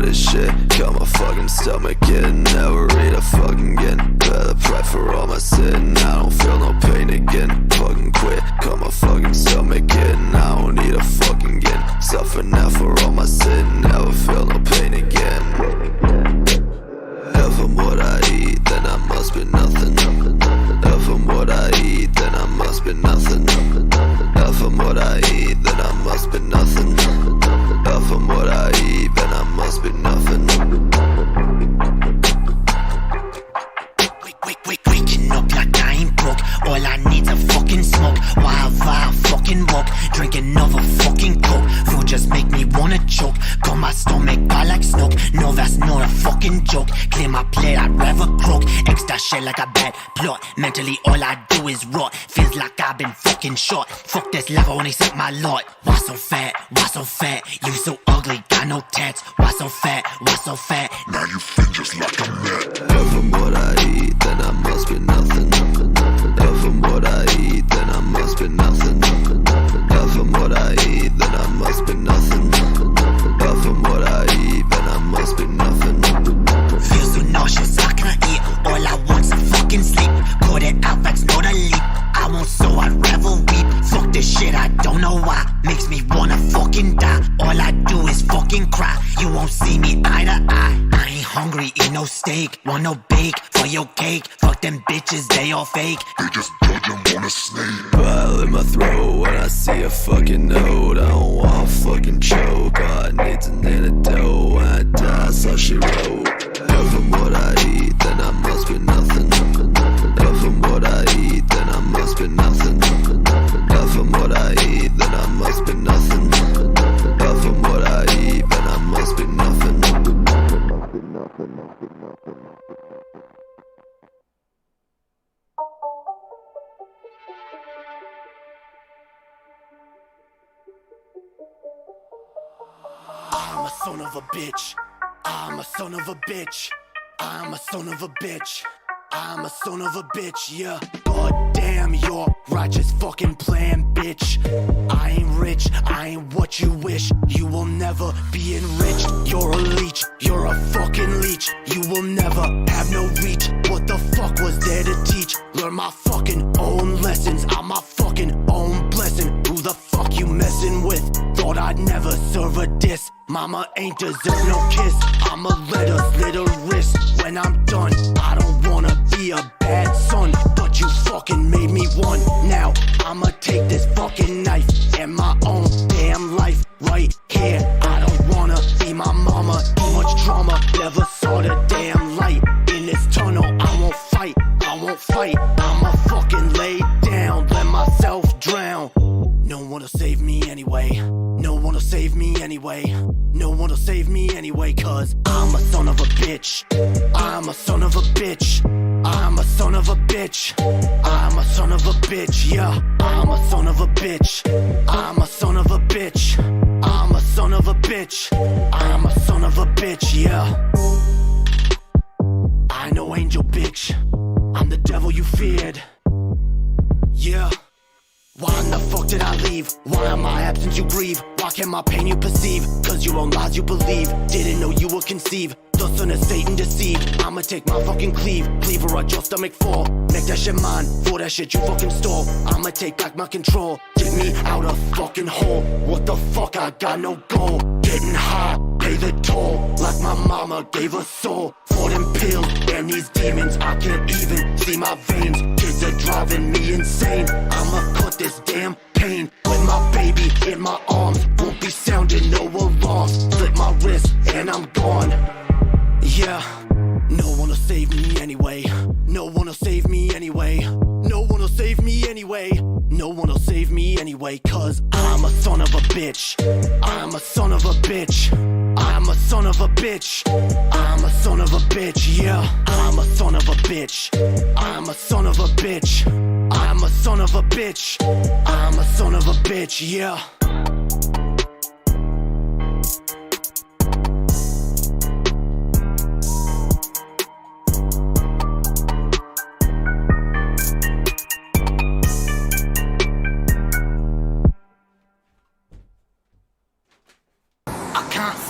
this shit. Got my fucking stomach in, never eat a fucking again. Better pray for all my sin, I don't feel no pain again. Fucking quit, got my fucking stomach in, I don't need a fucking again. Suffer now for all my sin, never feel no pain again. If I'm what I eat, then I must be nothing. If I'm what I eat, then I must be nothing. If I'm what I eat, then I must be nothing. If I'm what I eat, then I must be nothing. Waking up like I ain't broke. All I need's a fucking smoke. While I fucking walk, drink another fucking coke. Food just make me wanna choke. Got my stomach by like smoke. No, that's not a fucking joke. Clear my plate, I'd rather croak. Extra shit like a bad plot. Mentally all I do is rot. Feels like I've been fucking shot. Fuck this life, I only set my lot. Why so fat? Why so fat? You so ugly, got no tats. Why so fat? Why so fat? Now you feel just like a man. If I'm what I eat, then I must be nothing. If I'm what I eat, then I must be nothing. If I'm what I eat, then I must be nothing. If I'm what I eat, then I must be nothing. Feel so nauseous, I can't eat. All I want's a fucking sleep. Caught it out, that's not a leap. I won't, so I'd rather weep. Fuck this shit, I don't know why. Makes me wanna fucking die. All I do is fucking cry. You won't see me eye to eye. I ain't hungry, eat no steak. Want no bake for your cake. Fuck them bitches, they all fake. They just dug them on a snake. Bile in my throat when I see a fucking note. I don't want fucking choke. All I need's an antidote. When I die, so she wrote. If I'm what I eat, then I must be nothing. If I'm what I eat, then I must be nothing. If I'm what I eat, then I must be nothing. If I'm what I eat, then I must be nothing. I'm a son of a bitch. I'm a son of a bitch. I'm a son of a bitch. I'm a son of a bitch, yeah. God damn your righteous fucking plan, bitch. I ain't rich, I ain't what you wish. You will never be enriched. You're a leech, you're a fucking leech. You will never have no reach. What the fuck was there to teach? Learn my fucking own lessons. I'm my fucking own blessing. Who the fuck you messing with? Thought I'd never serve a diss. Mama ain't deserve no kiss. I'ma let her slit her wrist when I'm done. I don't wanna be a bad son, but you fucking made me one. Now I'ma take this fucking knife and my own damn life right here. I don't wanna be my mama. Too much trauma, never saw the damn light. In this tunnel, I won't fight. I won't fight. I'ma fucking lay down, let myself drown. No one will save me anyway. No one will save me anyway. No one will save me anyway, cause I'm a son of a bitch. I'm a son of a bitch. I'm a son of a bitch. I'm a son of a bitch, yeah. I'm a son of a bitch. I'm a son of a bitch. I'm a son of a bitch. I'm a son of a bitch, yeah. I know angel bitch. I'm the devil you feared. Yeah. Why in the fuck did I leave? Why am I absent you grieve? Why can't my pain you perceive? Cause your own lies you believe. Didn't know you would conceive. The son of Satan deceived. I'ma take my fucking cleaver at your stomach fall. Make that shit mine, for that shit you fucking stole. I'ma take back my control. Dig me out a fucking hole. What the fuck, I got no goal. Getting high, pay the toll. Like my mama gave a soul. For them pills and these demons, I can't even see my veins. Kids are driving me insane. I'ma cut this damn pain with my baby in my arms. Won't be sounding no alarms. Slit my wrist and I'm gone. Yeah, no one will save me anyway. No one will save me anyway. No one will save me anyway. No one will save me anyway, cause I'm a son of a bitch. I'm a son of a bitch. I'm a son of a bitch. I'm a son of a bitch, yeah. I'm a son of a bitch. I'm a son of a bitch. I'm a son of a bitch. I'm a son of a bitch, yeah.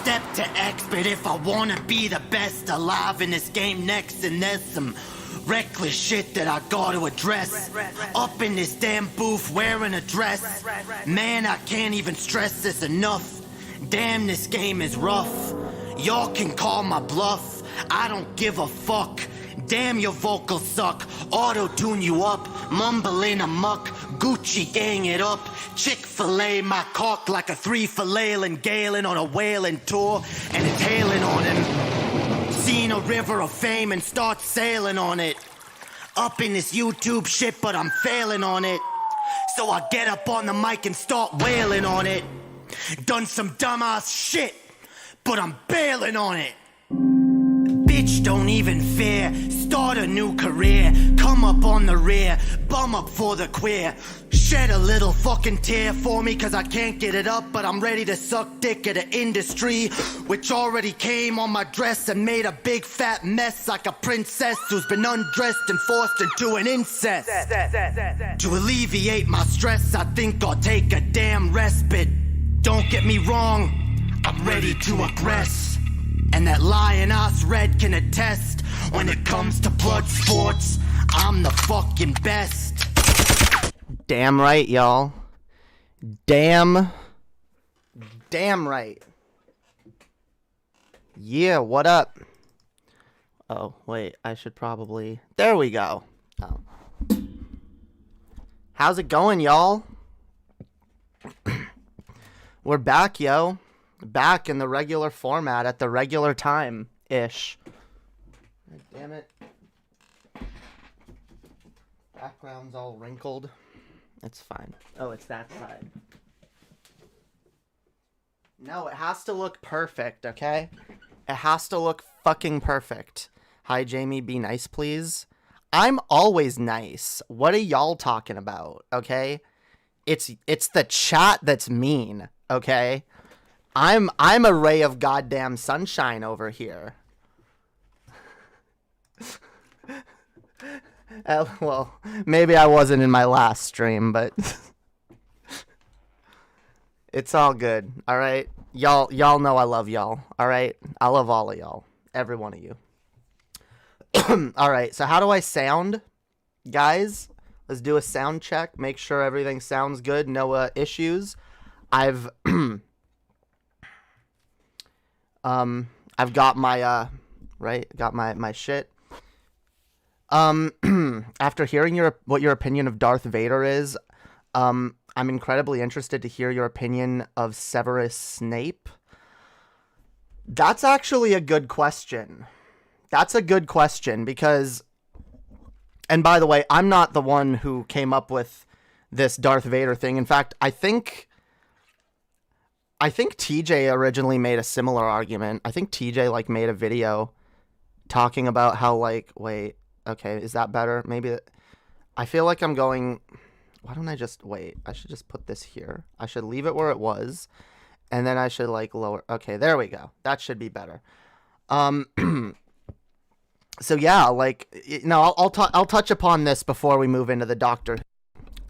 Step to X, but if I wanna be the best alive in this game next, and there's some reckless shit that I gotta address. Up in this damn booth wearing a dress. Man, I can't even stress this enough. Damn, this game is rough. Y'all can call my bluff. I don't give a fuck. Damn, your vocals suck. Auto-tune you up. Mumbling amuck. Gucci gang it up. Chick-fil-A my cock like a 3 filleling Galen on a whaling tour. And it's hailing on him. Seen a river of fame and start sailing on it. Up in this YouTube shit, but I'm failing on it. So I get up on the mic and start wailing on it. Done some dumbass shit, but I'm bailing on it. Bitch, don't even fear. Start a new career. Come up on the rear. Bum up for the queer. Shed a little fucking tear for me, cause I can't get it up, but I'm ready to suck dick at an industry which already came on my dress and made a big fat mess like a princess who's been undressed and forced into an incest. To alleviate my stress, I think I'll take a damn respite. Don't get me wrong, I'm ready to aggress. And that lion ass red can attest. When it comes to blood sports, I'm the fucking best. Damn right, y'all. Damn right. Yeah, what up? Oh, wait, I should probably... There we go. Oh. How's it going, y'all? We're back, yo. Back in the regular format at the regular time-ish. God damn it. Background's all wrinkled. It's fine. Oh, it's that side. No, it has to look perfect, okay? It has to look fucking perfect. Hi, Jamie, be nice, please. I'm always nice. What are y'all talking about, okay? It's the chat that's mean, okay? I'm a ray of goddamn sunshine over here. Well, maybe I wasn't in my last stream, but it's all good. All right, y'all know I love y'all. All right, I love all of y'all, every one of you. All right, so how do I sound, guys? Let's do a sound check. Make sure everything sounds good. No issues. I've got my got my shit. After hearing what your opinion of Darth Vader is, I'm incredibly interested to hear your opinion of Severus Snape. That's actually a good question. That's a good question because, and by the way, I'm not the one who came up with this Darth Vader thing. In fact, I think TJ originally made a similar argument. I think TJ made a video talking about how wait, okay, is that better? Maybe I feel like I'm going, why don't I just wait? I should just put this here. I should leave it where it was and then I should lower. Okay, there we go. That should be better. So yeah, I'll touch upon this before we move into the doctor.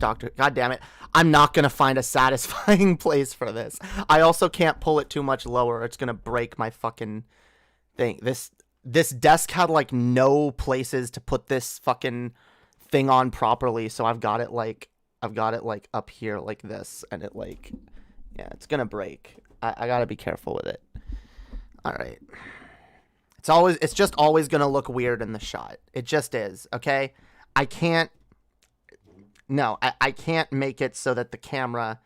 God damn it. I'm not going to find a satisfying place for this. I also can't pull it too much lower. It's going to break my fucking thing. This desk had no places to put this fucking thing on properly. So I've got it up here like this and it yeah, it's going to break. I got to be careful with it. All right. It's just always going to look weird in the shot. It just is. Okay. I can't make it so that the camera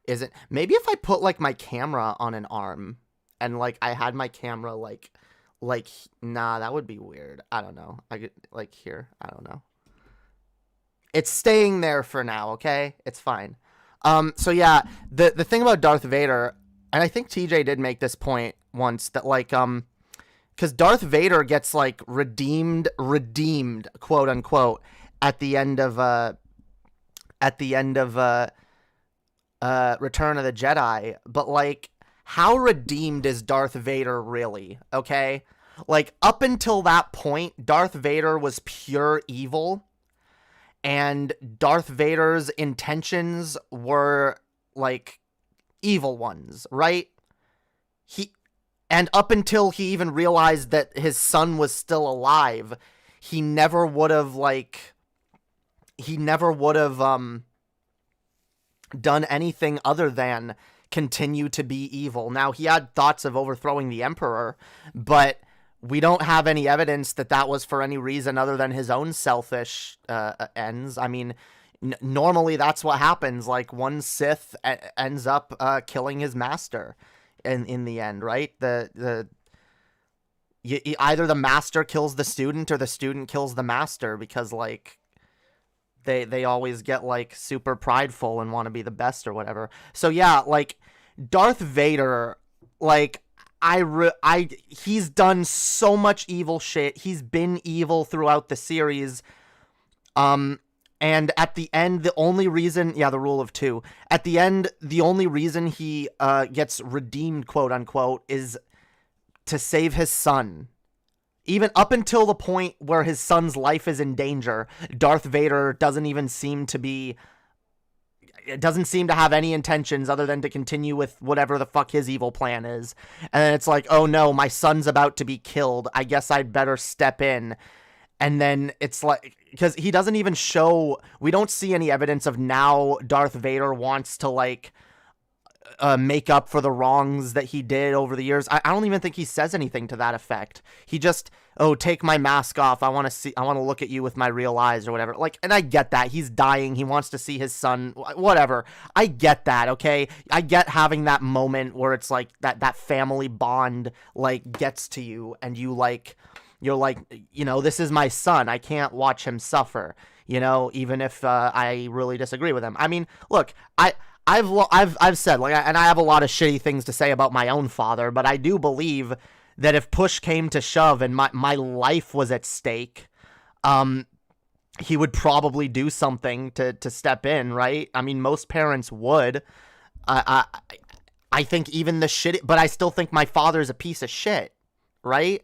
isn't. Maybe if I put my camera on an arm and I had my camera nah, that would be weird. I don't know. I get here. I don't know. It's staying there for now. Okay, it's fine. So yeah, the thing about Darth Vader, and I think TJ did make this point once that because Darth Vader gets redeemed, quote unquote, at the end of Return of the Jedi, but how redeemed is Darth Vader really? Okay, up until that point, Darth Vader was pure evil, and Darth Vader's intentions were evil ones, right? And up until he even realized that his son was still alive, he never would have, done anything other than continue to be evil. Now, he had thoughts of overthrowing the Emperor, but we don't have any evidence that that was for any reason other than his own selfish ends. I mean, normally that's what happens. Like, one Sith ends up killing his master in the end, right? Either the master kills the student or the student kills the master, because, like, they always get, like, super prideful and want to be the best or whatever. So yeah, like, Darth Vader, like, he's done so much evil shit. He's been evil throughout the series. And at the end, the only reason, the rule of two, at the end, the only reason he gets redeemed, quote unquote, is to save his son. Even up until the point where his son's life is in danger, Darth Vader doesn't seem to have any intentions other than to continue with whatever the fuck his evil plan is. And then it's like, oh no, my son's about to be killed. I guess I'd better step in. And then it's like, because he doesn't even show, we don't see any evidence of now Darth Vader wants to, like, make up for the wrongs that he did over the years. I don't even think he says anything to that effect. He just, oh, take my mask off. I want to look at you with my real eyes or whatever. Like, and I get that. He's dying. He wants to see his son, whatever. I get that, okay? I get having that moment where it's like that family bond, like, gets to you, and you're like, this is my son. I can't watch him suffer, even if I really disagree with him. I mean, look, I've said, like, and I have a lot of shitty things to say about my own father, but I do believe that if push came to shove and my life was at stake, he would probably do something to step in, right? I mean, most parents would. I think even the shit, but I still think my father's a piece of shit, right?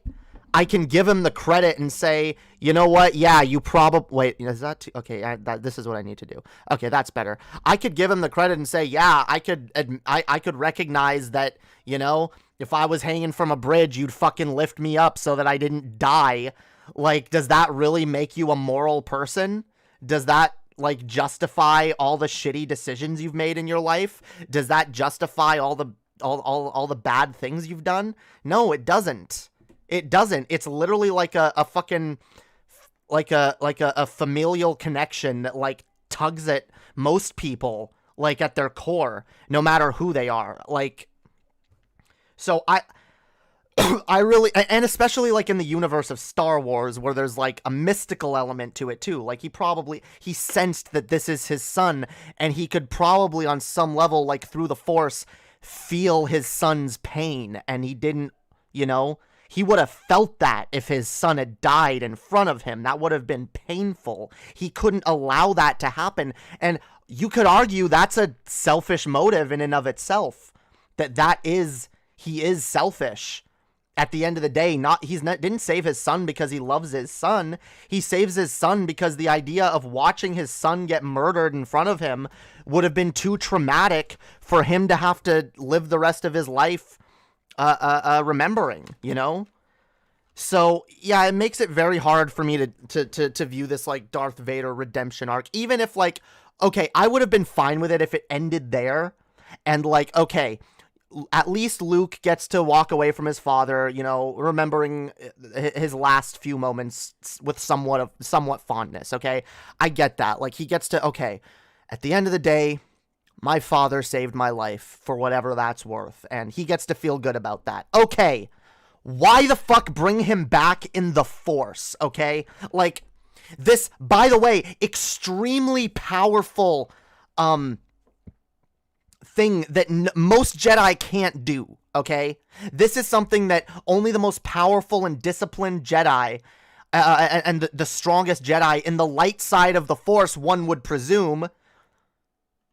I can give him the credit and say, you know what? Yeah, you probably, wait, is that okay? This is what I need to do. Okay, that's better. I could give him the credit and say, yeah, I could recognize that, if I was hanging from a bridge, you'd fucking lift me up so that I didn't die. Like, does that really make you a moral person? Does that, like, justify all the shitty decisions you've made in your life? Does that justify all the bad things you've done? No, it doesn't. It doesn't. It's literally like a fucking, like a familial connection that, like, tugs at most people, like, at their core, no matter who they are. Like, so I really, and especially, like, in the universe of Star Wars, where there's, like, a mystical element to it too. Like, he sensed that this is his son, and he could probably on some level, like, through the Force, feel his son's pain, and he didn't, he would have felt that if his son had died in front of him. That would have been painful. He couldn't allow that to happen. And you could argue that's a selfish motive in and of itself. He is selfish. At the end of the day, didn't save his son because he loves his son. He saves his son because the idea of watching his son get murdered in front of him would have been too traumatic for him to have to live the rest of his life remembering, So yeah, it makes it very hard for me to view this, like, Darth Vader redemption arc, even if, like, okay, I would have been fine with it if it ended there, and, like, okay, at least Luke gets to walk away from his father, remembering his last few moments with somewhat fondness. Okay, I get that. Like, he gets to, okay, at the end of the day, my father saved my life, for whatever that's worth, and he gets to feel good about that. Okay, why the fuck bring him back in the Force, okay? Like, this, by the way, extremely powerful thing that most Jedi can't do, okay? This is something that only the most powerful and disciplined Jedi, and the strongest Jedi in the light side of the Force, one would presume,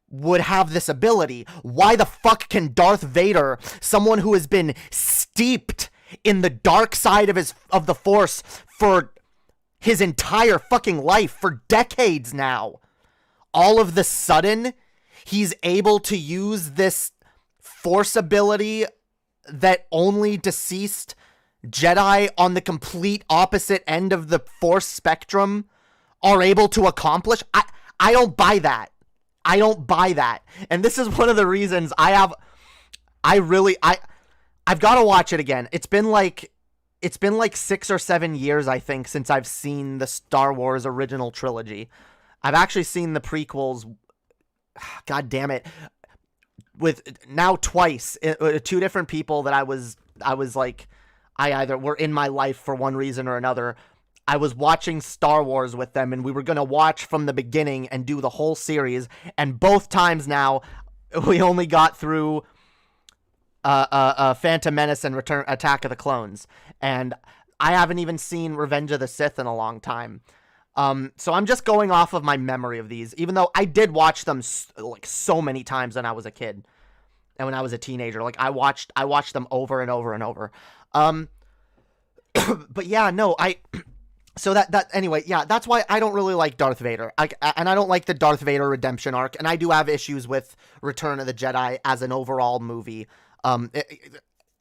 would have this ability. Why the fuck can Darth Vader, someone who has been steeped in the dark side of the Force for his entire fucking life, for decades now, all of the sudden he's able to use this Force ability that only deceased Jedi on the complete opposite end of the Force spectrum are able to accomplish. I don't buy that. I don't buy that. And this is one of the reasons I've got to watch it again. It's been like 6 or 7 years, I think, since I've seen the Star Wars original trilogy. I've actually seen the prequels, god damn it, with now twice, two different people that I was like, I either were in my life for one reason or another. I was watching Star Wars with them, and we were going to watch from the beginning and do the whole series, and both times now, we only got through Phantom Menace and Attack of the Clones, and I haven't even seen Revenge of the Sith in a long time. So I'm just going off of my memory of these, even though I did watch them like so many times when I was a kid and when I was a teenager. Like I watched them over and over and over. But yeah, no, so that anyway, yeah, that's why I don't really like Darth Vader. And I don't like the Darth Vader redemption arc, and I do have issues with Return of the Jedi as an overall movie.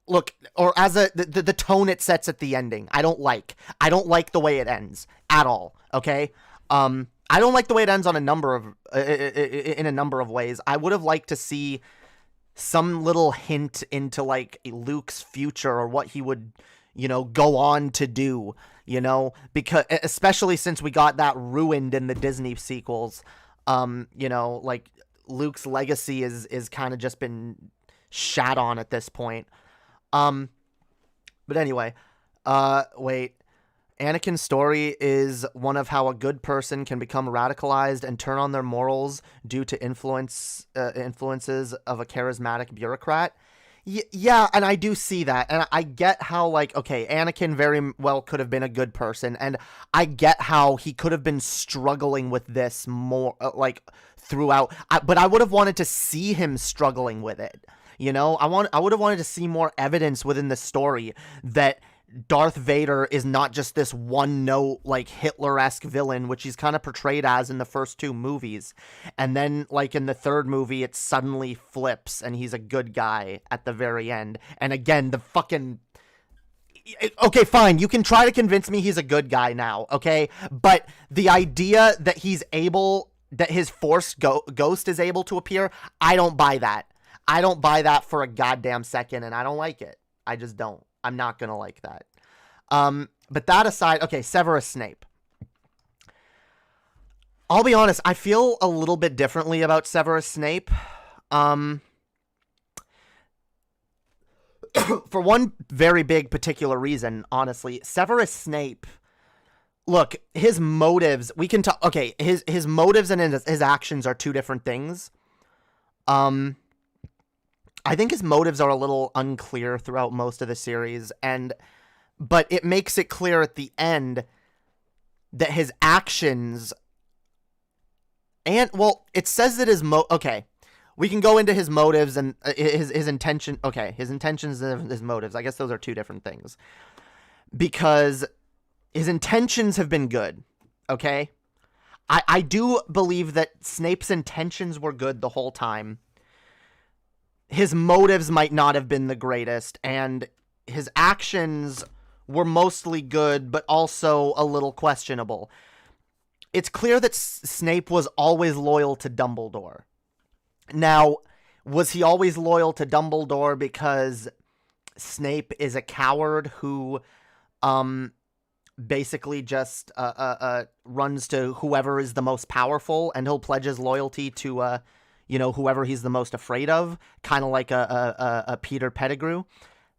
Look, or as the tone it sets at the ending, I don't like the way it ends at all. Okay, I don't like the way it ends on in a number of ways. I would have liked to see some little hint into like Luke's future or what he would, go on to do. Because especially since we got that ruined in the Disney sequels, like Luke's legacy is kind of just been shat on at this point. But anyway, wait. Anakin's story is one of how a good person can become radicalized and turn on their morals due to influences of a charismatic bureaucrat. Yeah, and I do see that, and I get how, like, okay, Anakin very well could have been a good person, and I get how he could have been struggling with this more, throughout, but I would have wanted to see him struggling with it, I would have wanted to see more evidence within the story that Darth Vader is not just this one-note, like, Hitler-esque villain, which he's kind of portrayed as in the first two movies. And then, like, in the third movie, it suddenly flips, and he's a good guy at the very end. And again, the fucking... Okay, fine, you can try to convince me he's a good guy now, okay? But the idea that that his Force ghost is able to appear, I don't buy that. I don't buy that for a goddamn second, and I don't like it. I just don't. I'm not going to like that. But that aside, okay, Severus Snape. I'll be honest, I feel a little bit differently about Severus Snape. For one very big particular reason, honestly, Severus Snape, look, his motives, we can talk, okay, his motives and his actions are two different things. I think his motives are a little unclear throughout most of the series, but it makes it clear at the end that his actions it says that okay, we can go into his motives and his intention. Okay, his intentions and his motives. I guess those are two different things, because his intentions have been good. Okay, I do believe that Snape's intentions were good the whole time. His motives might not have been the greatest, and his actions were mostly good, but also a little questionable. It's clear that Snape was always loyal to Dumbledore. Now, was he always loyal to Dumbledore because Snape is a coward who basically just runs to whoever is the most powerful, and he'll pledge his loyalty to whoever he's the most afraid of, kind of like a Peter Pettigrew?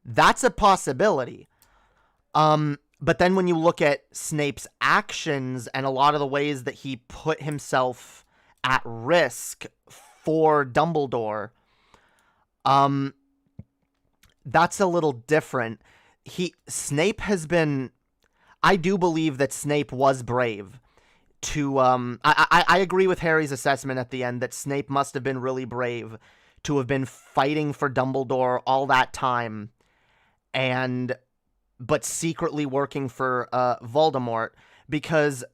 That's a possibility. But then when you look at Snape's actions and a lot of the ways that he put himself at risk for Dumbledore, that's a little different. I do believe that Snape was brave. I agree with Harry's assessment at the end that Snape must have been really brave to have been fighting for Dumbledore all that time, but secretly working for Voldemort, because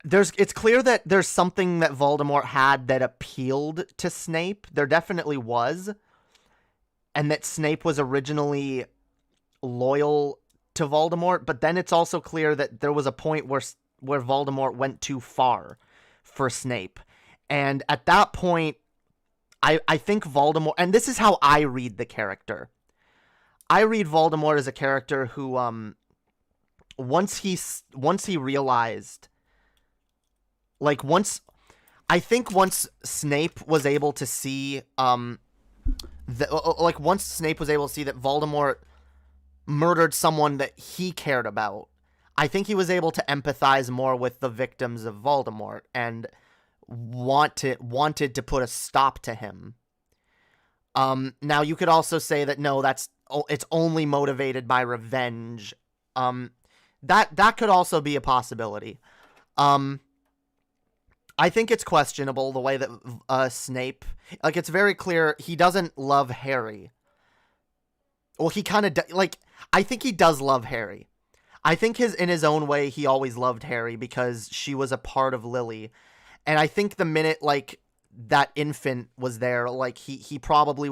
it's clear that there's something that Voldemort had that appealed to Snape. There definitely was. and that Snape was originally loyal to Voldemort, but then it's also clear that there was a point where Voldemort went too far for Snape. And at that point, I think Voldemort, and this is how I read the character. I read Voldemort as a character who, once he realized, like, once Snape was able to see, once Snape was able to see that Voldemort murdered someone that he cared about, I think he was able to empathize more with the victims of Voldemort and wanted to put a stop to him. Now you could also say that no, it's only motivated by revenge. That could also be a possibility. I think it's questionable the way that Snape, like, it's very clear he doesn't love Harry. Well, he kind of I think he does love Harry. I think in his own way he always loved Harry because she was a part of Lily. And I think the minute, like, that infant was there, like, he probably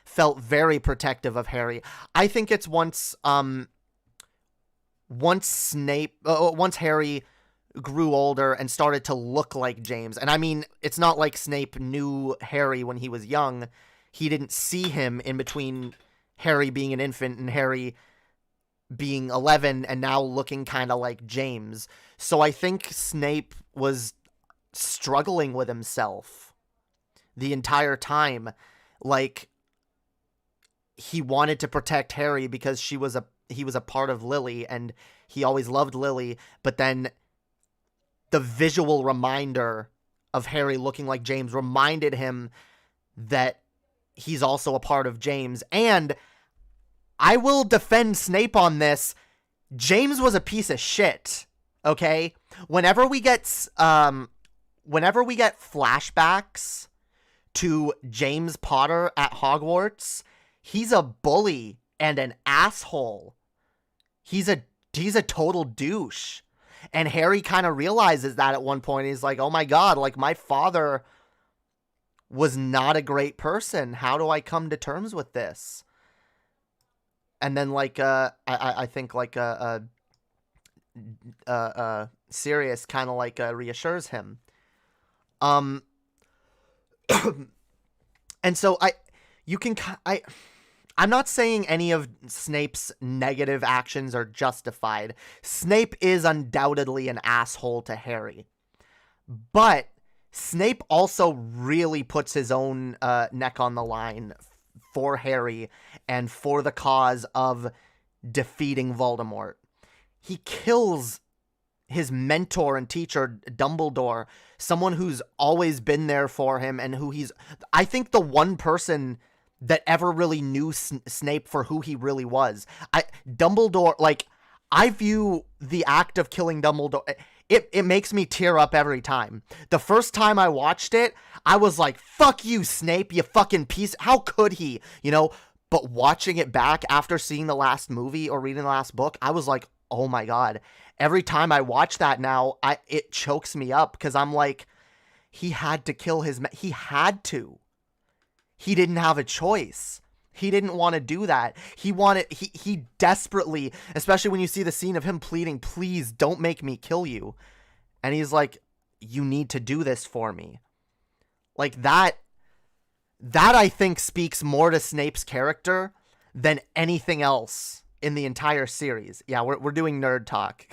felt very protective of Harry. I think it's once Harry grew older and started to look like James. And I mean, it's not like Snape knew Harry when he was young. He didn't see him in between Harry being an infant and Harry being 11 and now looking kind of like James. So I think Snape was struggling with himself the entire time. Like, he wanted to protect Harry because he was a part of Lily and he always loved Lily, but then the visual reminder of Harry looking like James reminded him that he's also a part of James. And I will defend Snape on this. James was a piece of shit. Okay? Whenever we get flashbacks to James Potter at Hogwarts, he's a bully and an asshole. He's a total douche. And Harry kind of realizes that at one point. He's like, oh my god, like, my father was not a great person. How do I come to terms with this? And then, like, I think, like, Sirius kind of, like, reassures him. And so I'm not saying any of Snape's negative actions are justified. Snape is undoubtedly an asshole to Harry. But Snape also really puts his own neck on the line for Harry and for the cause of defeating Voldemort. He kills his mentor and teacher, Dumbledore, someone who's always been there for him and I think the one person that ever really knew Snape for who he really was. Dumbledore, like, I view the act of killing Dumbledore, it makes me tear up every time. The first time I watched it, I was like, fuck you, Snape, you fucking piece. How could he? You know, but watching it back after seeing the last movie or reading the last book, I was like, oh my god. Every time I watch that now, it chokes me up because I'm like, he had to kill he had to. He didn't have a choice. He didn't want to do that. He desperately, especially when you see the scene of him pleading, please don't make me kill you. And he's like, you need to do this for me. Like, that I think speaks more to Snape's character than anything else in the entire series. Yeah, we're doing nerd talk.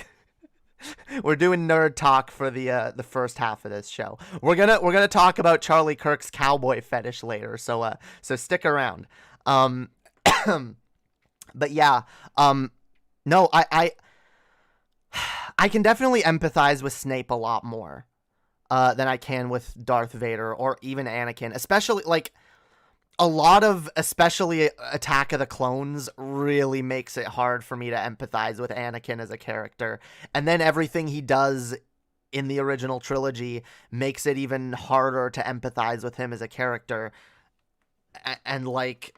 We're doing nerd talk for the first half of this show. We're gonna talk about Charlie Kirk's cowboy fetish later, so stick around. But yeah, no, I can definitely empathize with Snape a lot more than I can with Darth Vader or even Anakin, especially like. A lot of, especially Attack of the Clones, really makes it hard for me to empathize with Anakin as a character. And then everything he does in the original trilogy makes it even harder to empathize with him as a character. And, like,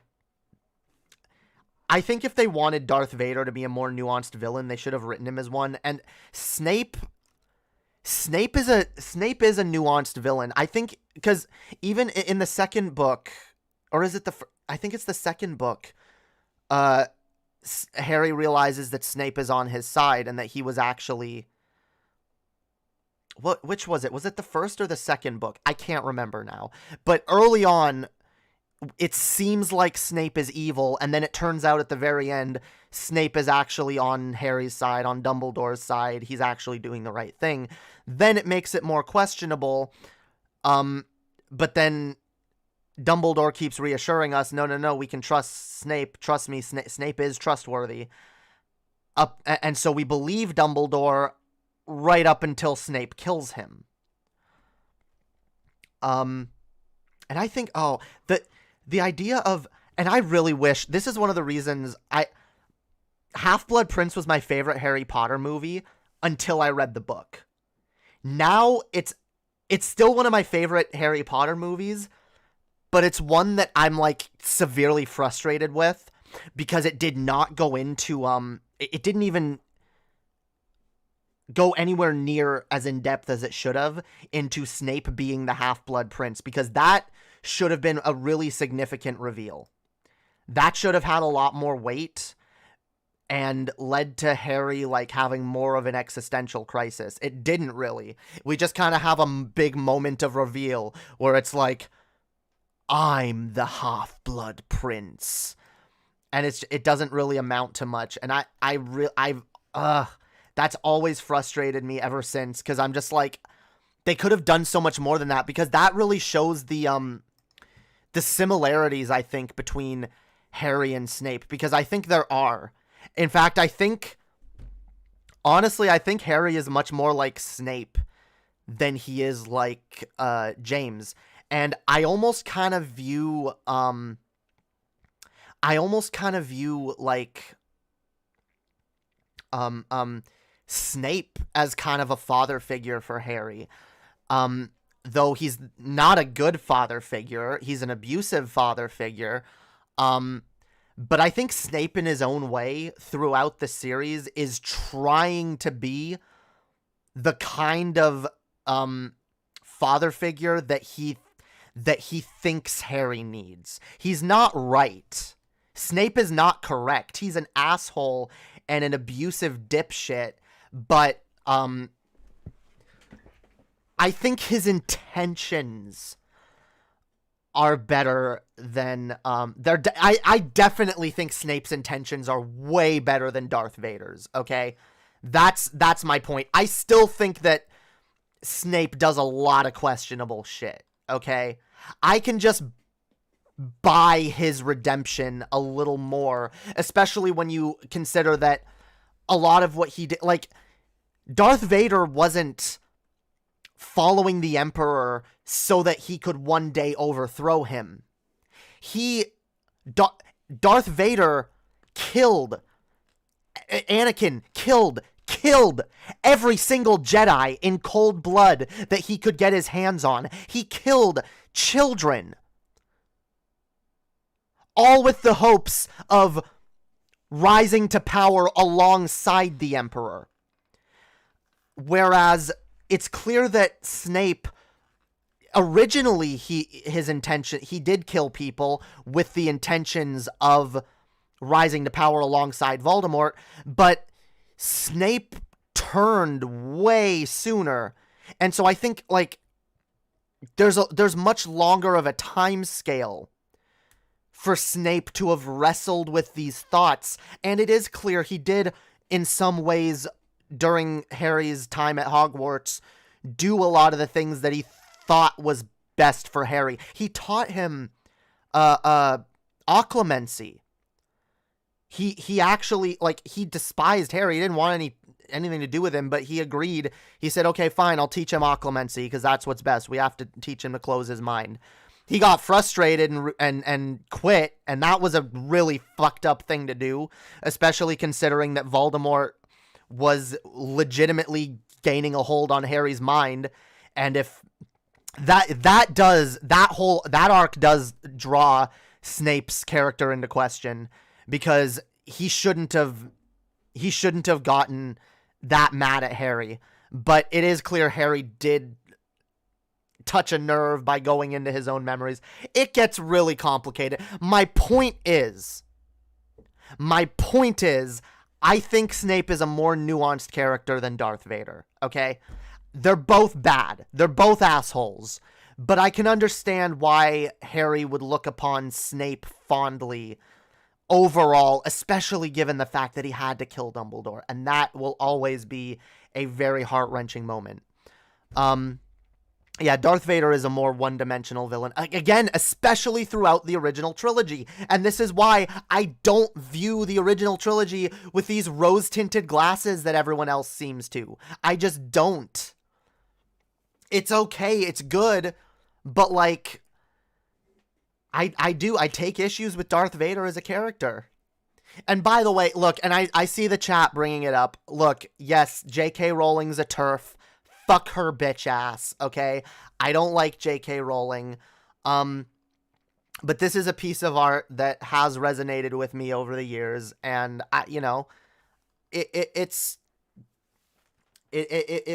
I think if they wanted Darth Vader to be a more nuanced villain, they should have written him as one. And Snape is a nuanced villain. I think, because even in the second book... Or is it I think it's the second book, Harry realizes that Snape is on his side and that he was actually... Which was it? Was it the first or the second book? I can't remember now. But early on, it seems like Snape is evil, and then it turns out at the very end, Snape is actually on Harry's side, on Dumbledore's side. He's actually doing the right thing. Then it makes it more questionable. But then Dumbledore keeps reassuring us, no, we can trust Snape. Trust me, Snape is trustworthy. And so we believe Dumbledore right up until Snape kills him. And I think, the idea of, and I really wish, this is one of the reasons Half-Blood Prince was my favorite Harry Potter movie until I read the book. Now it's still one of my favorite Harry Potter movies, but it's one that I'm like severely frustrated with because it did not go into, it didn't even go anywhere near as in-depth as it should have into Snape being the Half-Blood Prince, because that should have been a really significant reveal. That should have had a lot more weight and led to Harry like having more of an existential crisis. It didn't really. We just kind of have a big moment of reveal where it's like, I'm the Half-Blood Prince. And it doesn't really amount to much. And that's always frustrated me ever since, because I'm just like, they could have done so much more than that, because that really shows the similarities, I think, between Harry and Snape, because I think there are. In fact, honestly, I think Harry is much more like Snape than he is like James. And I almost kind of view like Snape as kind of a father figure for Harry. Though he's not a good father figure, he's an abusive father figure. But I think Snape in his own way throughout the series is trying to be the kind of father figure that he thinks Harry needs. He's not right. Snape is not correct. He's an asshole and an abusive dipshit, but I think his intentions are better than I definitely think Snape's intentions are way better than Darth Vader's, okay? That's my point. I still think that Snape does a lot of questionable shit, okay? I can just buy his redemption a little more, especially when you consider that a lot of what he did, like, Darth Vader wasn't following the Emperor so that he could one day overthrow him. Darth Vader killed Anakin, killed every single Jedi in cold blood that he could get his hands on. He killed children, all with the hopes of rising to power alongside the Emperor. Whereas it's clear that Snape, originally he did kill people with the intentions of rising to power alongside Voldemort, but Snape turned way sooner. And so I think like there's much longer of a time scale for Snape to have wrestled with these thoughts, and it is clear he did in some ways during Harry's time at Hogwarts do a lot of the things that he thought was best for Harry. He taught him occlumency. He actually, like, he despised Harry. He didn't want anything to do with him, but he agreed. He said, okay, fine, I'll teach him occlumency because that's what's best. We have to teach him to close his mind. He got frustrated and quit, and that was a really fucked up thing to do, especially considering that Voldemort was legitimately gaining a hold on Harry's mind. And if that arc does draw Snape's character into question, because he shouldn't have gotten that mad at Harry. But it is clear Harry did touch a nerve by going into his own memories. It gets really complicated. My point is, I think Snape is a more nuanced character than Darth Vader, okay? They're both bad. They're both assholes. But I can understand why Harry would look upon Snape fondly overall, especially given the fact that he had to kill Dumbledore. And that will always be a very heart-wrenching moment. Yeah, Darth Vader is a more one-dimensional villain. Again, especially throughout the original trilogy. And this is why I don't view the original trilogy with these rose-tinted glasses that everyone else seems to. I just don't. It's okay, it's good, but like, I take issues with Darth Vader as a character. And by the way, look, and I see the chat bringing it up. Look, yes, J.K. Rowling's a TERF. Fuck her bitch ass, okay? I don't like J.K. Rowling. But this is a piece of art that has resonated with me over the years, and it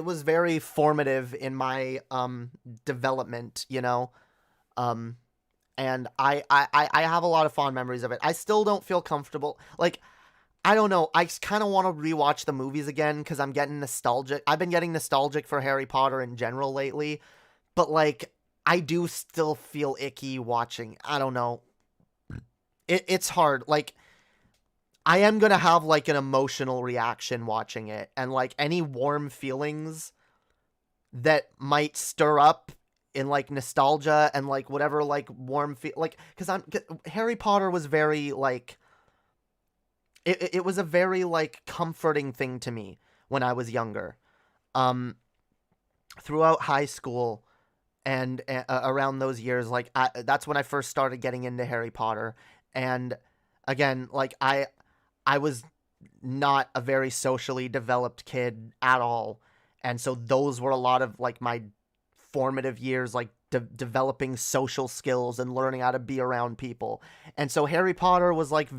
was very formative in my development, and I have a lot of fond memories of it. I still don't feel comfortable. Like, I don't know. I kind of want to rewatch the movies again because I'm getting nostalgic. I've been getting nostalgic for Harry Potter in general lately, but like, I do still feel icky watching. I don't know. It's hard. Like, I am going to have like an emotional reaction watching it, and like any warm feelings that might stir up in like nostalgia and like whatever, like warm like, because Harry Potter was very like, it was a very like comforting thing to me when I was younger. Throughout high school and around those years, like that's when I first started getting into Harry Potter. And again, like I was not a very socially developed kid at all. And so those were a lot of like my formative years, like developing social skills and learning how to be around people. And so Harry Potter was like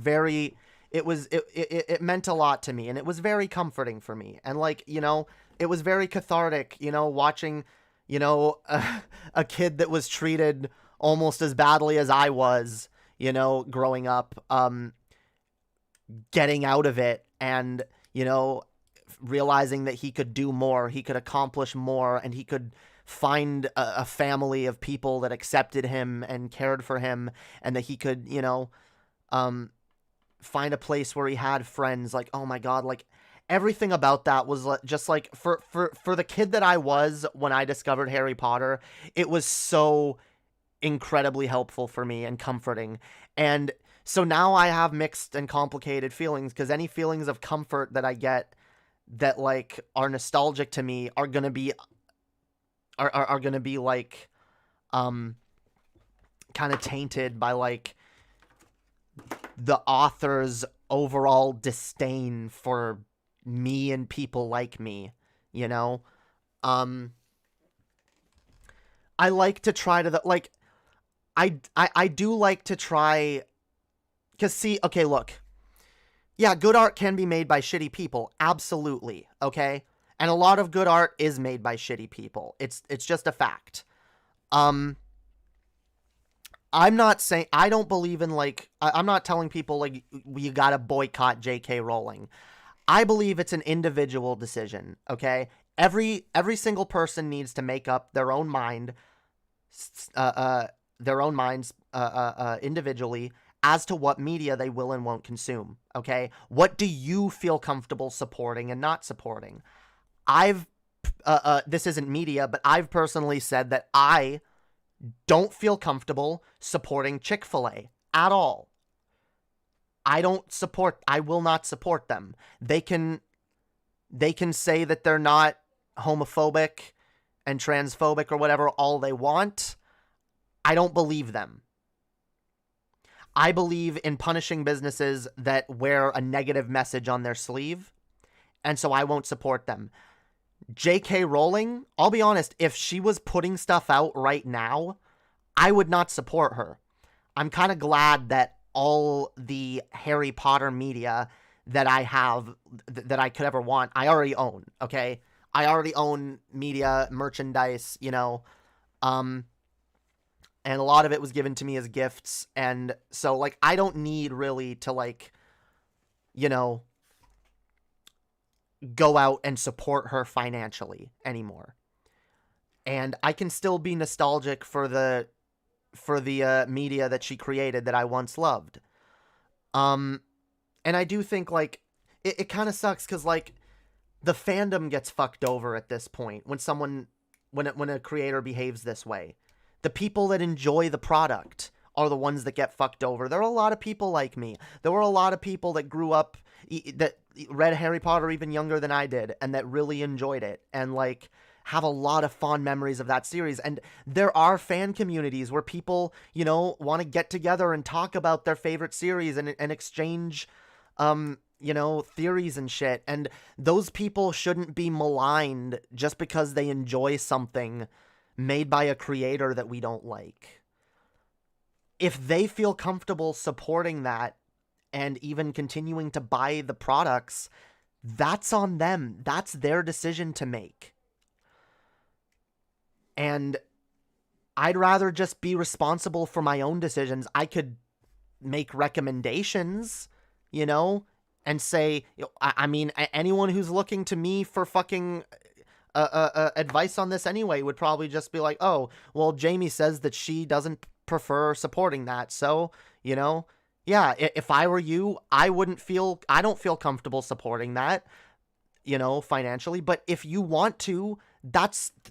it meant a lot to me, and it was very comforting for me. And like, it was very cathartic, watching, a kid that was treated almost as badly as I was, growing up, getting out of it and, realizing that he could do more, he could accomplish more, and he could find a family of people that accepted him and cared for him, and that he could, find a place where he had friends. Like, oh my God, like everything about that was just like for the kid that I was when I discovered Harry Potter, it was so incredibly helpful for me and comforting. And so now I have mixed and complicated feelings, because any feelings of comfort that I get that like are nostalgic to me are gonna be like kind of tainted by like the author's overall disdain for me and people like me, I like to try to like, I do like to try, because see, okay, look, yeah, good art can be made by shitty people, absolutely, okay, and a lot of good art is made by shitty people. It's just a fact. I'm not saying, I don't believe in like, I'm not telling people like you gotta boycott J.K. Rowling. I believe it's an individual decision, okay? Every single person needs to make up their own mind, individually as to what media they will and won't consume, okay? What do you feel comfortable supporting and not supporting? This isn't media, but I've personally said that I don't feel comfortable supporting Chick-fil-A at all. I will not support them. They can say that they're not homophobic and transphobic or whatever all they want. I don't believe them. I believe in punishing businesses that wear a negative message on their sleeve, and so I won't support them. J.K. Rowling, I'll be honest, if she was putting stuff out right now, I would not support her. I'm kind of glad that all the Harry Potter media that I have, that I could ever want, I already own, okay? I already own media, merchandise, And a lot of it was given to me as gifts. And so, like, I don't need really to, like, you know, go out and support her financially anymore. And I can still be nostalgic for the media that she created that I once loved. And I do think, like, it kind of sucks because, like, the fandom gets fucked over at this point when a creator behaves this way. The people that enjoy the product are the ones that get fucked over. There are a lot of people like me. There were a lot of people that grew up, that read Harry Potter even younger than I did, and that really enjoyed it, and, like, have a lot of fond memories of that series. And there are fan communities where people, you know, want to get together and talk about their favorite series and exchange, you know, theories and shit. And those people shouldn't be maligned just because they enjoy something made by a creator that we don't like. If they feel comfortable supporting that and even continuing to buy the products, that's on them. That's their decision to make. And I'd rather just be responsible for my own decisions. I could make recommendations, you know, and say, I mean, anyone who's looking to me for fucking advice on this anyway would probably just be like, oh, well, Jamie says that she doesn't prefer supporting that. So, you know, yeah, if I were you, I don't feel comfortable supporting that, you know, financially. But if you want to,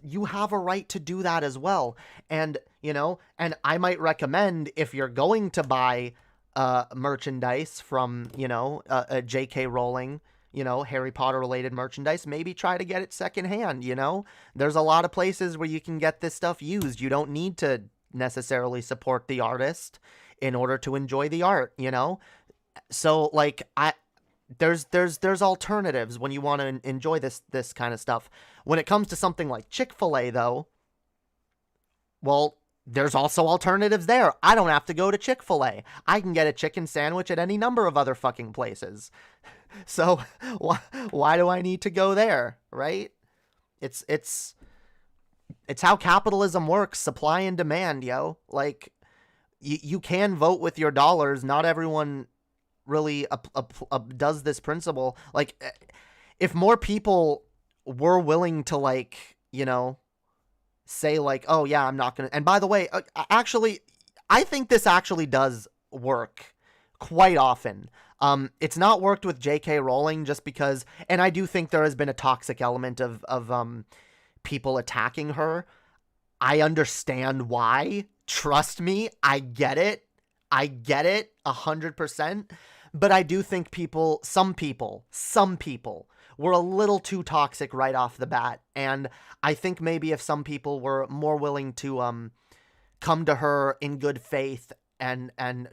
you have a right to do that as well. And, you know, and I might recommend, if you're going to buy merchandise from, you know, J.K. Rowling, you know, Harry Potter related merchandise, maybe try to get it secondhand. You know, there's a lot of places where you can get this stuff used. You don't need to necessarily support the artist in order to enjoy the art, you know? So, like, there's alternatives when you want to enjoy this kind of stuff. When it comes to something like Chick-fil-A, though, well, there's also alternatives there. I don't have to go to Chick-fil-A. I can get a chicken sandwich at any number of other fucking places. So why do I need to go there, right? It's how capitalism works, supply and demand, yo. Like, you can vote with your dollars. Not everyone really does this principle. Like, if more people were willing to, like, you know, say, like, oh yeah, I'm not gonna, and by the way, actually, I think this actually does work quite often. It's not worked with J.K. Rowling just because, and I do think there has been a toxic element of people attacking her. I understand why. Trust me, I get it. 100%. But I do think some people were a little too toxic right off the bat. And I think maybe if some people were more willing to come to her in good faith and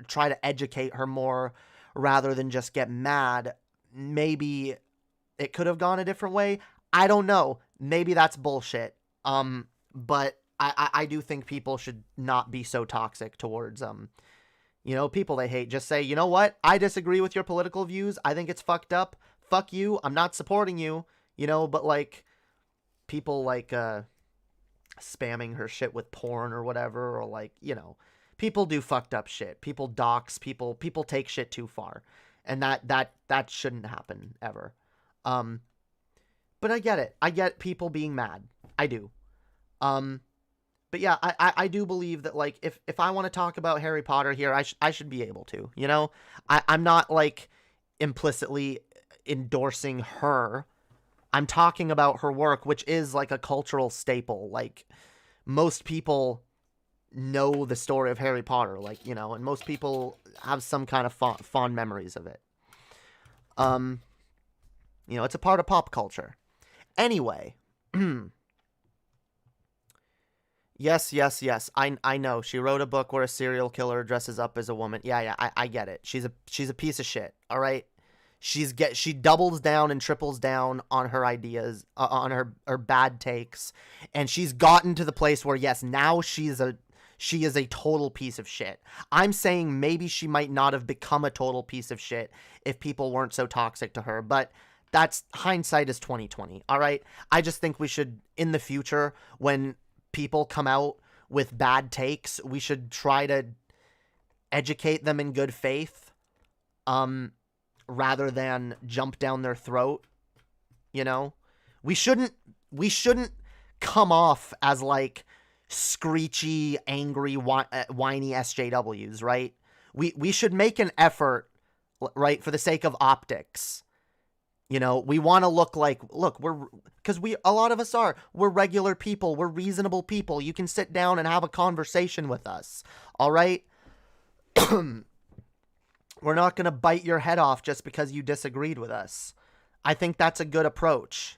try to educate her more rather than just get mad, maybe it could have gone a different way. I don't know. Maybe that's bullshit. But I do think people should not be so toxic towards you know, people they hate. Just say, you know what? I disagree with your political views. I think it's fucked up. Fuck you. I'm not supporting you. You know, but, like, people, like, spamming her shit with porn or whatever, or, like, you know, people do fucked up shit. People dox people. People take shit too far. And that shouldn't happen ever. But I get it. I get people being mad. I do. But yeah, I do believe that, like, if I want to talk about Harry Potter here, I should be able to, you know? I'm not, like, implicitly endorsing her. I'm talking about her work, which is, like, a cultural staple. Like, most people know the story of Harry Potter, like, you know, and most people have some kind of fond memories of it. You know, it's a part of pop culture. Anyway, Yes. I know. She wrote a book where a serial killer dresses up as a woman. Yeah. I get it. She's a piece of shit. All right. She doubles down and triples down on her ideas, on her bad takes, and she's gotten to the place where, yes, now she is a total piece of shit. I'm saying maybe she might not have become a total piece of shit if people weren't so toxic to her, but that's hindsight is 2020. All right. I just think we should, in the future, when people come out with bad takes. We should try to educate them in good faith, rather than jump down their throat. You know, we shouldn't come off as like screechy, angry, whiny SJWs, right? We should make an effort, right, for the sake of optics. You know, we want to look, because a lot of us we're regular people, we're reasonable people. You can sit down and have a conversation with us, all right? We're not going to bite your head off just because you disagreed with us. I think that's a good approach.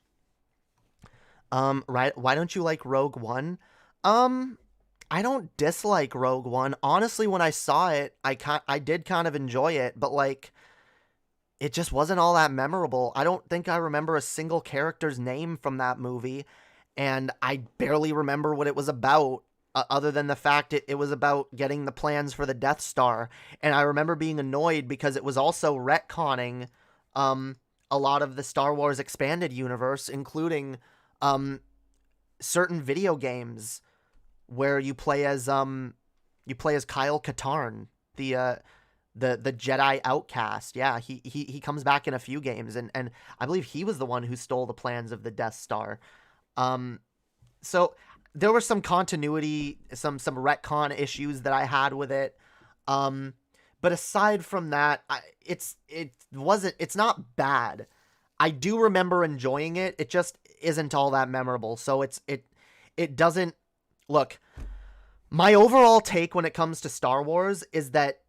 Right? Why don't you like Rogue One? I don't dislike Rogue One. Honestly, when I saw it, I did kind of enjoy it, but like, it just wasn't all that memorable. I don't think I remember a single character's name from that movie, and I barely remember what it was about, other than the fact it was about getting the plans for the Death Star. And I remember being annoyed because it was also retconning a lot of the Star Wars expanded universe, including certain video games where you play as Kyle Katarn, the Jedi outcast. Yeah, he comes back in a few games, and I believe he was the one who stole the plans of the Death Star. So there were some continuity, some retcon issues that I had with it. But aside from that, it's not bad. I do remember enjoying it. It just isn't all that memorable. So it doesn't look. My overall take when it comes to Star Wars is that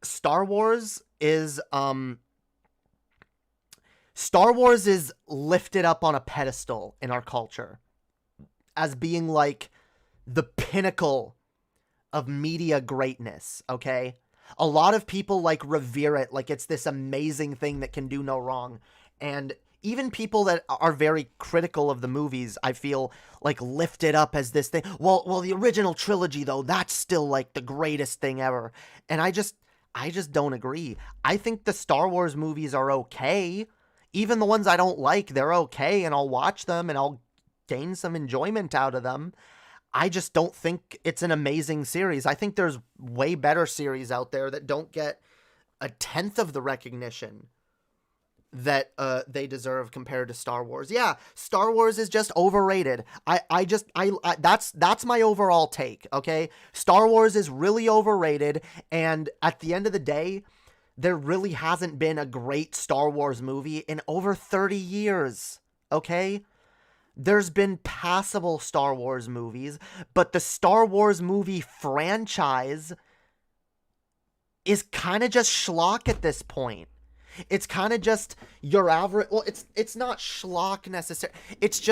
Star Wars is lifted up on a pedestal in our culture as being like the pinnacle of media greatness, okay? A lot of people like revere it like it's this amazing thing that can do no wrong. And even people that are very critical of the movies, I feel like lift it up as this thing. Well, the original trilogy though, that's still like the greatest thing ever. And I just don't agree. I think the Star Wars movies are okay. Even the ones I don't like, they're okay, and I'll watch them and I'll gain some enjoyment out of them. I just don't think it's an amazing series. I think there's way better series out there that don't get a tenth of the recognition that they deserve compared to Star Wars. Yeah, Star Wars is just overrated. That's my overall take, okay? Star Wars is really overrated, and at the end of the day, there really hasn't been a great Star Wars movie in over 30 years, okay? There's been passable Star Wars movies, but the Star Wars movie franchise is kind of just schlock at this point. It's kind of just your average. Well, it's not schlock necessarily. It's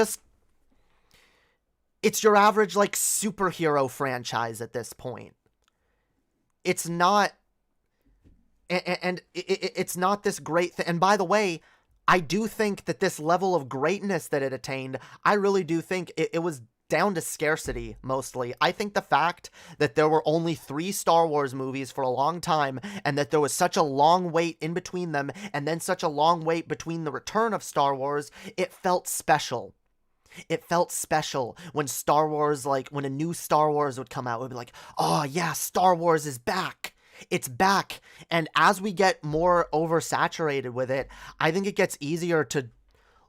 your average like superhero franchise at this point. It's not, and it's not this great thing. And by the way, I do think that this level of greatness that it attained, I really do think it was down to scarcity, mostly. I think the fact that there were only 3 Star Wars movies for a long time, and that there was such a long wait in between them, and then such a long wait between the return of Star Wars, it felt special. It felt special when Star Wars, like, when a new Star Wars would come out, it would be like, oh yeah, Star Wars is back. It's back. And as we get more oversaturated with it, I think it gets easier to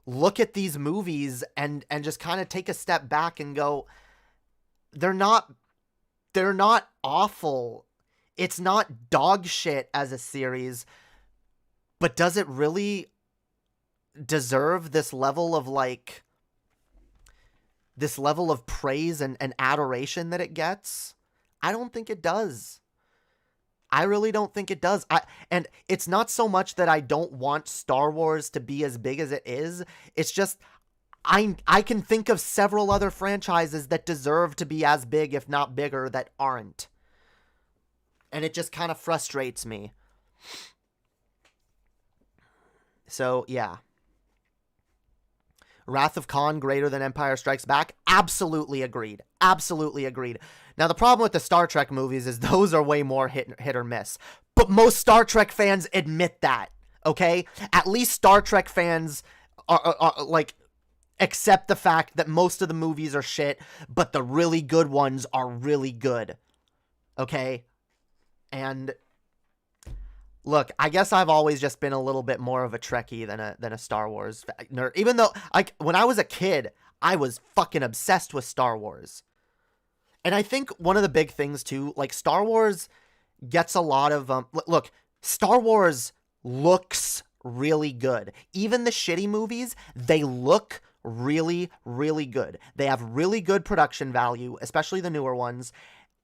look at these movies and just kind of take a step back and go, they're not awful. It's not dog shit as a series, but does it really deserve this level of praise and adoration that it gets? I don't think it does. I really don't think it does. And it's not so much that I don't want Star Wars to be as big as it is. It's just I can think of several other franchises that deserve to be as big, if not bigger, that aren't. And it just kind of frustrates me. So, yeah. Wrath of Khan greater than Empire Strikes Back? Absolutely agreed. Absolutely agreed. Now, the problem with the Star Trek movies is those are way more hit or miss. But most Star Trek fans admit that, okay? At least Star Trek fans are like accept the fact that most of the movies are shit, but the really good ones are really good. Okay? And look, I guess I've always just been a little bit more of a Trekkie than a Star Wars nerd. Even though, like, when I was a kid, I was fucking obsessed with Star Wars. And I think one of the big things, too, like, Star Wars gets a lot of, look, Star Wars looks really good. Even the shitty movies, they look really, really good. They have really good production value, especially the newer ones.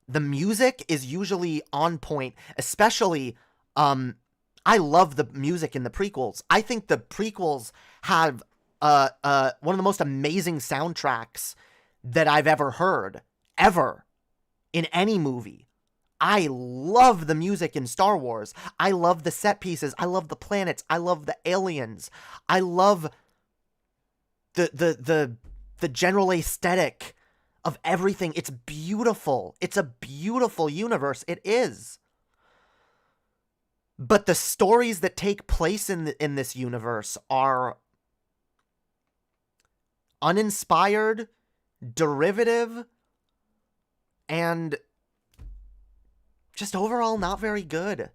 The music is usually on point, especially, I love the music in the prequels. I think the prequels have, one of the most amazing soundtracks that I've ever heard, ever, in any movie. I love the music in Star Wars. I love the set pieces. I love the planets. I love the aliens. I love the general aesthetic of everything. It's beautiful. It's a beautiful universe. It is. But the stories that take place in this universe are uninspired, derivative, and just overall not very good.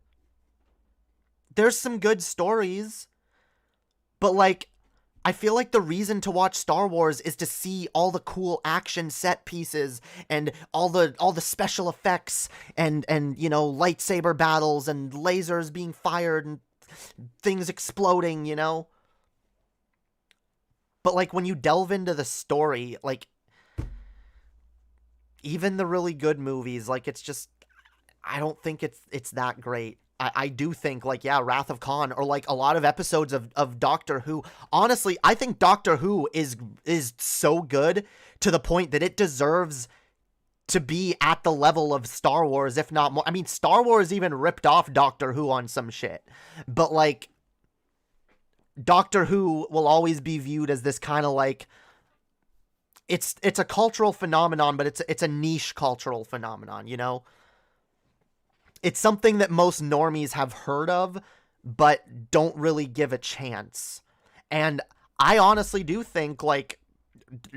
There's some good stories, but like, I feel like the reason to watch Star Wars is to see all the cool action set pieces and all the special effects and you know, lightsaber battles and lasers being fired and things exploding, you know? But like, when you delve into the story, like, even the really good movies, like, it's just, I don't think it's that great. I do think, like, yeah, Wrath of Khan, or like a lot of episodes of Doctor Who. Honestly, I think Doctor Who is so good to the point that it deserves to be at the level of Star Wars, if not more. I mean, Star Wars even ripped off Doctor Who on some shit. But like, Doctor Who will always be viewed as this kind of like, it's a cultural phenomenon, but it's a niche cultural phenomenon, you know? It's something that most normies have heard of, but don't really give a chance. And I honestly do think, like,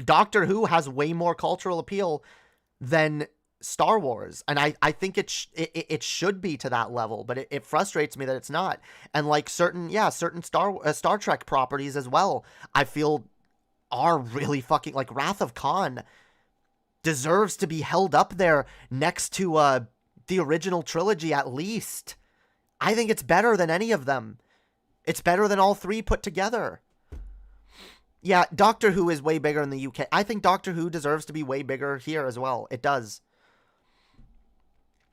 Doctor Who has way more cultural appeal than Star Wars. And I think it should be to that level, but it frustrates me that it's not. And, like, certain Star Trek properties as well, I feel are really fucking, like, Wrath of Khan deserves to be held up there next to, the original trilogy, at least. I think it's better than any of them. It's better than all three put together. Yeah, Doctor Who is way bigger in the UK. I think Doctor Who deserves to be way bigger here as well. It does.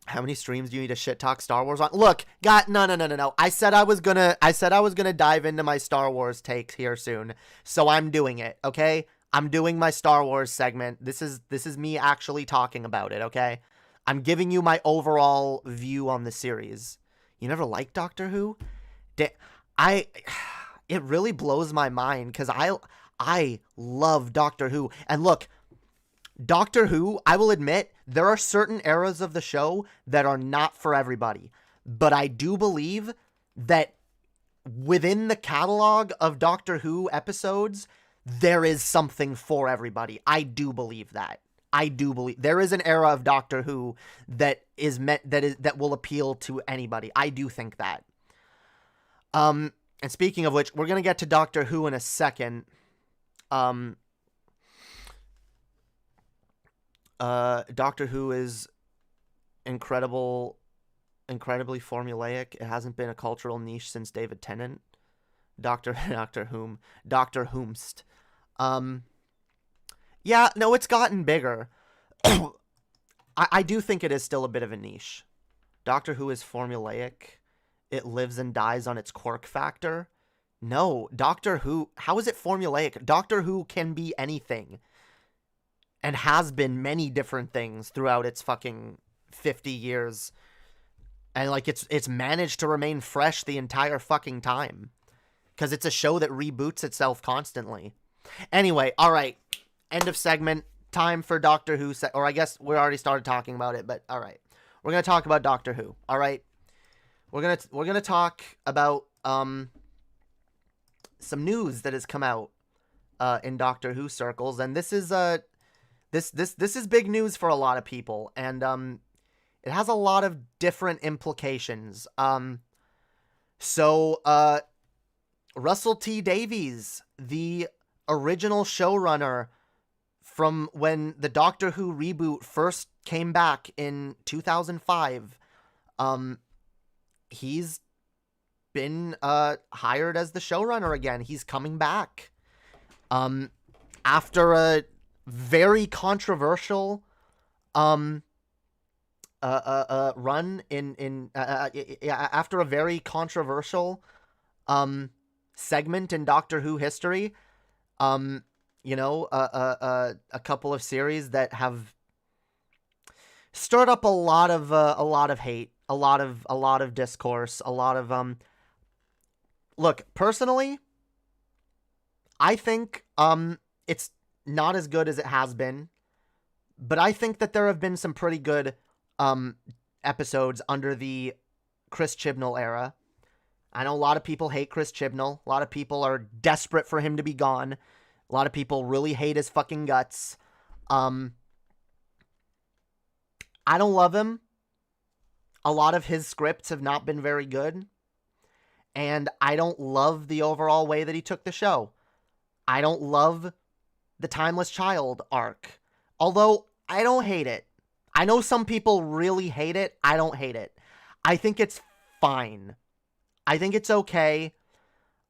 How many streams do you need to shit talk Star Wars on? Look, no. I said I was gonna dive into my Star Wars takes here soon. So I'm doing it, okay? I'm doing my Star Wars segment. This is me actually talking about it, okay? I'm giving you my overall view on the series. You never liked Doctor Who? It really blows my mind, because I love Doctor Who. And look, Doctor Who, I will admit, there are certain eras of the show that are not for everybody. But I do believe that within the catalog of Doctor Who episodes, there is something for everybody. I do believe that. I do believe there is an era of Doctor Who that will appeal to anybody. I do think that. And speaking of which, we're gonna get to Doctor Who in a second. Doctor Who is incredibly formulaic. It hasn't been a cultural niche since David Tennant. Doctor Whomst. Yeah, no, it's gotten bigger. I do think it is still a bit of a niche. Doctor Who is formulaic. It lives and dies on its quirk factor. No, Doctor Who, how is it formulaic? Doctor Who can be anything. And has been many different things throughout its fucking 50 years. And like, it's managed to remain fresh the entire fucking time. Because it's a show that reboots itself constantly. Anyway, alright. End of segment. Time for Doctor Who. Or I guess we already started talking about it, but alright. We're going to talk about Doctor Who. Alright. We're going to talk about some news that has come out in Doctor Who circles, and this is this is big news for a lot of people, and it has a lot of different implications. So Russell T Davies, the original showrunner from when the Doctor Who reboot first came back in 2005, he's been hired as the showrunner again. He's coming back after a very controversial run after a very controversial segment in Doctor Who history. A couple of series that have stirred up a lot of hate, a lot of discourse, a lot of look, personally, I think it's not as good as it has been, but I think that there have been some pretty good episodes under the Chris Chibnall era. I know a lot of people hate Chris Chibnall. A lot of people are desperate for him to be gone. A lot of people really hate his fucking guts. I don't love him. A lot of his scripts have not been very good. And I don't love the overall way that he took the show. I don't love the Timeless Child arc. Although, I don't hate it. I know some people really hate it. I don't hate it. I think it's fine. I think it's okay.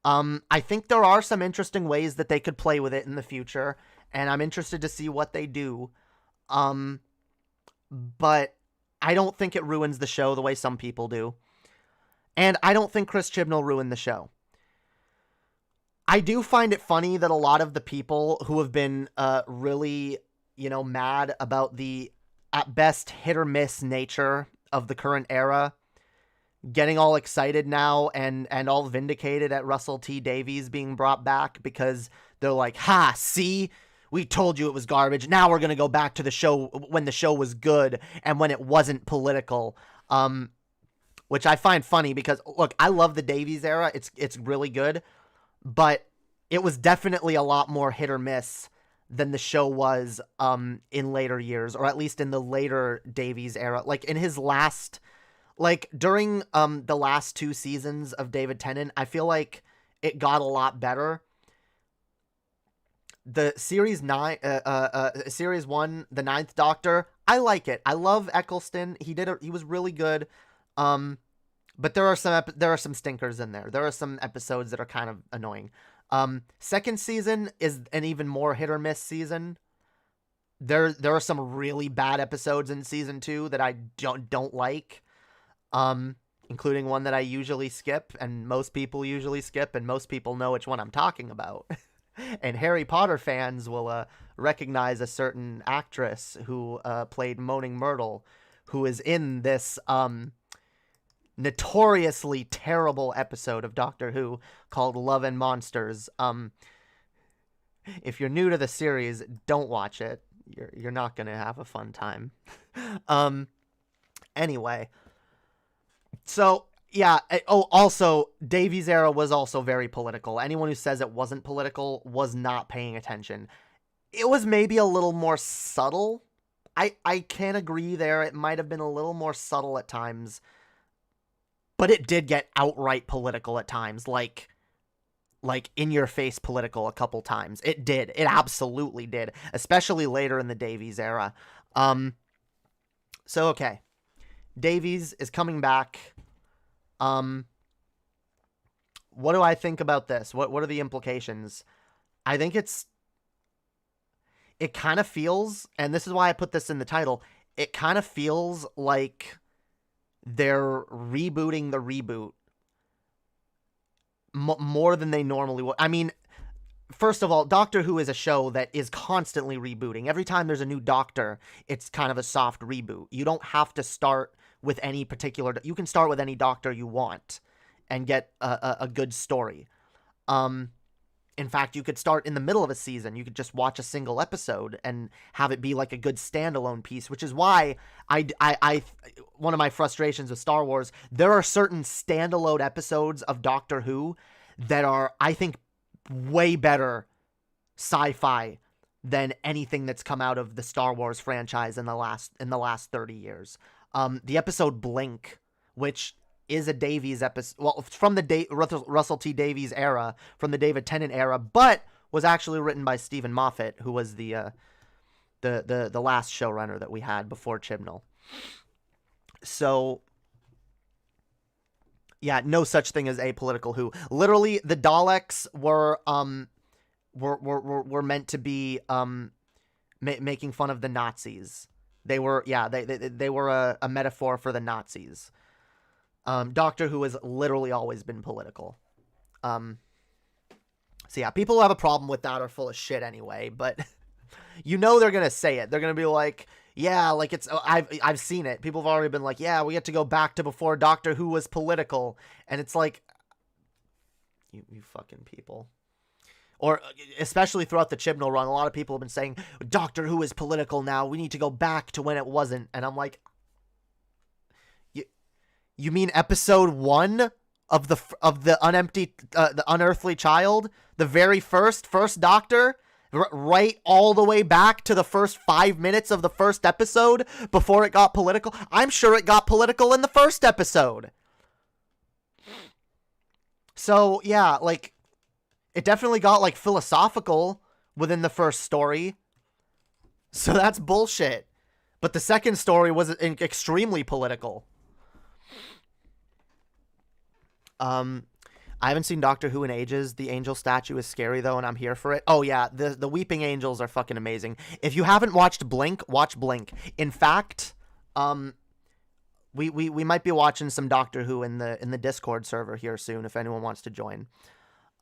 I think there are some interesting ways that they could play with it in the future, and I'm interested to see what they do. But I don't think it ruins the show the way some people do. And I don't think Chris Chibnall ruined the show. I do find it funny that a lot of the people who have been really, mad about the, at best, hit or miss nature of the current era, getting all excited now and all vindicated at Russell T Davies being brought back because they're like, ha, see? We told you it was garbage. Now we're going to go back to the show when the show was good and when it wasn't political. Which I find funny because, look, I love the Davies era. It's really good. But it was definitely a lot more hit or miss than the show was in later years, or at least in the later Davies era. Like, in his last... Like, during the last 2 seasons of David Tennant, I feel like it got a lot better. The Series 1, The Ninth Doctor, I like it. I love Eccleston. He was really good. But there are some stinkers in there. There are some episodes that are kind of annoying. Second season is an even more hit or miss season. There are some really bad episodes in season 2 that I don't like. Including one that I usually skip, and most people usually skip, and most people know which one I'm talking about. And Harry Potter fans will recognize a certain actress who played Moaning Myrtle, who is in this notoriously terrible episode of Doctor Who called Love and Monsters. If you're new to the series, don't watch it. You're not gonna have a fun time. Anyway. So, yeah. Oh, also, Davies' era was also very political. Anyone who says it wasn't political was not paying attention. It was maybe a little more subtle. I can agree there. It might have been a little more subtle at times. But it did get outright political at times. Like in-your-face political a couple times. It did. It absolutely did. Especially later in the Davies era. So, okay. Davies is coming back. What do I think about this? What are the implications? I think it kind of feels, and this is why I put this in the title, it kind of feels like they're rebooting the reboot more than they normally would. I mean, first of all, Doctor Who is a show that is constantly rebooting. Every time there's a new Doctor, it's kind of a soft reboot. You don't have to start with any particular... You can start with any Doctor you want and get a good story. In fact, you could start in the middle of a season. You could just watch a single episode and have it be like a good standalone piece, which is why I one of my frustrations with Star Wars, there are certain standalone episodes of Doctor Who that are, I think, way better sci-fi than anything that's come out of the Star Wars franchise in the last 30 years. The episode Blink, which is a Davies episode, well, from the Russell T Davies era, from the David Tennant era, but was actually written by Stephen Moffat, who was the last showrunner that we had before Chibnall. So, yeah, no such thing as apolitical Who. Literally, the Daleks were meant to be making fun of the Nazis. They were, yeah, they were a metaphor for the Nazis. Doctor Who has literally always been political. So yeah, people who have a problem with that are full of shit anyway, but you know they're going to say it. They're going to be like, yeah, like it's, I've seen it. People have already been like, yeah, we get to go back to before Doctor Who was political. And it's like, you fucking people. Or especially throughout the Chibnall run, a lot of people have been saying, Doctor Who is political now. We need to go back to when it wasn't. And I'm like, you mean episode 1 of the the Unearthly Child, the very first Doctor, right all the way back to the first 5 minutes of the first episode before it got political? I'm sure it got political in the first episode. So yeah, like it definitely got like philosophical within the first story. So that's bullshit. But the second story was extremely political. I haven't seen Doctor Who in ages. The angel statue is scary though, and I'm here for it. Oh yeah, the weeping angels are fucking amazing. If you haven't watched Blink, watch Blink. In fact, we might be watching some Doctor Who in the Discord server here soon if anyone wants to join.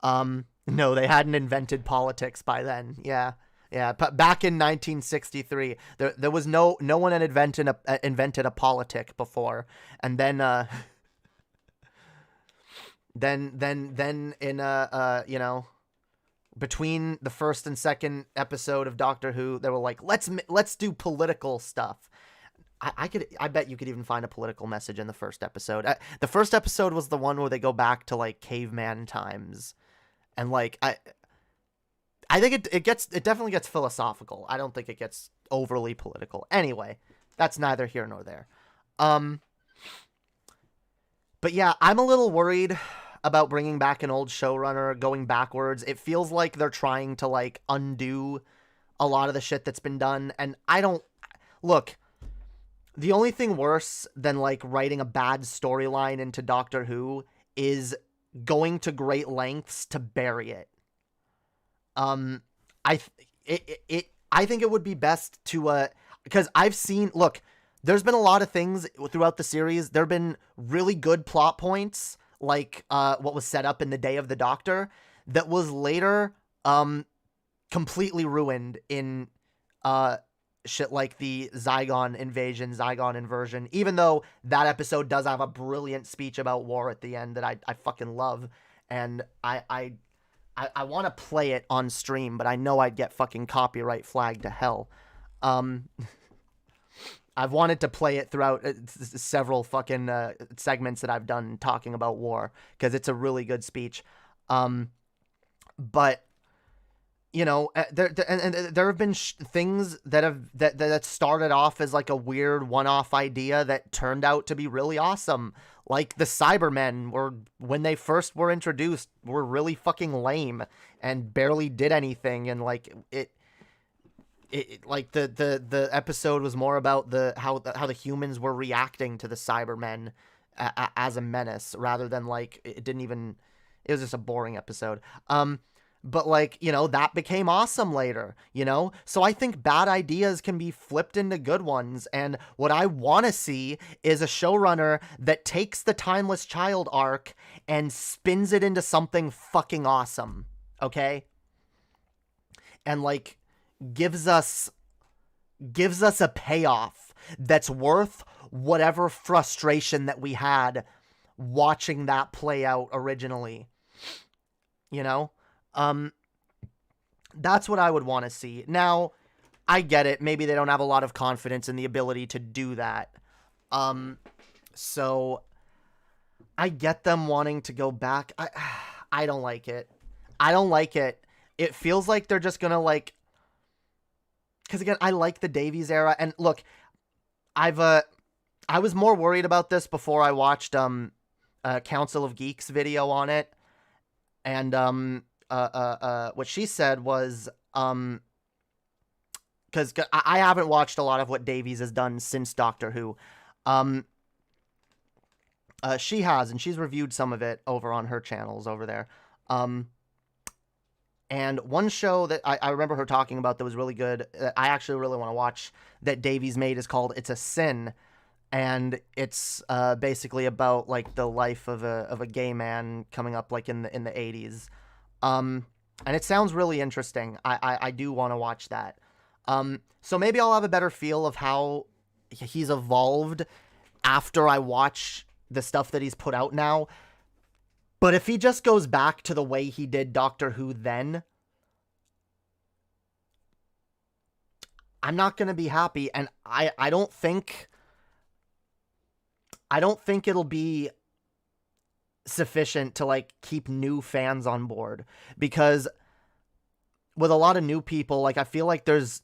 No, they hadn't invented politics by then. Yeah. But back in 1963, there was no one had invented a politic before, and then then in you know, between the first and second episode of Doctor Who, they were like, let's do political stuff. I bet you could even find a political message in the first episode. The first episode was the one where they go back to like caveman times, and like I think it definitely gets philosophical. I don't think it gets overly political. Anyway, that's neither here nor there. But yeah, I'm a little worried about bringing back an old showrunner, going backwards. It feels like they're trying to like undo a lot of the shit that's been done. And I don't look, the only thing worse than like writing a bad storyline into Doctor Who is going to great lengths to bury it. I think it would be best to, because I've seen, look, there's been a lot of things throughout the series. There have been really good plot points, like what was set up in the Day of the Doctor, that was later completely ruined in shit like the Zygon inversion, even though that episode does have a brilliant speech about war at the end that I fucking love, and I want to play it on stream, but I know I'd get fucking copyright flagged to hell. I've wanted to play it throughout several fucking segments that I've done talking about war, because it's a really good speech. But you know, there have been things that started off as like a weird one-off idea that turned out to be really awesome. Like the Cybermen when they first were introduced, were really fucking lame and barely did anything, and like it like the episode was more about how the humans were reacting to the Cybermen as a menace, rather than like it was just a boring episode. But like, you know, that became awesome later, you know? So I think bad ideas can be flipped into good ones. And what I want to see is a showrunner that takes the Timeless Child arc and spins it into something fucking awesome. Okay? And like gives us a payoff that's worth whatever frustration that we had watching that play out originally. You know? That's what I would want to see. Now, I get it. Maybe they don't have a lot of confidence in the ability to do that. So I get them wanting to go back. I don't like it. I don't like it. it feels like they're just gonna like, because again, I like the Davies era, and look, I was more worried about this before I watched Council of Geeks video on it, and what she said was because I haven't watched a lot of what Davies has done since Doctor Who. She has, and she's reviewed some of it over on her channels over there. And one show that I remember her talking about that was really good, that I actually really want to watch, that Davies made, is called It's a Sin. And it's basically about like the life of a gay man coming up like in the 80s. And it sounds really interesting. I do want to watch that. So maybe I'll have a better feel of how he's evolved after I watch the stuff that he's put out now. But if he just goes back to the way he did Doctor Who then, I'm not going to be happy. And I don't think it'll be sufficient to like keep new fans on board, because with a lot of new people, like I feel like there's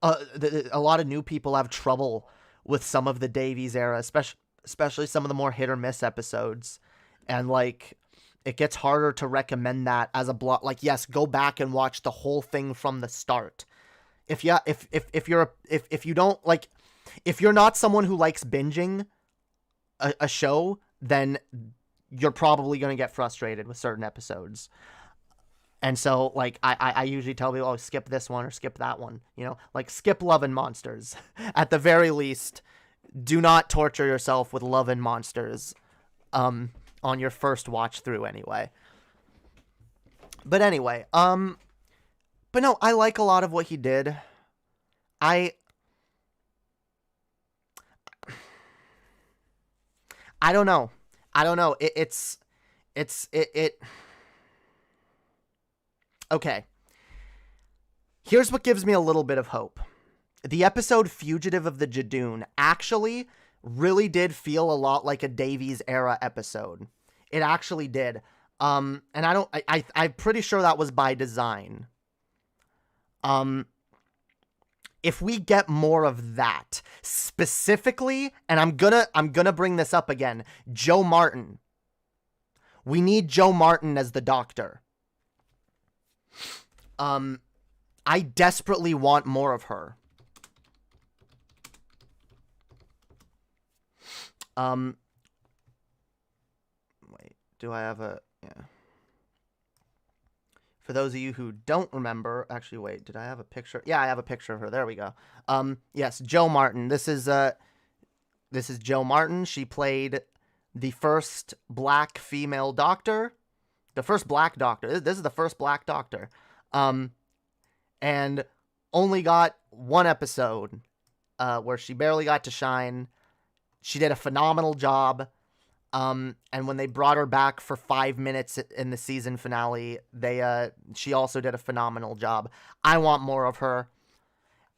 a lot of new people have trouble with some of the Davies era, especially some of the more hit or miss episodes. And like, it gets harder to recommend that as a blog. Like, yes, go back and watch the whole thing from the start. If you're not someone who likes binging a show, then you're probably going to get frustrated with certain episodes. And so, like, I usually tell people, oh, skip this one or skip that one. You know, like, skip Love and Monsters. At the very least, do not torture yourself with Love and Monsters on your first watch through anyway. But anyway, but no, I like a lot of what he did. I don't know. It's okay. Here's what gives me a little bit of hope. The episode Fugitive of the Jadoon actually really did feel a lot like a Davies era episode. It actually did. And I'm pretty sure that was by design. If we get more of that, specifically, and I'm gonna bring this up again, Jo Martin. We need Jo Martin as the Doctor. I desperately want more of her. Wait, do I have a, yeah. For those of you who don't remember, actually, wait, did I have a picture? Yeah, I have a picture of her. There we go. Yes, Jo Martin. This is Jo Martin. She played the first black female Doctor. The first black Doctor. This is the first black Doctor. And only got one episode, where she barely got to shine. She did a phenomenal job. And when they brought her back for 5 minutes in the season finale, she also did a phenomenal job. I want more of her.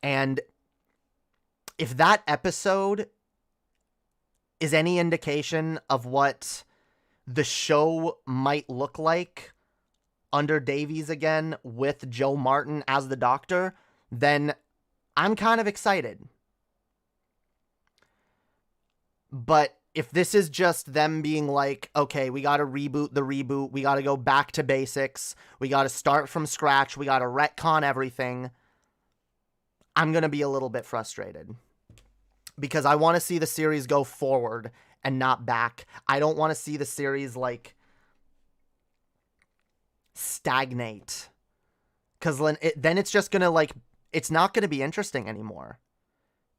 And if that episode is any indication of what the show might look like under Davies again with Jo Martin as the Doctor, then I'm kind of excited. But if this is just them being like, okay, we got to reboot the reboot, we got to go back to basics, we got to start from scratch, we got to retcon everything, I'm going to be a little bit frustrated. Because I want to see the series go forward and not back. I don't want to see the series, like, stagnate. Because then it's just going to, like, it's not going to be interesting anymore.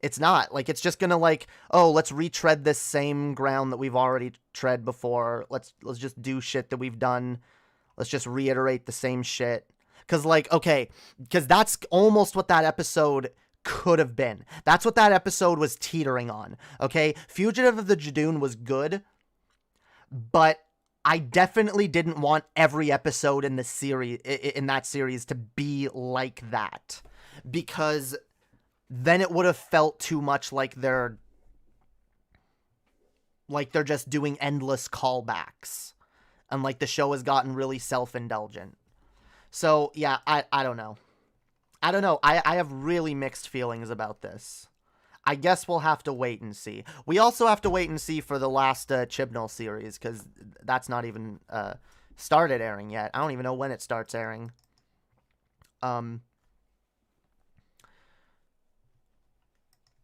It's not. Like, it's just gonna, like, oh, let's retread this same ground that we've already tread before. Let's just do shit that we've done. Let's just reiterate the same shit. Because, like, okay, because that's almost what that episode could have been. That's what that episode was teetering on, okay? Fugitive of the Jadoon was good, but I definitely didn't want every episode in the series, in that series, to be like that. Because then it would have felt too much like they're just doing endless callbacks. And like the show has gotten really self-indulgent. So yeah, I don't know. I have really mixed feelings about this. I guess we'll have to wait and see. We also have to wait and see for the last Chibnall series, because that's not even started airing yet. I don't even know when it starts airing.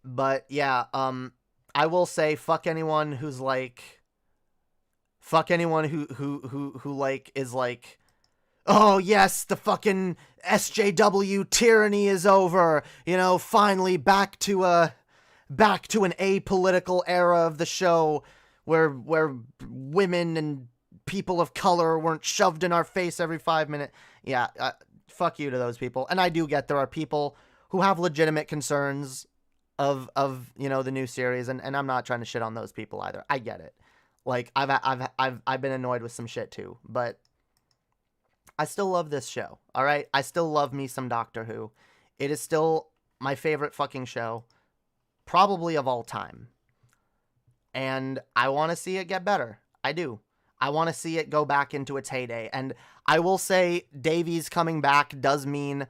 But yeah, I will say fuck anyone who's like, fuck anyone who like is like, oh yes, the fucking SJW tyranny is over. You know, finally back to an apolitical era of the show where women and people of color weren't shoved in our face every 5 minutes. Yeah, fuck you to those people. And I do get there are people who have legitimate concerns of you know, the new series, and I'm not trying to shit on those people either. I get it. Like I've been annoyed with some shit too, but I still love this show. All right, I still love me some Doctor Who. It is still my favorite fucking show, probably of all time. And I want to see it get better. I do. I want to see it go back into its heyday. And I will say Davies coming back does mean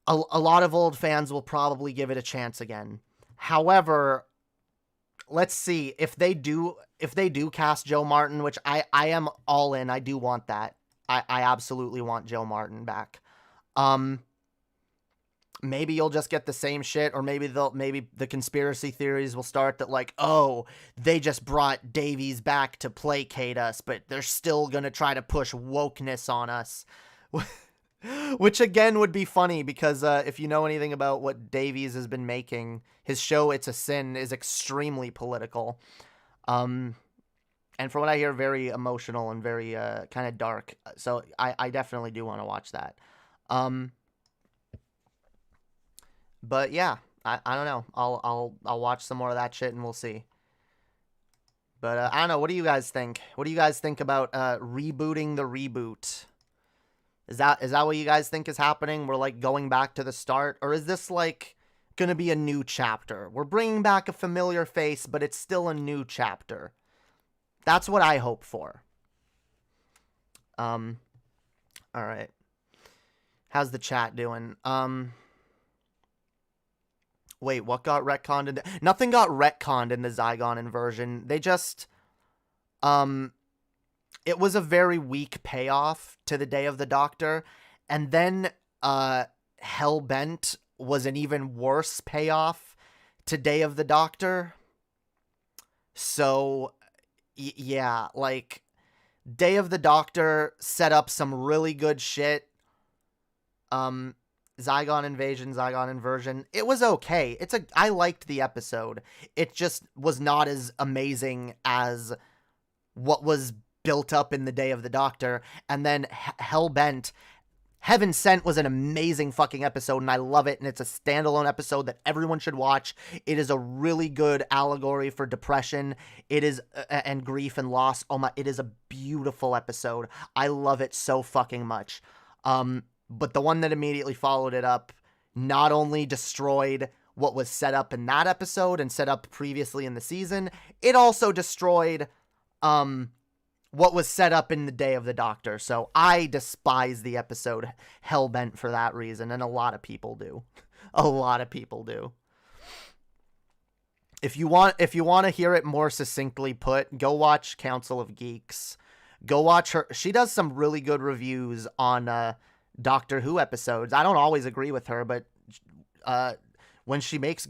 a lot of old fans will probably give it a chance again. However, let's see if they do cast Joe Martin, which I am all in. I do want that. I absolutely want Joe Martin back. Maybe you'll just get the same shit, or maybe the conspiracy theories will start that like, oh, they just brought Davies back to placate us, but they're still gonna try to push wokeness on us. Which again would be funny, because if you know anything about what Davies has been making, his show It's a Sin is extremely political. And from what I hear, very emotional and very kind of dark. So I definitely do want to watch that. But yeah, I don't know. I'll watch some more of that shit and we'll see. But I don't know. What do you guys think? What do you guys think about rebooting the reboot? Is that what you guys think is happening? We're like going back to the start, or is this like gonna be a new chapter? We're bringing back a familiar face, but it's still a new chapter. That's what I hope for. All right. How's the chat doing? Wait, what got retconned? Nothing got retconned in the Zygon inversion. They just, it was a very weak payoff to the Day of the Doctor, and then Hellbent was an even worse payoff to Day of the Doctor. So, yeah, like, Day of the Doctor set up some really good shit. Zygon Invasion, Zygon Inversion, it was okay. I liked the episode. It just was not as amazing as what was built up in the Day of the Doctor. And then Hellbent, Heaven Sent was an amazing fucking episode, and I love it, and it's a standalone episode that everyone should watch. It is a really good allegory for depression. It is, and grief and loss. Oh my, it is a beautiful episode. I love it so fucking much. But the one that immediately followed it up not only destroyed what was set up in that episode and set up previously in the season, it also destroyed what was set up in the Day of the Doctor. So I despise the episode Hellbent for that reason, and a lot of people do. A lot of people do. If you want to hear it more succinctly put, go watch Council of Geeks. Go watch her. She does some really good reviews on Doctor Who episodes. I don't always agree with her, but when she makes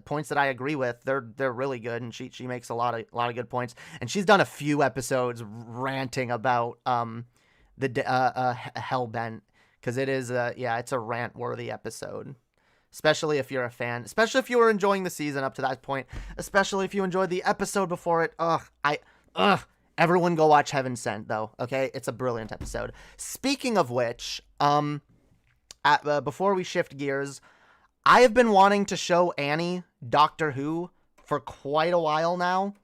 points that I agree with, they're really good, and she makes a lot of good points. And she's done a few episodes ranting about the Hellbent, because it is it's a rant worthy episode, especially if you're a fan, especially if you were enjoying the season up to that point, especially if you enjoyed the episode before it. Everyone go watch Heaven Sent, though, okay? It's a brilliant episode. Speaking of which, before we shift gears, I have been wanting to show Annie Doctor Who for quite a while now,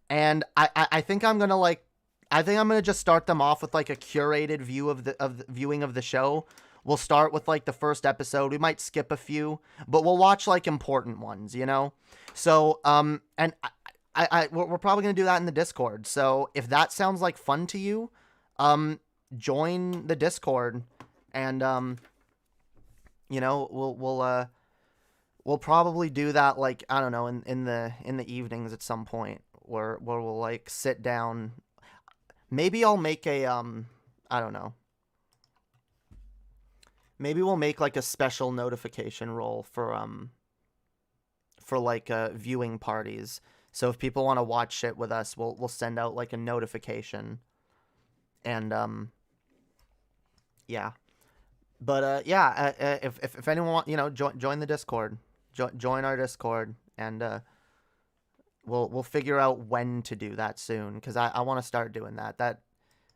and I think I'm gonna just start them off with like a curated view of the viewing of the show. We'll start with like the first episode. We might skip a few, but we'll watch like important ones, you know? So, and we're probably going to do that in the Discord. So if that sounds like fun to you, join the Discord, and we'll probably do that, like, I don't know, in the evenings at some point, where we'll like sit down. Maybe I'll make a I don't know. Maybe we'll make like a special notification roll for like viewing parties. So if people want to watch it with us, we'll send out like a notification. And yeah. But if anyone join the Discord. Join our Discord, and we'll figure out when to do that soon, because I want to start doing that. That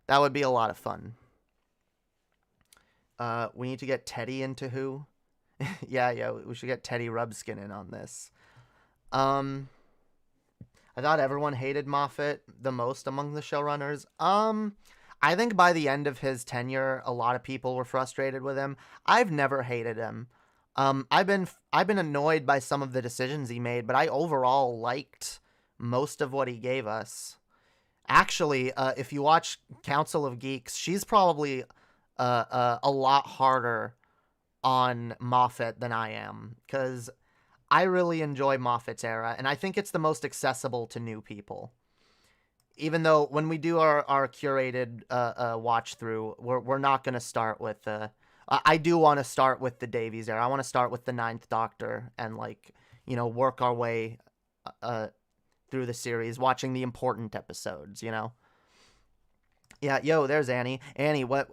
would be a lot of fun. We need to get Teddy into Who. yeah, we should get Teddy Rubskin in on this. I thought everyone hated Moffat the most among the showrunners. I think by the end of his tenure, a lot of people were frustrated with him. I've never hated him. I've been annoyed by some of the decisions he made, but I overall liked most of what he gave us. Actually, if you watch Council of Geeks, she's probably a lot harder on Moffat than I am, because I really enjoy Moffat's era, and I think it's the most accessible to new people. Even though when we do our curated watch through, we're not going to start with I do want to start with the Davies era. I want to start with the Ninth Doctor and, like, work our way through the series, watching the important episodes, Yeah, yo, there's Annie. Annie, what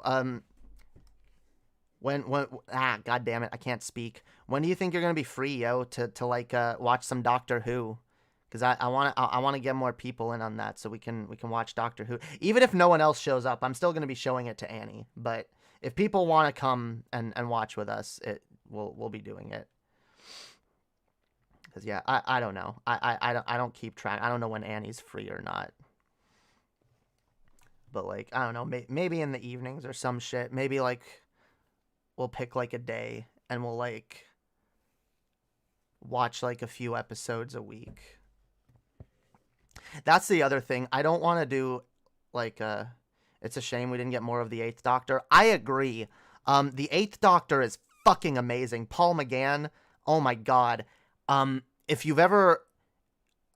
when god damn it, I can't speak. When do you think you're going to be free, yo, to like watch some Doctor Who? Cuz I want to get more people in on that, so we can watch Doctor Who. Even if no one else shows up, I'm still going to be showing it to Annie, but if people want to come and watch with us, we'll be doing it. Cuz yeah, I don't know. I don't keep track. I don't know when Annie's free or not. But, like, I don't know, maybe in the evenings or some shit. Maybe, like, we'll pick like a day and we'll like watch like a few episodes a week. That's the other thing. I don't want to do like it's a shame we didn't get more of the Eighth Doctor. I agree. The Eighth Doctor is fucking amazing. Paul McGann, oh my god. If you've ever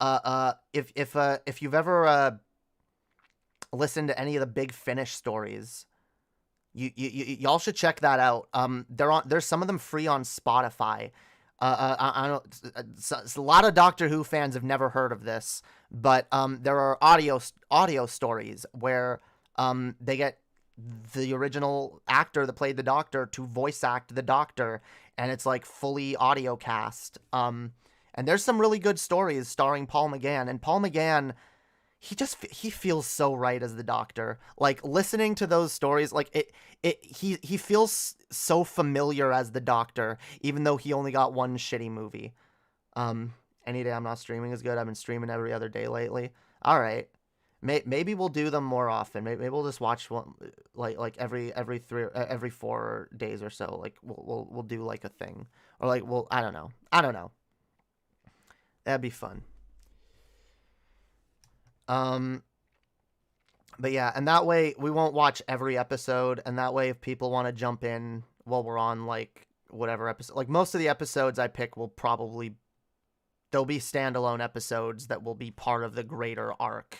if you've ever listened to any of the Big Finish stories, y'all should check that out. There's some of them free on Spotify. I don't. A lot of Doctor Who fans have never heard of this, but there are audio stories where they get the original actor that played the Doctor to voice act the Doctor, and it's like fully audio cast. And there's some really good stories starring Paul McGann, and Paul McGann, he feels so right as the Doctor. Like, listening to those stories, like he feels so familiar as the Doctor, even though he only got one shitty movie. Any Day I'm Not Streaming is good. I've been streaming every other day lately. All right, maybe we'll do them more often. Maybe we'll just watch one like every 4 days or so. Like we'll do like a thing, or like I don't know. That'd be fun. But yeah, and that way we won't watch every episode, and that way if people want to jump in while we're on like whatever episode, like most of the episodes I pick they'll be standalone episodes that will be part of the greater arc,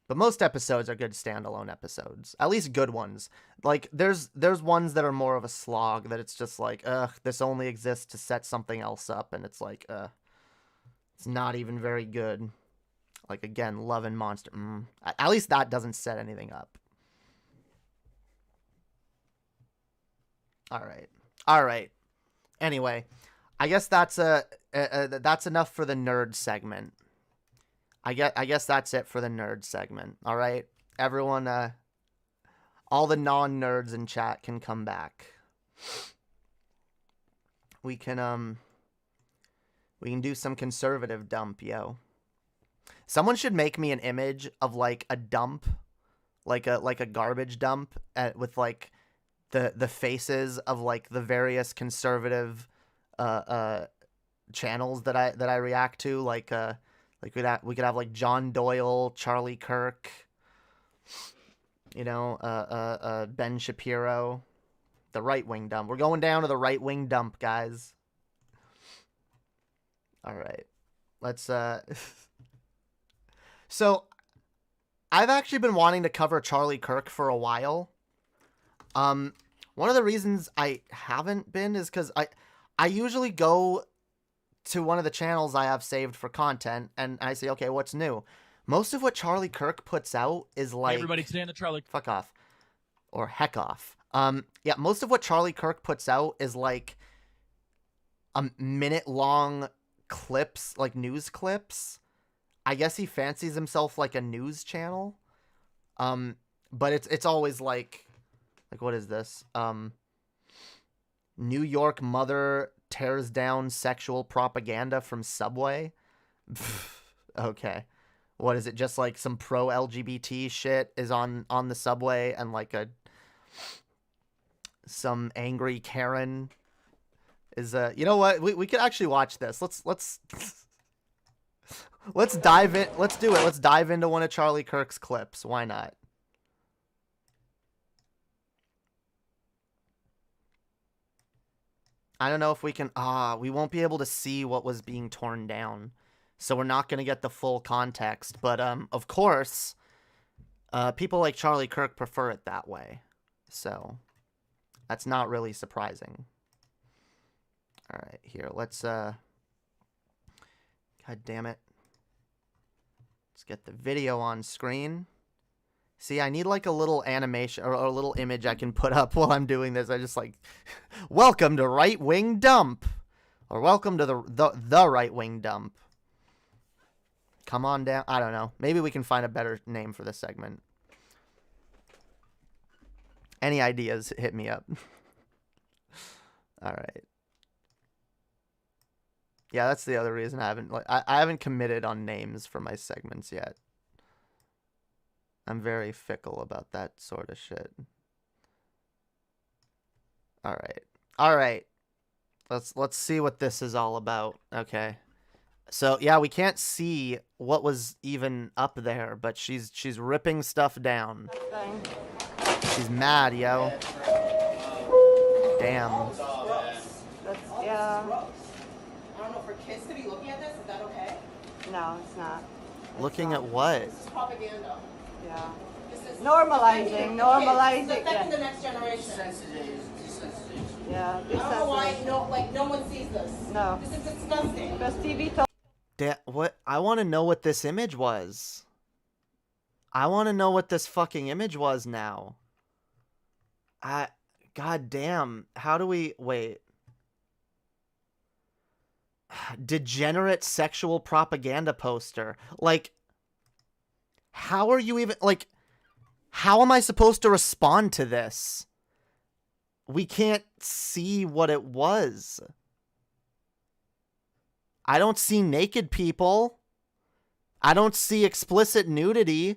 But most episodes are good standalone episodes, at least good ones. Like there's ones that are more of a slog, that it's just like, this only exists to set something else up, and it's like, it's not even very good. Like, again, Love and Monster. At least that doesn't set anything up. All right. Anyway, I guess that's enough for the nerd segment. I guess that's it for the nerd segment. All right, everyone. All the non-nerds in chat can come back. We can do some conservative dump, yo. Someone should make me an image of like a dump, like a garbage dump, with like the faces of like the various conservative channels that I react to. We could have like John Doyle, Charlie Kirk, You know, Ben Shapiro. The right-wing dump. We're going down to the right-wing dump, guys. All right. Let's, So, I've actually been wanting to cover Charlie Kirk for a while. One of the reasons I haven't been is because I usually go to one of the channels I have saved for content, and I say, okay, what's new? Most of what Charlie Kirk puts out is like... Hey everybody, today on the Charlie... Fuck off. Or heck off. Yeah, most of what Charlie Kirk puts out is like a minute-long clips, like news clips. I guess he fancies himself like a news channel. But it's always like what is this? New York mother tears down sexual propaganda from Subway. Okay. What is it? Just like some pro-LGBT shit is on the subway, and like some angry Karen is you know what? We could actually watch this. Let's dive in. Let's do it. Let's dive into one of Charlie Kirk's clips. Why not? I don't know if we can... we won't be able to see what was being torn down. So we're not going to get the full context. But, of course, people like Charlie Kirk prefer it that way. So, that's not really surprising. Alright, here, let's, God damn it. Let's get the video on screen. See, I need like a little animation or a little image I can put up while I'm doing this. I just like, welcome to Right Wing Dump, or welcome to the Right Wing Dump. Come on down. I don't know. Maybe we can find a better name for this segment. Any ideas? Hit me up. All right. Yeah, that's the other reason I haven't committed on names for my segments yet. I'm very fickle about that sort of shit. All right. All right. Let's see what this is all about. Okay. So, yeah, we can't see what was even up there, but she's ripping stuff down. She's mad, yo. Damn. Yeah. I don't know, for kids to be looking at this, is that okay? No, it's not. Looking at what? This is propaganda. Yeah. This is Normalizing. It's affecting Yeah. the next generation. Yeah. I don't know why no one sees this. No. This is disgusting. Because TV told. What? I want to know what this image was. I want to know what this fucking image was now. God damn. How do we... Wait. Degenerate sexual propaganda poster. Like, how are you even... Like, how am I supposed to respond to this? We can't see what it was. I don't see naked people. I don't see explicit nudity.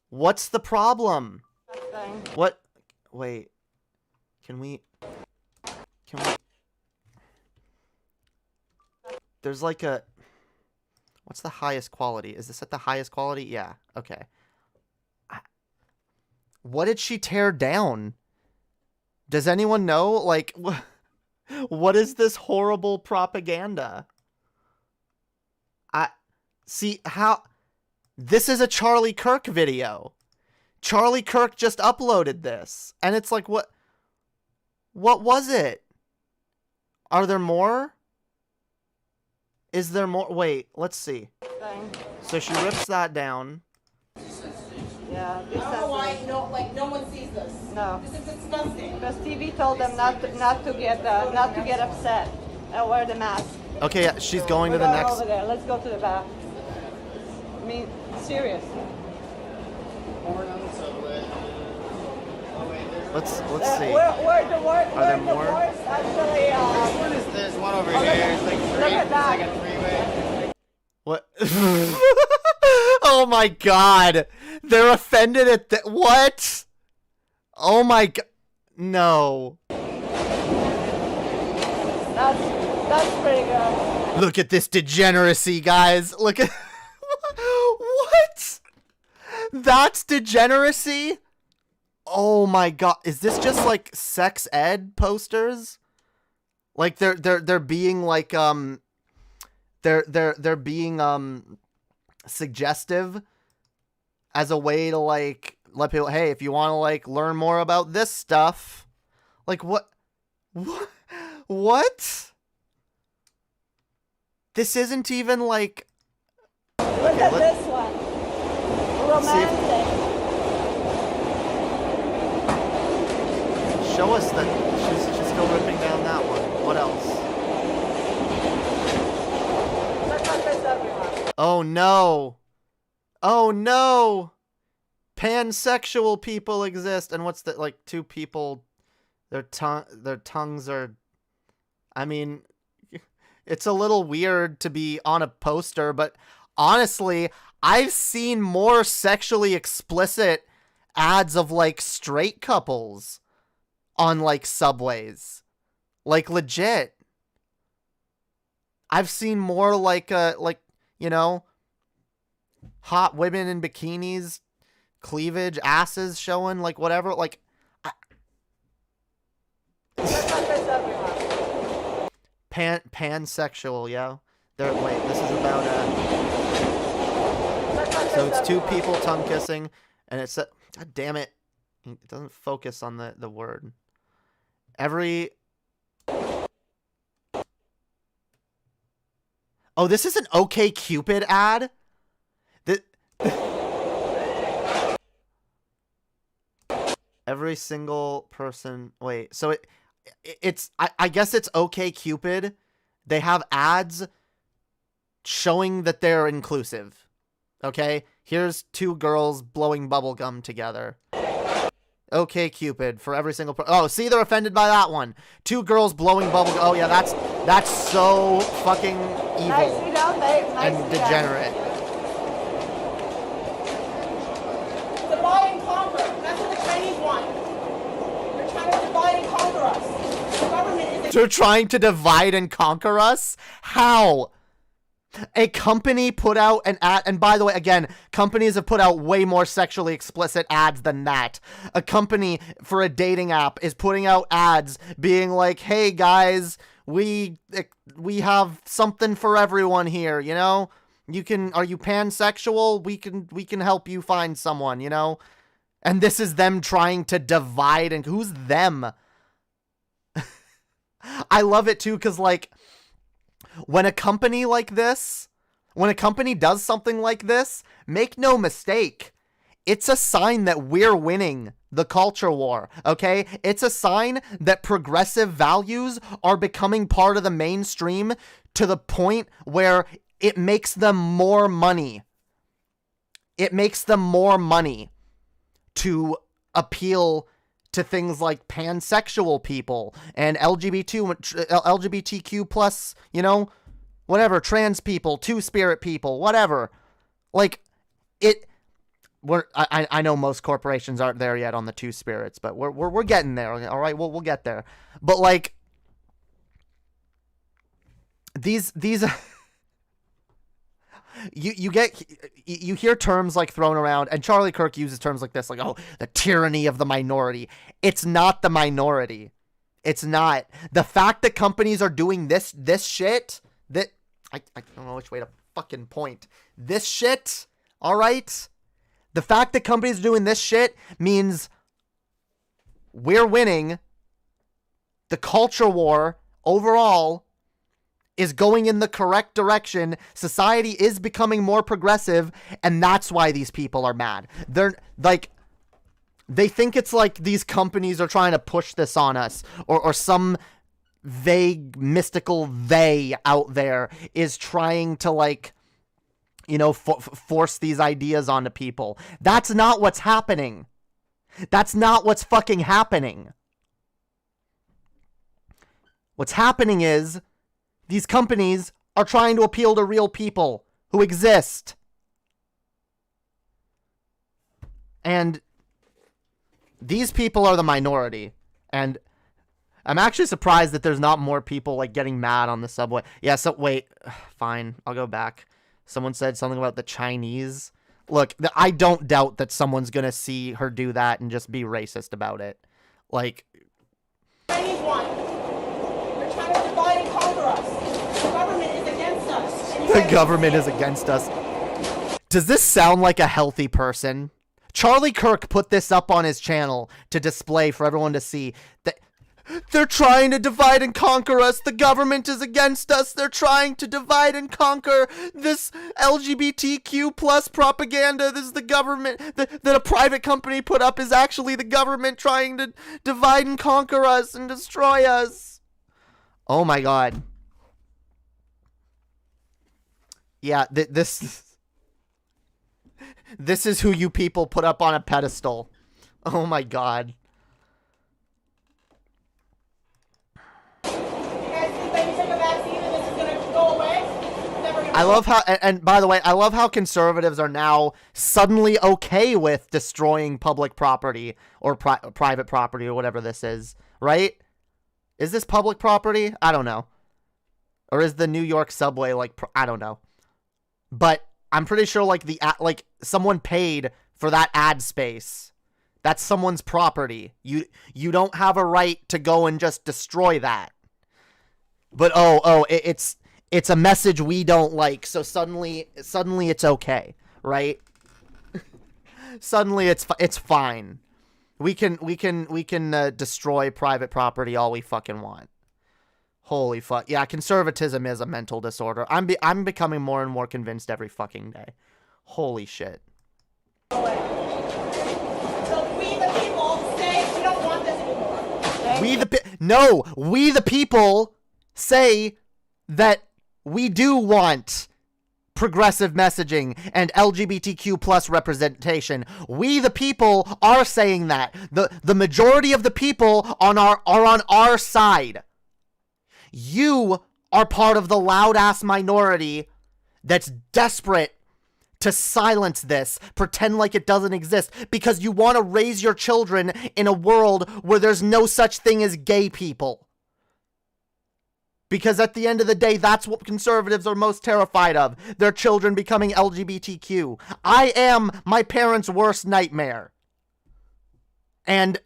What's the problem? What? Wait. Can we... There's like a... What's the highest quality? Is this at the highest quality? Yeah. Okay. What did she tear down? Does anyone know? Like, what is this horrible propaganda? See how... This is a Charlie Kirk video. Charlie Kirk just uploaded this. And it's like, what was it? Are there more? Is there more? Wait, let's see. So she rips that down. Yeah. I don't know why no one sees this. No. This is disgusting. Because TV told them not to get upset and wear the mask. Okay, yeah, she's going to We're the going next... over there. Let's go to the back. I mean, serious. Let's see. Where the worst Are there more? actually. What is this? One over here. It's like three. Look at It's that. like a three-way. What? Oh my god. They're offended at that. What? Oh my god. No. That's pretty good. Look at this degeneracy, guys. Look at... What? That's degeneracy? Oh my god, is this just like sex ed posters? Like they're being like they're being suggestive as a way to like let people, hey, if you want to like learn more about this stuff, like what what? This isn't even like, Look at this one. Romantic. show us that she's still ripping down that one. What else? Look at this, everyone. Oh no. Oh no. Pansexual people exist. And what's the, like, two people, their tongues are, I mean, it's a little weird to be on a poster, but honestly, I've seen more sexually explicit ads of like straight couples on like subways. Like legit. I've seen more like you know, hot women in bikinis, cleavage, asses showing, like whatever, like Look at this, everyone. pansexual, yeah. Wait, this is about Look at so this, it's two everyone. people tongue kissing, and it's god damn it. It doesn't focus on the word. Oh, this is an OK Cupid ad? Every single person. Wait, so it's I guess it's OK Cupid. They have ads showing that they're inclusive. Okay? Here's two girls blowing bubblegum together. OK Cupid for every single oh, see, they're offended by that one. Two girls blowing bubblegum. Oh yeah, that's so fucking evil Nicely done, babe. and Nicely done. degenerate. Divide and conquer. That's what the Chinese want. They're trying to divide and conquer us. The government is They're trying to divide and conquer us? How? A company put out an ad, and by the way, again, companies have put out way more sexually explicit ads than that. A company for a dating app is putting out ads being like, hey guys, we have something for everyone here, you know? Are you pansexual? We can help you find someone, you know? And this is them trying to divide, and who's them? I love it too, because like, when a company does something like this, make no mistake, it's a sign that we're winning the culture war, okay? It's a sign that progressive values are becoming part of the mainstream to the point where it makes them more money. It makes them more money to appeal to things like pansexual people and LGBTQ plus, you know, whatever, trans people, two-spirit people, whatever. Like, I know most corporations aren't there yet on the two spirits, but we're getting there. All right, we'll get there. But like, these you hear terms like thrown around, and Charlie Kirk uses terms like this, like, oh, the tyranny of the minority. It's not the minority. It's not. The fact that companies are doing this shit, that I don't know which way to fucking point. This shit, all right? The fact that companies are doing this shit means we're winning. The culture war overall is going in the correct direction. Society is becoming more progressive, and that's why these people are mad. They're like, they think it's like these companies are trying to push this on us, or some vague mystical they out there is trying to, like, you know, force these ideas onto people. That's not what's happening. That's not what's fucking happening. What's happening is these companies are trying to appeal to real people who exist. And these people are the minority. And I'm actually surprised that there's not more people like getting mad on the subway. Yeah, so wait, fine, I'll go back. Someone said something about the Chinese. Look, I don't doubt that someone's gonna see her do that and just be racist about it. Like, Chinese one. They're trying to divide and conquer us. The government is against us. And you the guys government say- is against us. Does this sound like a healthy person? Charlie Kirk put this up on his channel to display for everyone to see that they're trying to divide and conquer us. The government is against us. They're trying to divide and conquer this LGBTQ plus propaganda. This is the government that a private company put up is actually the government trying to divide and conquer us and destroy us. Oh my God. Yeah, this is who you people put up on a pedestal. Oh my God. You guys think that you take a vaccine and this is going to go away? It's never going to I love how, and by the way, I love how conservatives are now suddenly okay with destroying public property or private property or whatever this is, right? Is this public property? I don't know. Or is the New York subway like, I don't know. But I'm pretty sure like someone paid for that ad space. That's someone's property. You don't have a right to go and just destroy that. But it's a message we don't like, so suddenly it's okay, right? Suddenly it's fine. We can destroy private property all we fucking want. Holy fuck. Yeah, conservatism is a mental disorder. I'm becoming more and more convinced every fucking day. Holy shit. go away. So we, the people, say we don't want this anymore. Okay? We the people say that we do want progressive messaging and LGBTQ plus representation. We the people are saying that. The majority of the people are on our side. You are part of the loud ass minority that's desperate to silence this, pretend like it doesn't exist, because you want to raise your children in a world where there's no such thing as gay people. Because at the end of the day, that's what conservatives are most terrified of. Their children becoming LGBTQ. I am my parents' worst nightmare. And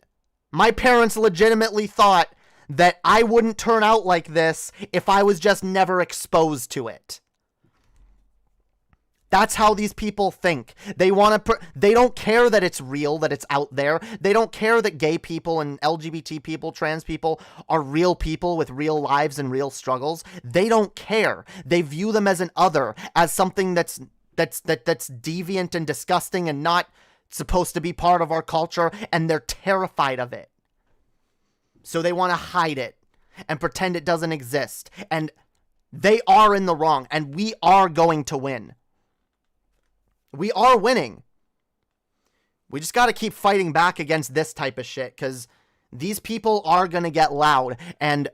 my parents legitimately thought that I wouldn't turn out like this if I was just never exposed to it. That's how these people think. They they don't care that it's real, that it's out there. They don't care that gay people and LGBT people, trans people are real people with real lives and real struggles. They don't care. They view them as an other, as something that's deviant and disgusting and not supposed to be part of our culture, and they're terrified of it. So they want to hide it and pretend it doesn't exist. And they are in the wrong, and we are going to win. We are winning. We just got to keep fighting back against this type of shit, because these people are going to get loud. And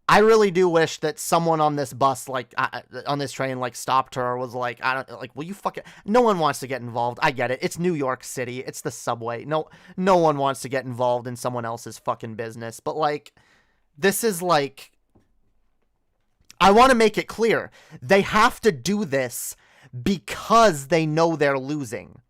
I really do wish that someone on this bus, like, on this train, like, stopped her or was like, will you fucking... No one wants to get involved. I get it. It's New York City. It's the subway. No one wants to get involved in someone else's fucking business. But, like, this is, like... I want to make it clear. They have to do this because they know they're losing.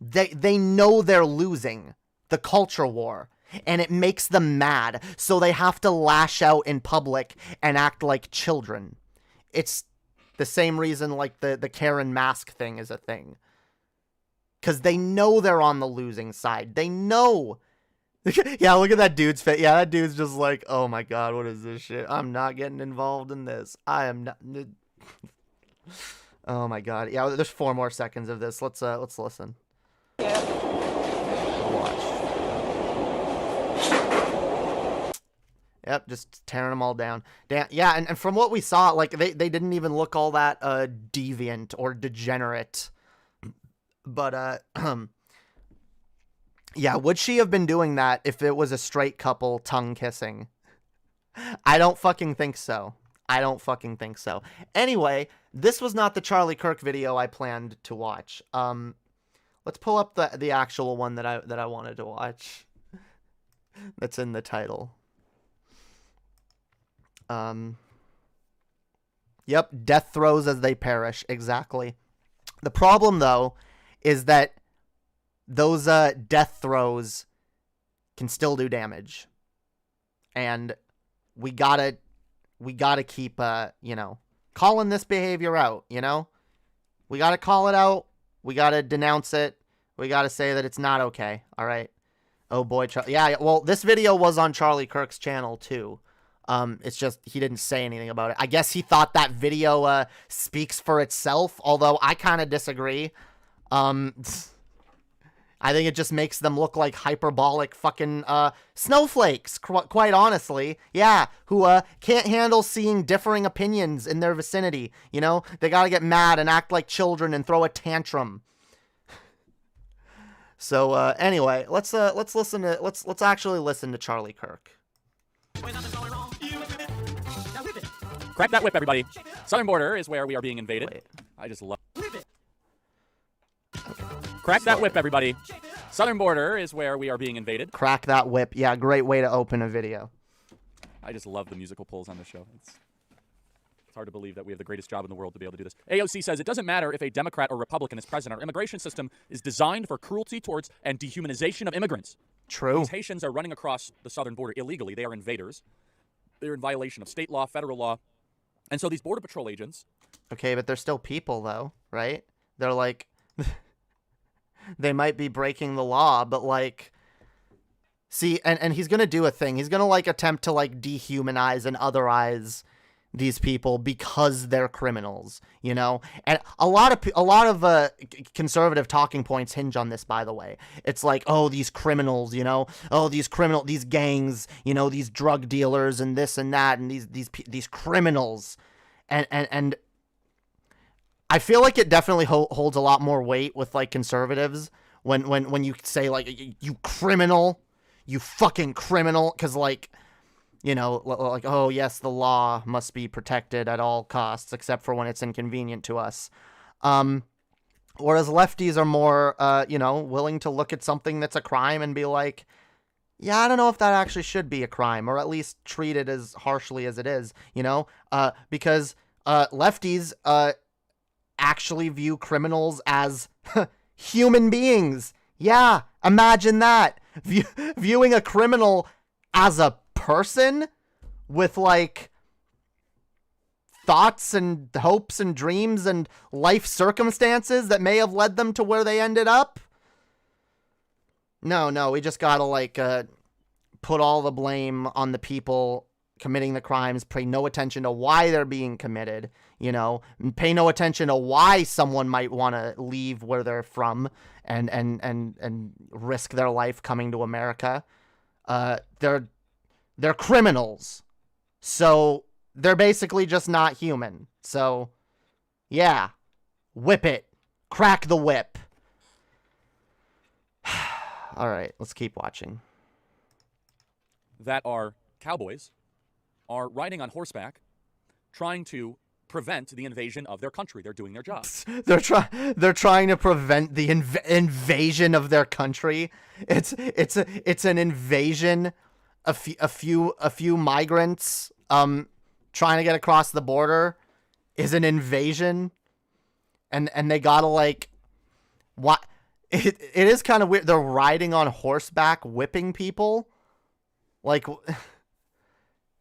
They know they're losing the culture war, and it makes them mad, so they have to lash out in public and act like children. It's the same reason like the Karen mask thing is a thing. Because they know they're on the losing side. They know. Yeah, look at that dude's face. Yeah, that dude's just like, oh my god, what is this shit? I'm not getting involved in this. I am not. Oh my god. Yeah, there's 4 more seconds of this. Let's listen. Watch. Yep, just tearing them all down. Yeah, and from what we saw, like they didn't even look all that deviant or degenerate. But yeah, would she have been doing that if it was a straight couple tongue kissing? I don't fucking think so. I don't fucking think so. Anyway, this was not the Charlie Kirk video I planned to watch. Let's pull up the actual one that I wanted to watch. That's in the title. Yep, death throes as they perish. Exactly. The problem, though, is that those death throes can still do damage. And we gotta keep, calling this behavior out, We gotta call it out. We gotta denounce it. We gotta say that it's not okay, all right? Oh, boy. Yeah, well, this video was on Charlie Kirk's channel, too. It's just he didn't say anything about it. I guess he thought that video speaks for itself, although I kind of disagree. I think it just makes them look like hyperbolic fucking snowflakes, quite honestly. Yeah, who can't handle seeing differing opinions in their vicinity. They gotta get mad and act like children and throw a tantrum. So anyway, let's actually listen to Charlie Kirk. Crack that whip, everybody. Southern border is where we are being invaded. Wait. I just love it. Crack that whip, everybody. Southern border is where we are being invaded. Crack that whip. Yeah, great way to open a video. I just love the musical pulls on this show. It's hard to believe that we have the greatest job in the world to be able to do this. AOC says it doesn't matter if a Democrat or Republican is president. Our immigration system is designed for cruelty towards and dehumanization of immigrants. True. These Haitians are running across the southern border illegally. They are invaders. They're in violation of state law, federal law. And so these Border Patrol agents... Okay, but they're still people, though, right? They're like... they might be breaking the law, but, like... See, and he's going to do a thing. He's going to, like, attempt to, like, dehumanize and otherize these people because they're criminals, And a lot of conservative talking points hinge on this, by the way. It's like, oh, these criminals, oh, these gangs, these drug dealers and this and that, and these criminals, and I feel like it definitely holds a lot more weight with like conservatives when you say like you criminal, you fucking criminal, because like. Like, oh, yes, the law must be protected at all costs, except for when it's inconvenient to us. Whereas lefties are more, willing to look at something that's a crime and be like, yeah, I don't know if that actually should be a crime, or at least treat it as harshly as it is, because lefties actually view criminals as human beings. Yeah, imagine that. Viewing a criminal as a person with like thoughts and hopes and dreams and life circumstances that may have led them to where they ended up. No, we just gotta like put all the blame on the people committing the crimes, pay no attention to why they're being committed, and pay no attention to why someone might want to leave where they're from and risk their life coming to America. They're criminals, so they're basically just not human. So, yeah, whip it. Crack the whip. All right, let's keep watching. That are cowboys are riding on horseback trying to prevent the invasion of their country. They're doing their job. They're trying to prevent the invasion of their country. It's an invasion. A few migrants trying to get across the border is an invasion, and they gotta like what it is kind of weird. They're riding on horseback whipping people, like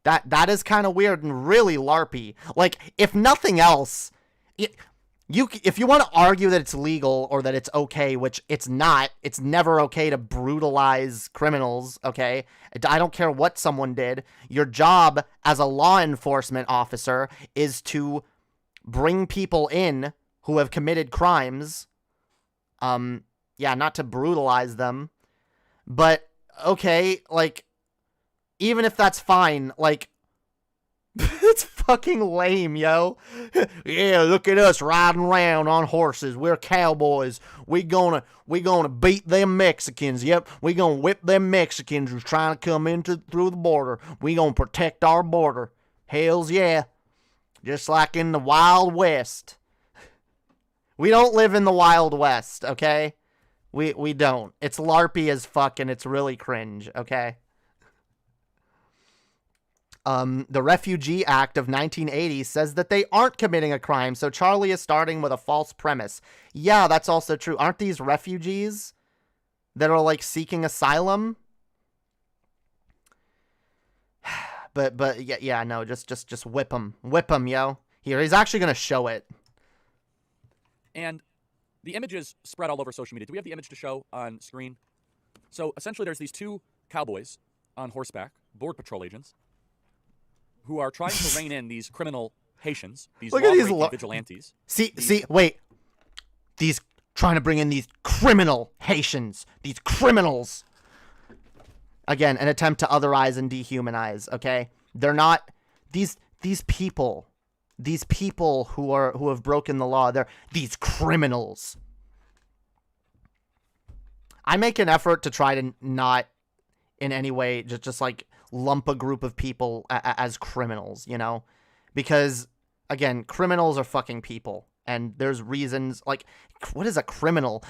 that is kind of weird and really LARPy. Like, if nothing else, if you want to argue that it's legal or that it's okay, which it's not, it's never okay to brutalize criminals, okay? I don't care what someone did. Your job as a law enforcement officer is to bring people in who have committed crimes. Not to brutalize them. But, okay, like, even if that's fine, like, it's fucking lame, yo. Yeah, look at us riding around on horses. We're cowboys. We gonna beat them Mexicans. Yep, we gonna whip them Mexicans who's trying to come through the border. We gonna protect our border. Hells yeah. Just like in the Wild West. We don't live in the Wild West, okay? We don't. It's LARPy as fuck and it's really cringe, okay? The Refugee Act of 1980 says that they aren't committing a crime, so Charlie is starting with a false premise. Yeah, that's also true. Aren't these refugees that are, like, seeking asylum? But yeah, no, just whip him. Whip him, yo. Here, he's actually going to show it. And the images spread all over social media. Do we have the image to show on screen? So essentially there's these two cowboys on horseback, Border Patrol agents, who are trying to rein in these criminal Haitians, these law-breaking vigilantes. See, wait. These trying to bring in these criminal Haitians, these criminals. Again, an attempt to otherize and dehumanize, okay? They're not these people who have broken the law. They're these criminals. I make an effort to try to not in any way just like lump a group of people as criminals, you know? Because again, criminals are fucking people. And there's reasons, like, what is a criminal?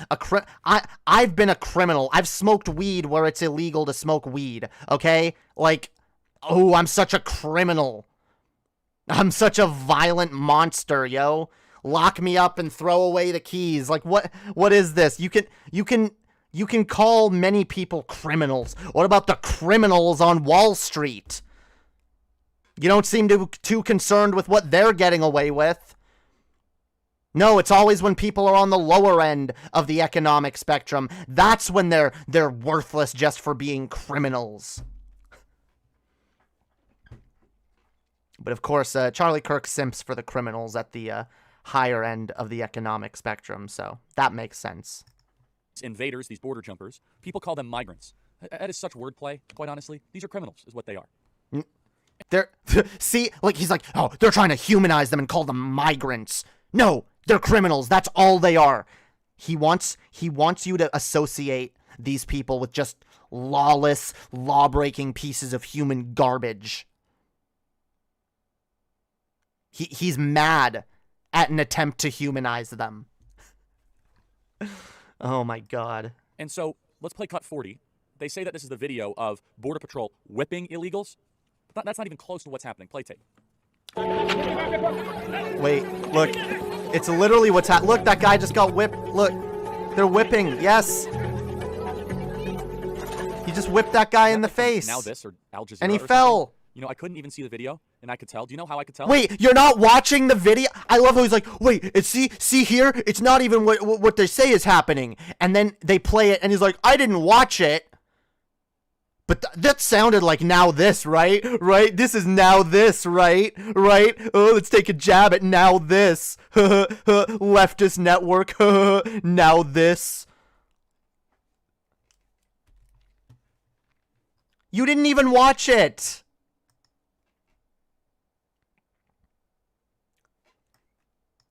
I've been a criminal. I've smoked weed where it's illegal to smoke weed, okay? Like, oh, I'm such a criminal. I'm such a violent monster, yo. Lock me up and throw away the keys. Like, what is this? You can call many people criminals. What about the criminals on Wall Street? You don't seem too concerned with what they're getting away with. No, it's always when people are on the lower end of the economic spectrum. That's when they're worthless just for being criminals. But of course, Charlie Kirk simps for the criminals at the higher end of the economic spectrum, so that makes sense. Invaders, these border jumpers, people call them migrants. That is such wordplay, quite honestly. These are criminals, is what they are. They're see, like he's like, oh, they're trying to humanize them and call them migrants. No, they're criminals. That's all they are. He wants you to associate these people with just lawless, law-breaking pieces of human garbage. He's mad at an attempt to humanize them. Oh my god. And so, let's play cut 40. They say that this is the video of Border Patrol whipping illegals. But that's not even close to what's happening. Play tape. Wait, look. It's literally what's happening. Look, that guy just got whipped. Look, they're whipping. Yes. He just whipped that guy in the face. Now this or Al Jazeera and he or fell. Something. You know, I couldn't even see the video, and I could tell. Do you know how I could tell? Wait, you're not watching the video? I love how he's like, wait, see here? It's not even what they say is happening. And then they play it, and he's like, I didn't watch it. But that sounded like now this, right? Right? This is now this, right? Right? Oh, let's take a jab at now this. Leftist network. Now this. You didn't even watch it.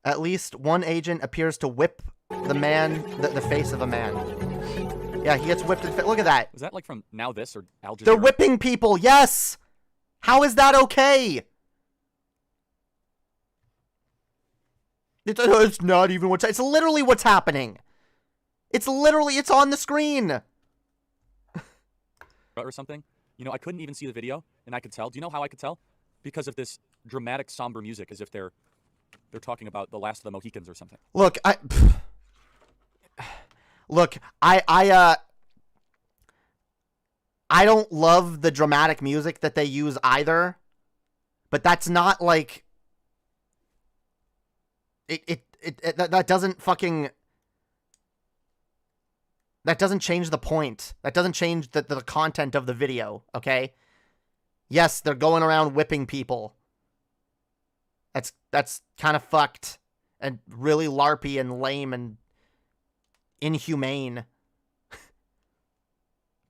At least one agent appears to whip the man, the face of a man. Yeah, he gets whipped in the face. Look at that. Was that like from Now This or Al Jazeera? They're whipping people, yes! How is that okay? It's not even what's... It's literally what's happening. It's on the screen. Or something. You know, I couldn't even see the video, and I could tell. Do you know how I could tell? Because of this dramatic, somber music, as if they're talking about the last of the Mohicans or something. Look, I don't love the dramatic music that they use either, but that's not like that doesn't change the point. That doesn't change the content of the video, okay? Yes, they're going around whipping people. That's kind of fucked and really LARPy and lame and inhumane.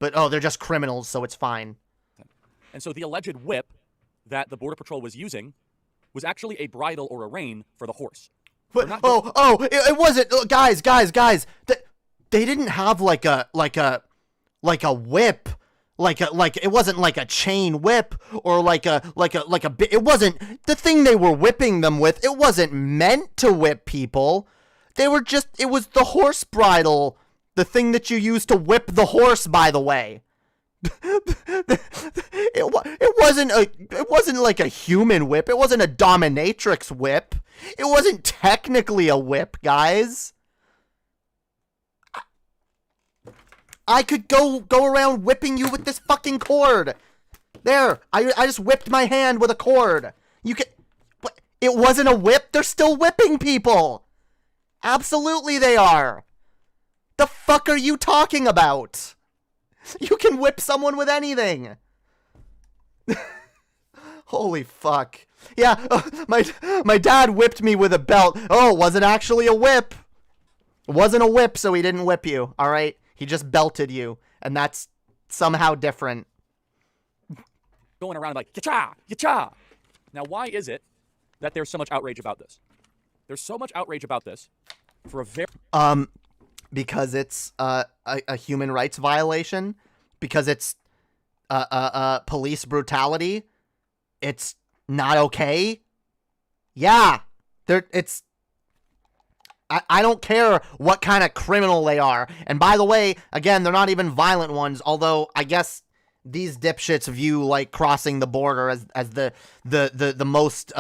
But, oh, they're just criminals, so it's fine. And so the alleged whip that the Border Patrol was using was actually a bridle or a rein for the horse. But, it wasn't. Guys. They didn't have like a whip. It wasn't like a chain whip or like a it wasn't the thing they were whipping them with. It wasn't meant to whip people. It was the horse bridle, the thing that you use to whip the horse, by the way. It wasn't like a human whip. It wasn't a dominatrix whip. It wasn't technically a whip, guys. I could go around whipping you with this fucking cord. There, I just whipped my hand with a cord. You can. What? It wasn't a whip. They're still whipping people. Absolutely, they are. The fuck are you talking about? You can whip someone with anything. Holy fuck. Yeah, my dad whipped me with a belt. Oh, it wasn't actually a whip. It wasn't a whip, so he didn't whip you, alright? He just belted you, and that's somehow different. Going around like, ya-cha, ya-cha. Now, why is it that there's so much outrage about this? There's so much outrage about this for a very... Because it's a human rights violation. Because it's police brutality. It's not okay. Yeah. I don't care what kind of criminal they are. And by the way, again, they're not even violent ones. Although, I guess these dipshits view, like, crossing the border as the most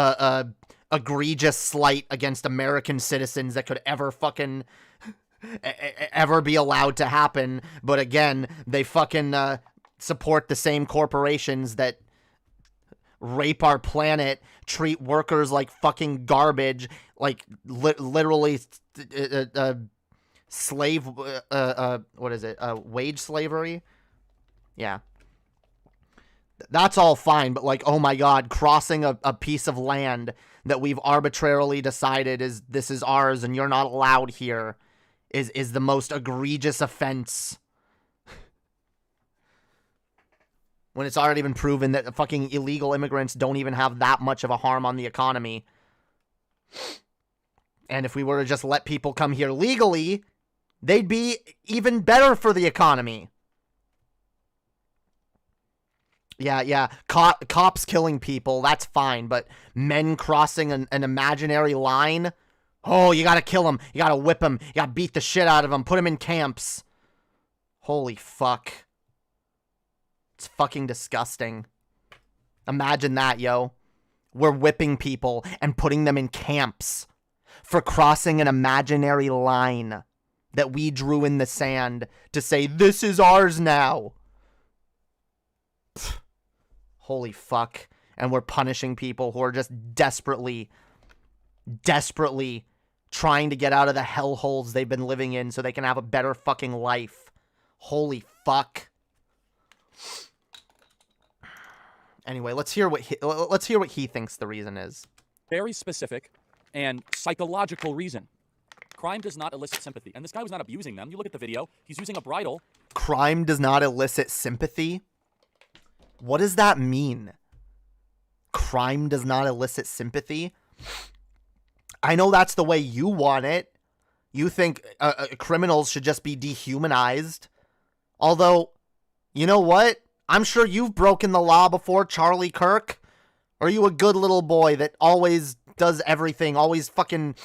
egregious slight against American citizens that could ever fucking... ever be allowed to happen. But again, they fucking support the same corporations that rape our planet, treat workers like fucking garbage, like literally slave what is it, wage slavery. Yeah, that's all fine, but like, oh my god, crossing a piece of land that we've arbitrarily decided this is ours and you're not allowed here is the most egregious offense. When it's already been proven that fucking illegal immigrants don't even have that much of a harm on the economy. And if we were to just let people come here legally, they'd be even better for the economy. Yeah. Cops killing people, that's fine. But men crossing an imaginary line... Oh, you gotta kill him. You gotta whip him. You gotta beat the shit out of him. Put him in camps. Holy fuck. It's fucking disgusting. Imagine that, yo. We're whipping people and putting them in camps for crossing an imaginary line that we drew in the sand to say, this is ours now. Pfft. Holy fuck. And we're punishing people who are just desperately trying to get out of the hellholes they've been living in so they can have a better fucking life. Holy fuck. Anyway, let's hear what he thinks the reason is. Very specific and psychological reason. Crime does not elicit sympathy. And this guy was not abusing them. You look at the video. He's using a bridle. Crime does not elicit sympathy? What does that mean? Crime does not elicit sympathy? I know that's the way you want it. You think criminals should just be dehumanized. Although, you know what? I'm sure you've broken the law before, Charlie Kirk. Or are you a good little boy that always does everything, always fucking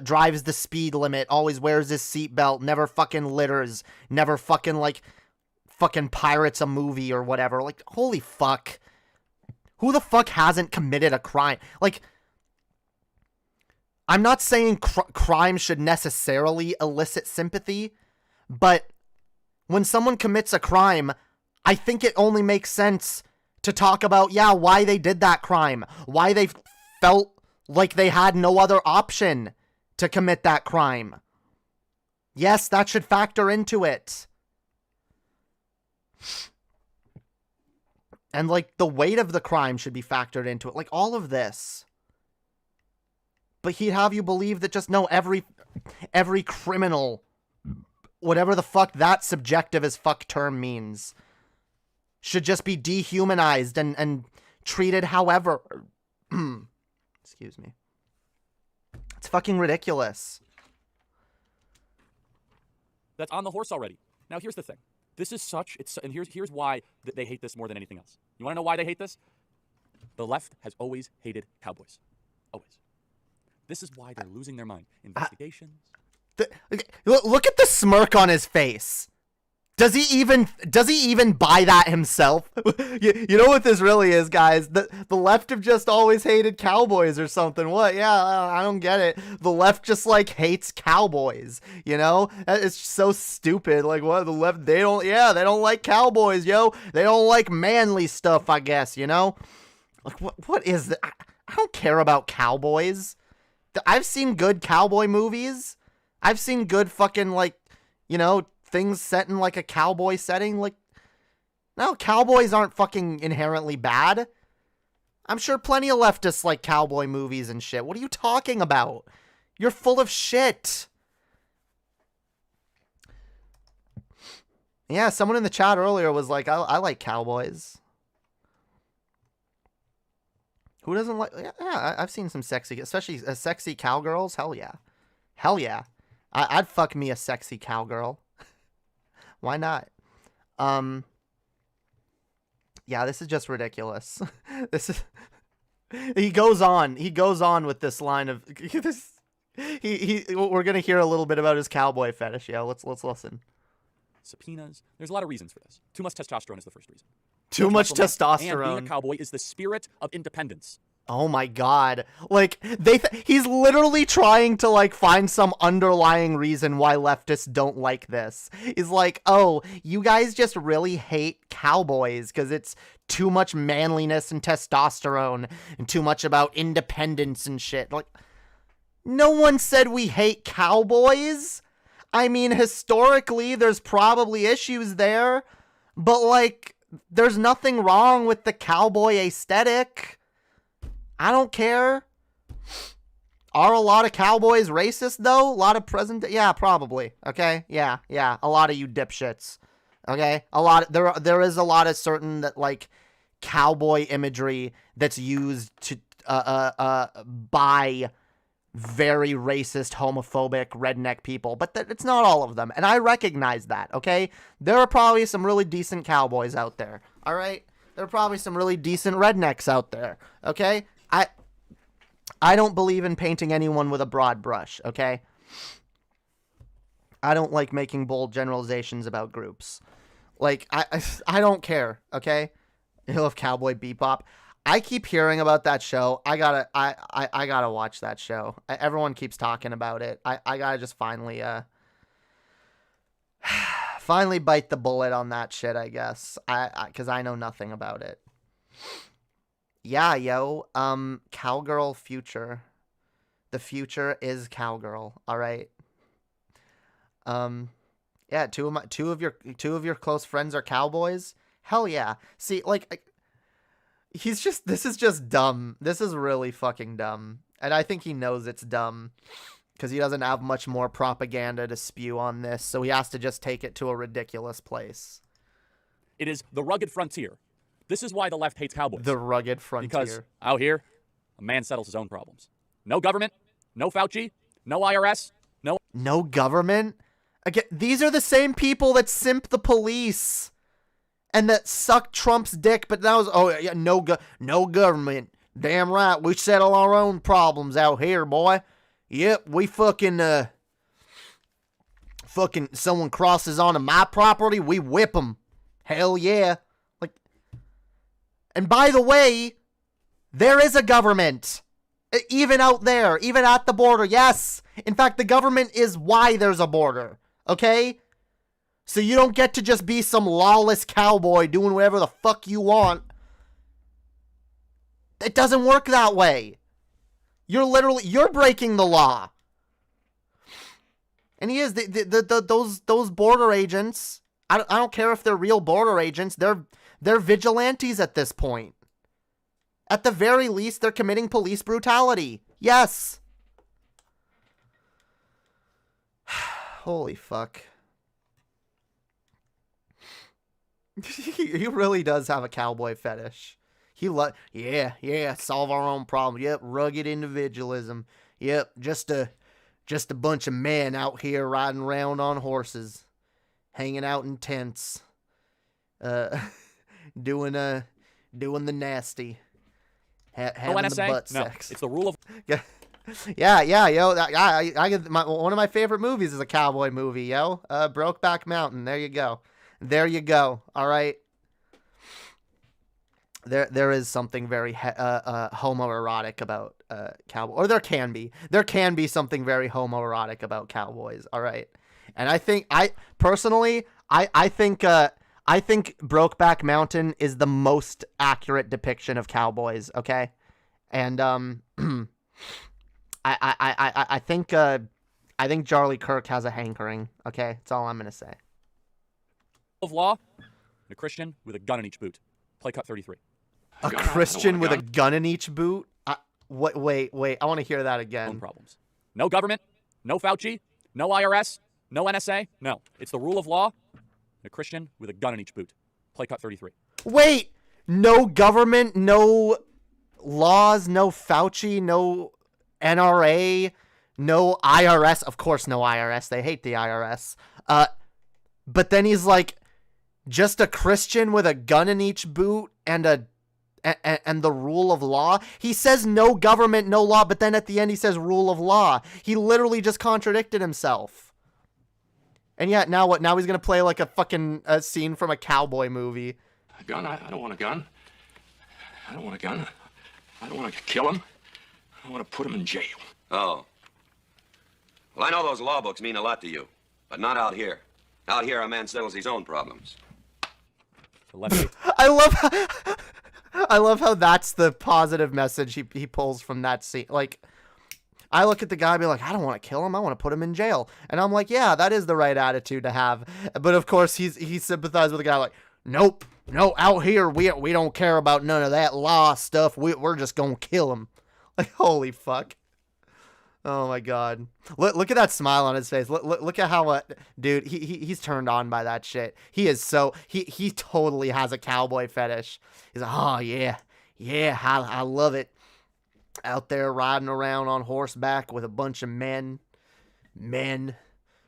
drives the speed limit, always wears his seatbelt, never fucking litters, never fucking, like, fucking pirates a movie or whatever? Like, holy fuck. Who the fuck hasn't committed a crime? Like... I'm not saying crime should necessarily elicit sympathy, but when someone commits a crime, I think it only makes sense to talk about, yeah, why they did that crime, why they felt like they had no other option to commit that crime. Yes, that should factor into it. And, like, the weight of the crime should be factored into it. Like, all of this. But he'd have you believe that just, no, every criminal, whatever the fuck that subjective as fuck term means, should just be dehumanized and treated however. Excuse me. It's fucking ridiculous. That's on the horse already. Now, here's the thing. This is and here's why they hate this more than anything else. You want to know why they hate this? The left has always hated cowboys. Always. This is why they're losing their mind. Investigations. Look at the smirk on his face. Does he even buy that himself? You know what this really is, guys? The left have just always hated cowboys or something. What? Yeah, I don't get it. The left just like hates cowboys, you know? It's so stupid. Like, what? The left, they don't like cowboys, yo. They don't like manly stuff, I guess, you know? Like, what is that? I don't care about cowboys. I've seen good cowboy movies. I've seen good fucking, like, you know, things set in like a cowboy setting. Like, no, cowboys aren't fucking inherently bad. I'm sure plenty of leftists like cowboy movies and shit. What are you talking about? You're full of shit. Yeah, someone in the chat earlier was like, I like cowboys. Who doesn't like... Yeah, I've seen some sexy... Especially sexy cowgirls. Hell yeah. Hell yeah. I'd fuck me a sexy cowgirl. Why not? Yeah, this is just ridiculous. This is... He goes on with this line of... We're going to hear a little bit about his cowboy fetish. Yeah, let's listen. Subpoenas. There's a lot of reasons for this. Too much testosterone is the first reason. Too much testosterone. And being a cowboy is the spirit of independence. Oh my god. Like, he's literally trying to, like, find some underlying reason why leftists don't like this. He's like, oh, you guys just really hate cowboys because it's too much manliness and testosterone and too much about independence and shit. Like, no one said we hate cowboys. I mean, historically, there's probably issues there, but, like, there's nothing wrong with the cowboy aesthetic. I don't care. Are a lot of cowboys racist, though? A lot of yeah, probably. Okay? Yeah. A lot of you dipshits. Okay? There is a lot of certain that, like, cowboy imagery that's used to, by very racist, homophobic, redneck people, but it's not all of them, and I recognize that, okay? There are probably some really decent cowboys out there, alright? There are probably some really decent rednecks out there, okay? I don't believe in painting anyone with a broad brush, okay? I don't like making bold generalizations about groups. Like, I don't care, okay? I love Cowboy Bebop. I keep hearing about that show. I gotta watch that show. Everyone keeps talking about it. I gotta just finally bite the bullet on that shit, I guess. Cause I know nothing about it. Yeah, yo. Cowgirl future. The future is cowgirl. All right. Yeah. Two of your close friends are cowboys. Hell yeah. See, like. This is just dumb. This is really fucking dumb. And I think he knows it's dumb because he doesn't have much more propaganda to spew on this. So he has to just take it to a ridiculous place. It is the rugged frontier. This is why the left hates cowboys. The rugged frontier. Because out here, a man settles his own problems. No government, no Fauci, no IRS, no government? Again, these are the same people that simp the police. And that sucked Trump's dick, but that was, no government. Damn right, we settle our own problems out here, boy. Yep, we fucking someone crosses onto my property, we whip them. Hell yeah. Like, and by the way, there is a government. Even out there, even at the border, yes. In fact, the government is why there's a border, okay? So you don't get to just be some lawless cowboy doing whatever the fuck you want. It doesn't work that way. You're breaking the law. And he is those border agents. I don't care if they're real border agents. They're vigilantes at this point. At the very least, they're committing police brutality. Yes. Holy fuck. He really does have a cowboy fetish. Yeah, solve our own problem. Yep, rugged individualism. Yep, just a bunch of men out here riding around on horses, hanging out in tents, doing the nasty, having the butt sex. It's the rule of. Yeah, yo. One of my favorite movies is a cowboy movie, yo. Brokeback Mountain. There you go. There you go. All right. There is something very homoerotic about cowboy, or there can be something very homoerotic about cowboys. All right, and I think I think Brokeback Mountain is the most accurate depiction of cowboys. Okay, and I think Charlie Kirk has a hankering. Okay, that's all I'm gonna say. Of law, and a Christian with a gun in each boot. Play cut 33. A Christian with a gun in each boot? Wait. I want to hear that again. Own problems. No government, no Fauci, no IRS, no NSA. No, it's the rule of law. And a Christian with a gun in each boot. Play cut 33. Wait, no government, no laws, no Fauci, no NRA, no IRS. Of course, no IRS. They hate the IRS. But then he's like, just a Christian with a gun in each boot and the rule of law. He says no government, no law, but then at the end he says rule of law. He literally just contradicted himself. And yet now what? Now he's gonna play like a fucking scene from a cowboy movie. A gun? I don't want a gun. I don't want a gun. I don't want to kill him. I want to put him in jail. Oh. Well, I know those law books mean a lot to you, but not out here. Out here, a man settles his own problems. I love how that's the positive message he pulls from that scene. Like, I look at the guy and be like, I don't want to kill him. I want to put him in jail. And I'm like, yeah, that is the right attitude to have. But of course, he sympathized with the guy like, nope, no, out here, we don't care about none of that law stuff. We're just going to kill him. Like, holy fuck. Oh my God. Look at that smile on his face. Look at how, dude, he's turned on by that shit. He is so, he totally has a cowboy fetish. He's like, oh yeah, I love it. Out there riding around on horseback with a bunch of men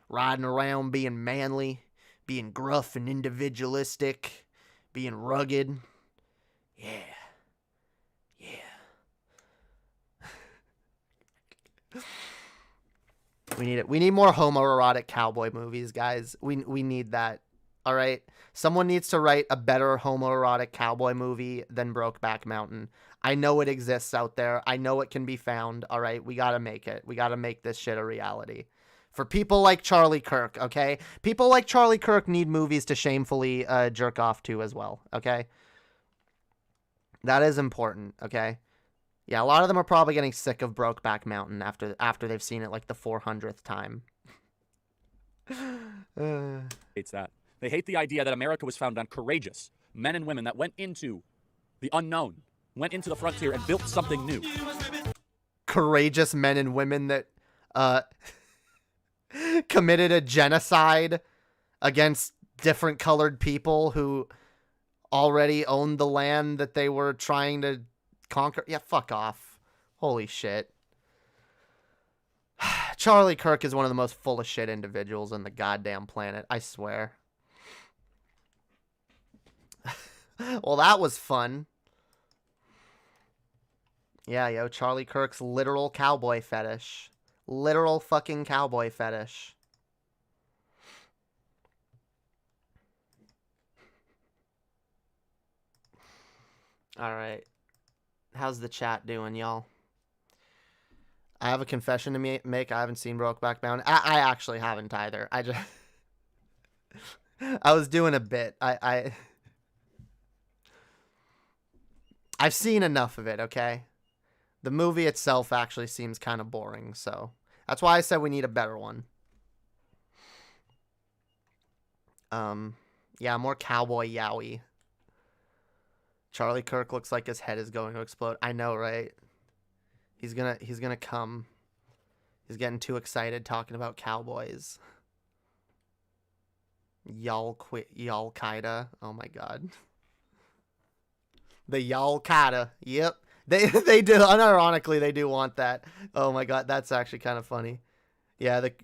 riding around being manly, being gruff and individualistic, being rugged. Yeah. We need it. We need more homoerotic cowboy movies, guys. We need that. All right. Someone needs to write a better homoerotic cowboy movie than Brokeback Mountain. I know it exists out there. I know it can be found. All right. We got to make it. We got to make this shit a reality. For people like Charlie Kirk, okay? People like Charlie Kirk need movies to shamefully jerk off to as well, okay? That is important, okay? Yeah, a lot of them are probably getting sick of Brokeback Mountain after they've seen it like the 400th time. Hates that. They hate the idea that America was founded on courageous men and women that went into the unknown, went into the frontier and built something new. Courageous men and women that committed a genocide against different colored people who already owned the land that they were trying to conquer. Yeah, fuck off. Holy shit. Charlie Kirk is one of the most full of shit individuals on the goddamn planet. I swear. Well, that was fun. Yeah, yo, Charlie Kirk's literal cowboy fetish. Literal fucking cowboy fetish. All right. How's the chat doing, y'all? I have a confession to make. I haven't seen Brokeback Mountain. I actually haven't either. I was doing a bit. I've seen enough of it, okay? The movie itself actually seems kind of boring, so that's why I said we need a better one. Yeah, more cowboy yowie. Charlie Kirk looks like his head is going to explode. I know, right? He's gonna come. He's getting too excited talking about cowboys. Y'all Qaeda. Oh my god. The Y'all Qaeda. Yep. They do, unironically, they do want that. Oh my god, that's actually kind of funny. Yeah, the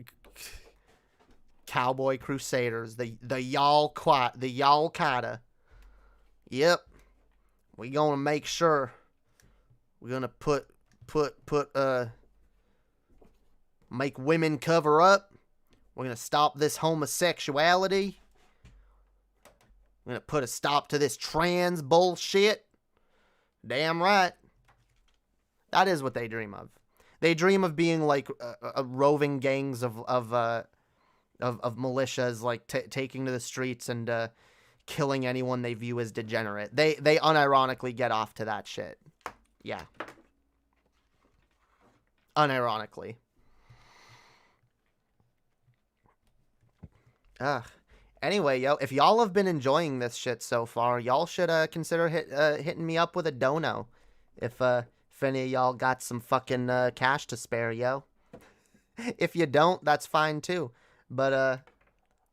Cowboy Crusaders, the Y'all Qaeda. Yep. We gonna make sure we're gonna make women cover up. We're gonna stop this homosexuality. I'm gonna put a stop to this trans bullshit. Damn right. That is what they dream of. They dream of being like roving gangs of militias, like taking to the streets and killing anyone they view as degenerate. They unironically get off to that shit. Yeah. Unironically. Ugh. Anyway, yo, if y'all have been enjoying this shit so far, y'all should consider hitting me up with a dono. If any of y'all got some fucking cash to spare, yo. If you don't, that's fine too. But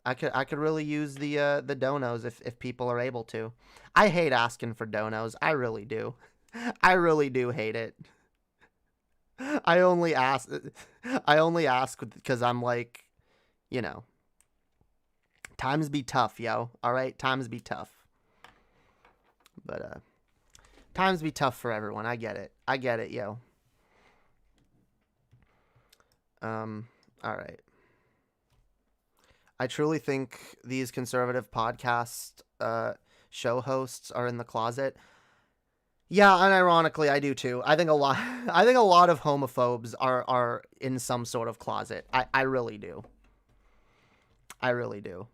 I could really use the donos if people are able to. I hate asking for donos. I really do. I really do hate it. I only ask because I'm like, you know, times be tough, yo. All right, times be tough. But times be tough for everyone. I get it, yo. All right. I truly think these conservative podcast show hosts are in the closet. Yeah, unironically, I do too. I think a lot of homophobes are in some sort of closet. I really do. I really do.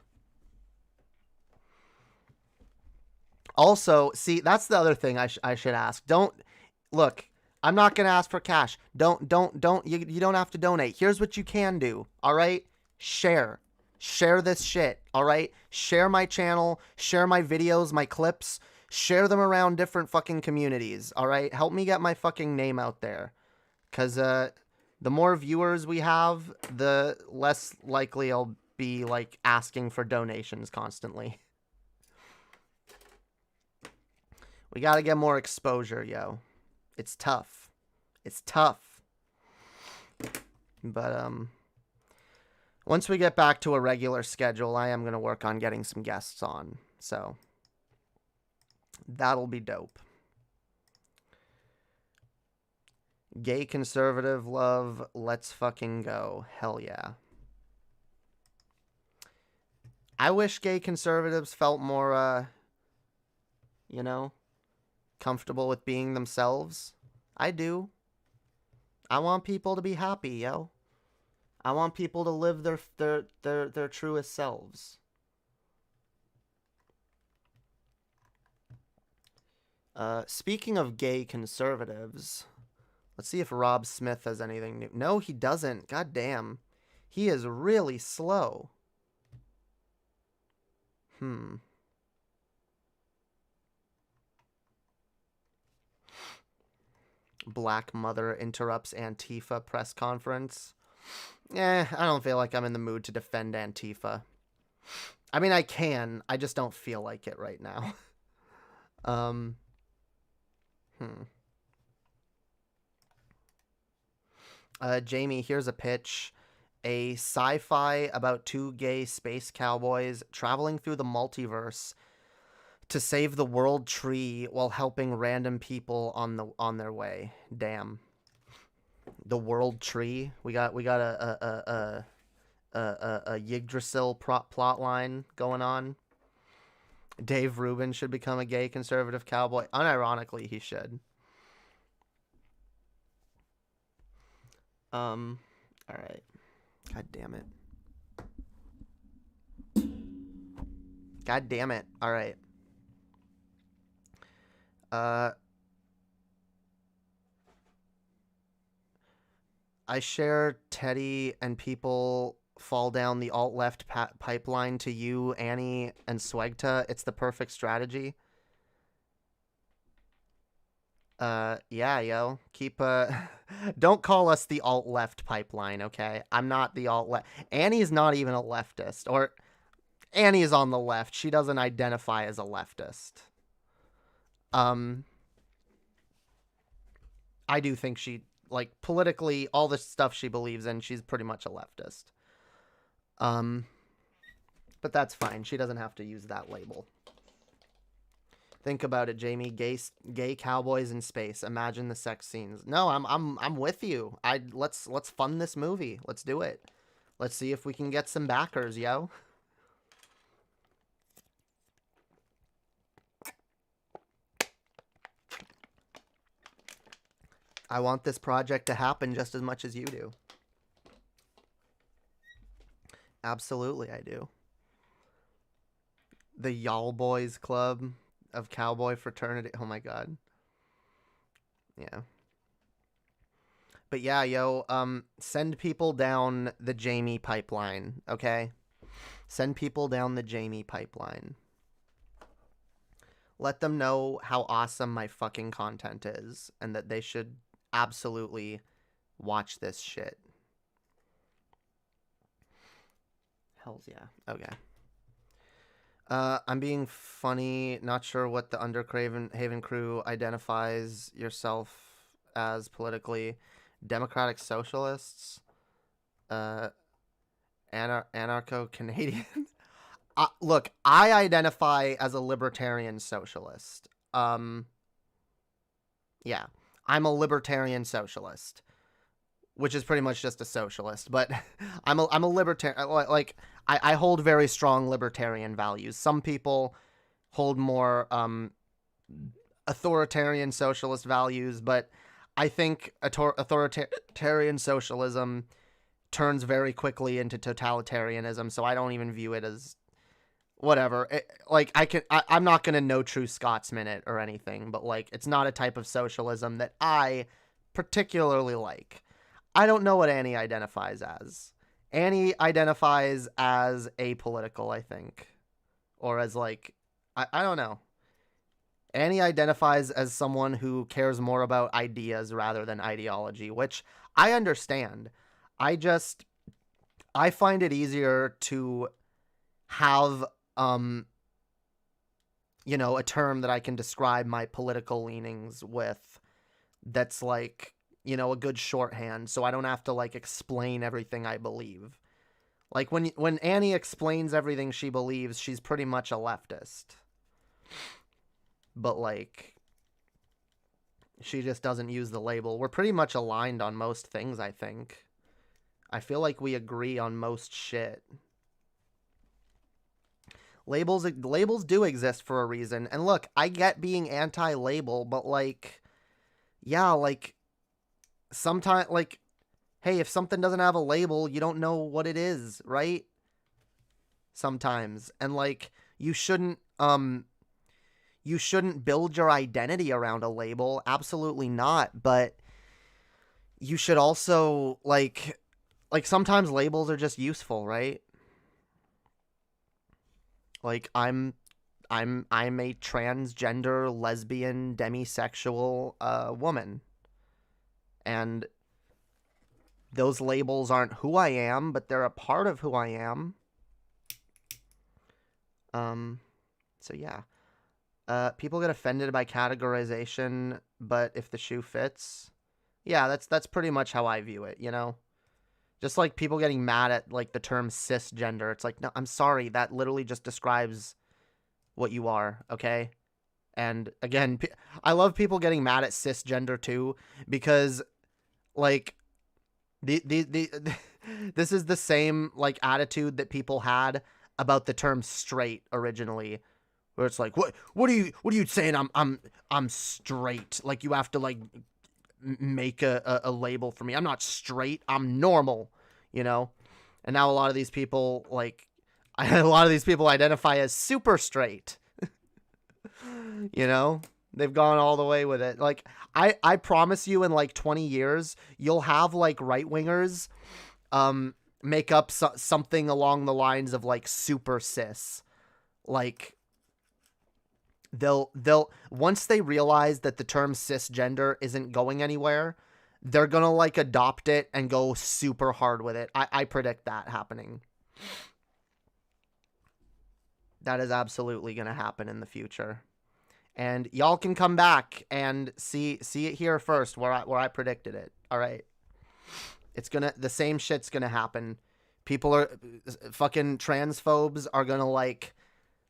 Also, see, that's the other thing I should ask. Look, I'm not going to ask for cash. You don't have to donate. Here's what you can do. All right? Share this shit. All right? Share my channel, share my videos, my clips, share them around different fucking communities. All right? Help me get my fucking name out there. Cuz the more viewers we have, the less likely I'll be like asking for donations constantly. We got to get more exposure, yo. It's tough. It's tough. But once we get back to a regular schedule, I am going to work on getting some guests on. So that'll be dope. Gay conservative love, let's fucking go. Hell yeah. I wish gay conservatives felt more you know, comfortable with being themselves. I do. I want people to be happy, yo. I want people to live their truest selves. Speaking of gay conservatives, let's see if Rob Smith has anything new. No, he doesn't. God damn. He is really slow. Black mother interrupts Antifa press conference. I don't feel like I'm in the mood to defend Antifa. I mean, I can. I just don't feel like it right now. Jamie, here's a pitch. A sci-fi about two gay space cowboys traveling through the multiverse to save the world tree while helping random people on their way. Damn. The world tree. We got a Yggdrasil plot line going on. Dave Rubin should become a gay conservative cowboy. Unironically, he should. All right. God damn it. God damn it. All right. I share Teddy and people fall down the alt-left pipeline to you, Annie, and Swegta. It's the perfect strategy. Yeah, yo. Keep, don't call us the alt-left pipeline, okay? I'm not the alt-left. Annie's not even a leftist. Or, Annie is on the left. She doesn't identify as a leftist. I do think she, like, politically, all the stuff she believes in, she's pretty much a leftist. But that's fine. She doesn't have to use that label. Think about it, Jamie. Gay cowboys in space. Imagine the sex scenes. No, I'm with you. Let's fund this movie. Let's do it. Let's see if we can get some backers, yo. I want this project to happen just as much as you do. Absolutely, I do. The Y'all Boys Club of Cowboy Fraternity. Oh my god. Yeah. But yeah, send people down the Jamie pipeline, okay? Send people down the Jamie pipeline. Let them know how awesome my fucking content is and that they should absolutely watch this shit. Hells yeah. Okay. I'm being funny. Not sure what the Underhaven crew identifies yourself as politically. Democratic Socialists? Anarcho-Canadian? Look, I identify as a libertarian socialist. Yeah. I'm a libertarian socialist, which is pretty much just a socialist, but I'm a libertarian. Like, I hold very strong libertarian values. Some people hold more authoritarian socialist values, but I think authoritarian socialism turns very quickly into totalitarianism, so I don't even view it as whatever. I'm not gonna no true Scotsman it or anything, but like, it's not a type of socialism that I particularly like. I don't know what Annie identifies as. Annie identifies as apolitical, I think. Or as like, I don't know. Annie identifies as someone who cares more about ideas rather than ideology, which I understand. I find it easier to have, a term that I can describe my political leanings with that's like, a good shorthand, so I don't have to like explain everything I believe. Like when Annie explains everything she believes, she's pretty much a leftist. But like, she just doesn't use the label. We're pretty much aligned on most things, I think. I feel like we agree on most shit. Labels do exist for a reason. And look, I get being anti-label, but like, yeah, like, sometimes, like, hey, if something doesn't have a label, you don't know what it is, right? Sometimes. And like, you shouldn't build your identity around a label. Absolutely not. But you should also like sometimes labels are just useful, right? Like, I'm a transgender, lesbian, demisexual woman. And those labels aren't who I am, but they're a part of who I am. So yeah. People get offended by categorization, but if the shoe fits, yeah, that's pretty much how I view it, Just like people getting mad at like the term cisgender. It's like, no, I'm sorry, that literally just describes what you are, okay? And again, I love people getting mad at cisgender too, because like this is the same like attitude that people had about the term straight originally, where it's like, what are you saying? I'm straight. Like, you have to like make a label for me. I'm not straight. I'm normal, And now a lot of these people identify as super straight. They've gone all the way with it. Like, I promise you, in like 20 years, you'll have like right-wingers make up something along the lines of like super cis. Like, they'll once they realize that the term cisgender isn't going anywhere, they're gonna like adopt it and go super hard with it. I predict that happening. That is absolutely gonna happen in the future. And y'all can come back and see it here first, where I predicted it. All right. The same shit's gonna happen. Fucking transphobes are gonna like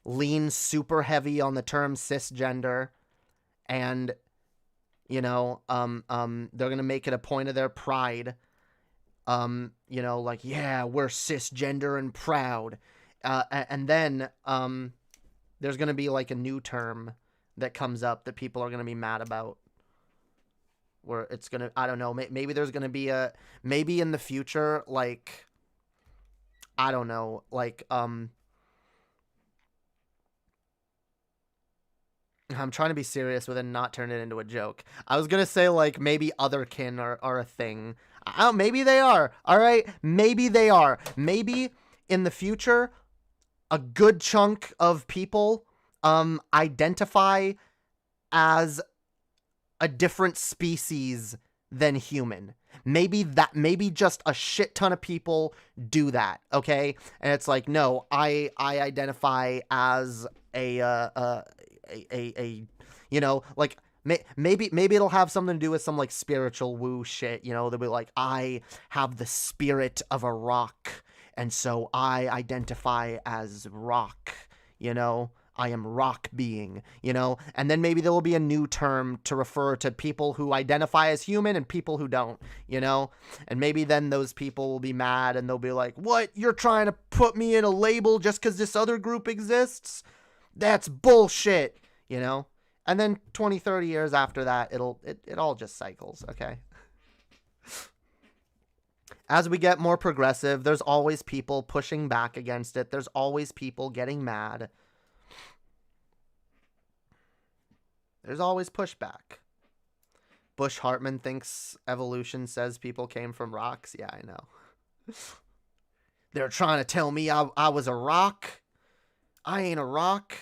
lean super heavy on the term cisgender, and they're gonna make it a point of their pride. Like, yeah, we're cisgender and proud. And then there's gonna be like a new term that comes up that people are going to be mad about. where it's gonna, I don't know, maybe there's gonna be maybe in the future, like, I don't know, like, I'm trying to be serious with it and not turn it into a joke. I was gonna say, like, maybe otherkin are a thing. Maybe they are. All right, maybe they are. Maybe in the future, a good chunk of people identify as a different species than human. Maybe just a shit ton of people do that, okay? And it's like, no, I identify as a you know, like, maybe it'll have something to do with some, like, spiritual woo shit, you know? They'll be like, I have the spirit of a rock, and so I identify as rock, you know? I am rock being, you know? And then maybe there will be a new term to refer to people who identify as human and people who don't, you know? And maybe then those people will be mad and they'll be like, what? You're trying to put me in a label just because this other group exists? That's bullshit, you know? And then 20, 30 years after that, it all just cycles, okay? As we get more progressive, there's always people pushing back against it. There's always people getting mad. There's always pushback. Bush Hartman thinks evolution says people came from rocks. Yeah, I know. They're trying to tell me I was a rock. I ain't a rock.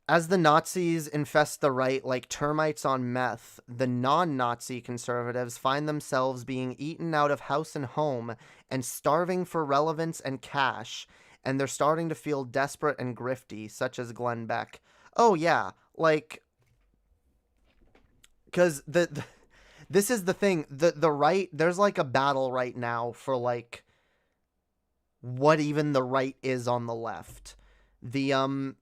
As the Nazis infest the right like termites on meth, the non-Nazi conservatives find themselves being eaten out of house and home and starving for relevance and cash, and they're starting to feel desperate and grifty, such as Glenn Beck. Oh yeah, like, because this is the thing, the right, there's like a battle right now for like what even the right is on the left. The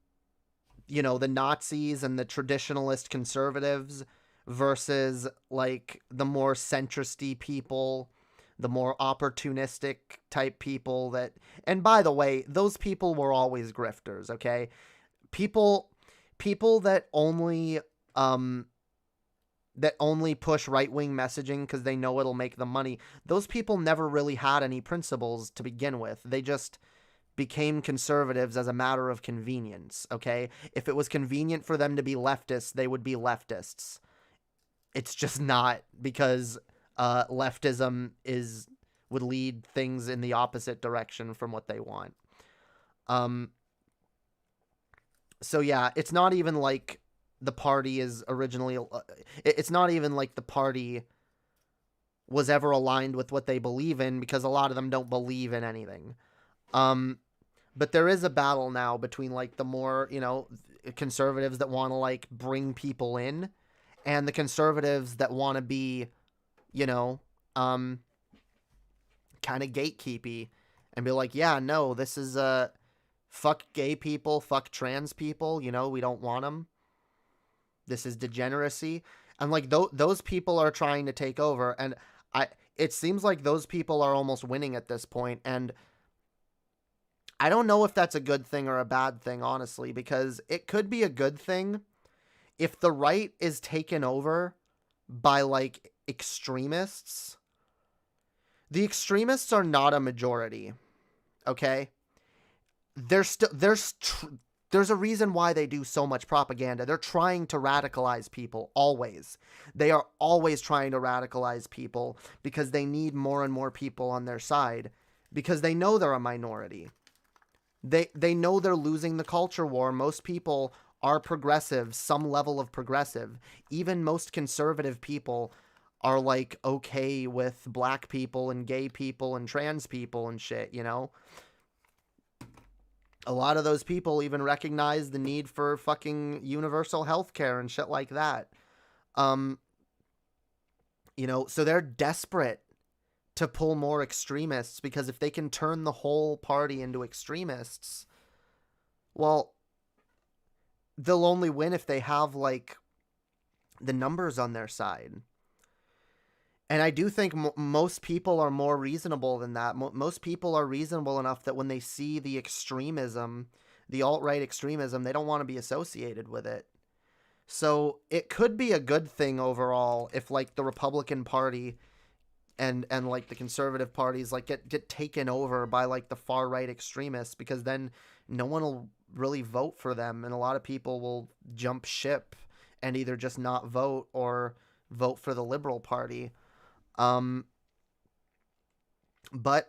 you know, the Nazis and the traditionalist conservatives versus, like, the more centristy people, the more opportunistic type people that... And by the way, those people were always grifters, okay? People that only push right-wing messaging because they know it'll make them money, those people never really had any principles to begin with. They just became conservatives as a matter of convenience, okay? If it was convenient for them to be leftists, they would be leftists. It's just not, because leftism would lead things in the opposite direction from what they want. So yeah, it's not even like the party is originally... It's not even like the party was ever aligned with what they believe in, because a lot of them don't believe in anything. But there is a battle now between, like, the more, you know, conservatives that want to, like, bring people in, and the conservatives that want to be, you know, kind of gatekeepy and be like, yeah, no, this is, fuck gay people, fuck trans people, you know, we don't want them. This is degeneracy. And, like, those people are trying to take over, and it seems like those people are almost winning at this point, and I don't know if that's a good thing or a bad thing, honestly, because it could be a good thing if the right is taken over by, like, extremists. The extremists are not a majority, okay? There's a reason why they do so much propaganda. They're trying to radicalize people, always. They are always trying to radicalize people because they need more and more people on their side, because they know they're a minority. They know they're losing the culture war. Most people are progressive, some level of progressive. Even most conservative people are, like, okay with black people and gay people and trans people and shit, you know? A lot of those people even recognize the need for fucking universal health care and shit like that. You know, so they're desperate to pull more extremists, because if they can turn the whole party into extremists, well, they'll only win if they have, like, the numbers on their side. And I do think most people are more reasonable than that. Most people are reasonable enough that when they see the extremism, the alt-right extremism, they don't want to be associated with it. So it could be a good thing overall if like the Republican Party and like the conservative parties like get taken over by like the far right extremists, because then no one will really vote for them, and a lot of people will jump ship and either just not vote or vote for the Liberal Party. But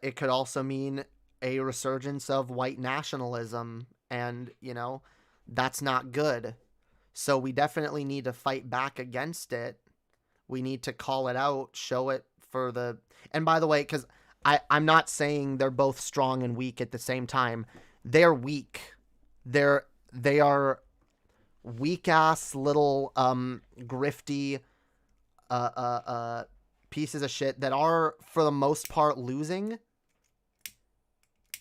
it could also mean a resurgence of white nationalism, and, you know, that's not good. So we definitely need to fight back against it. We need to call it out, show it for the... And by the way, because I'm not saying they're both strong and weak at the same time. They're weak. They are weak-ass little grifty pieces of shit that are, for the most part, losing.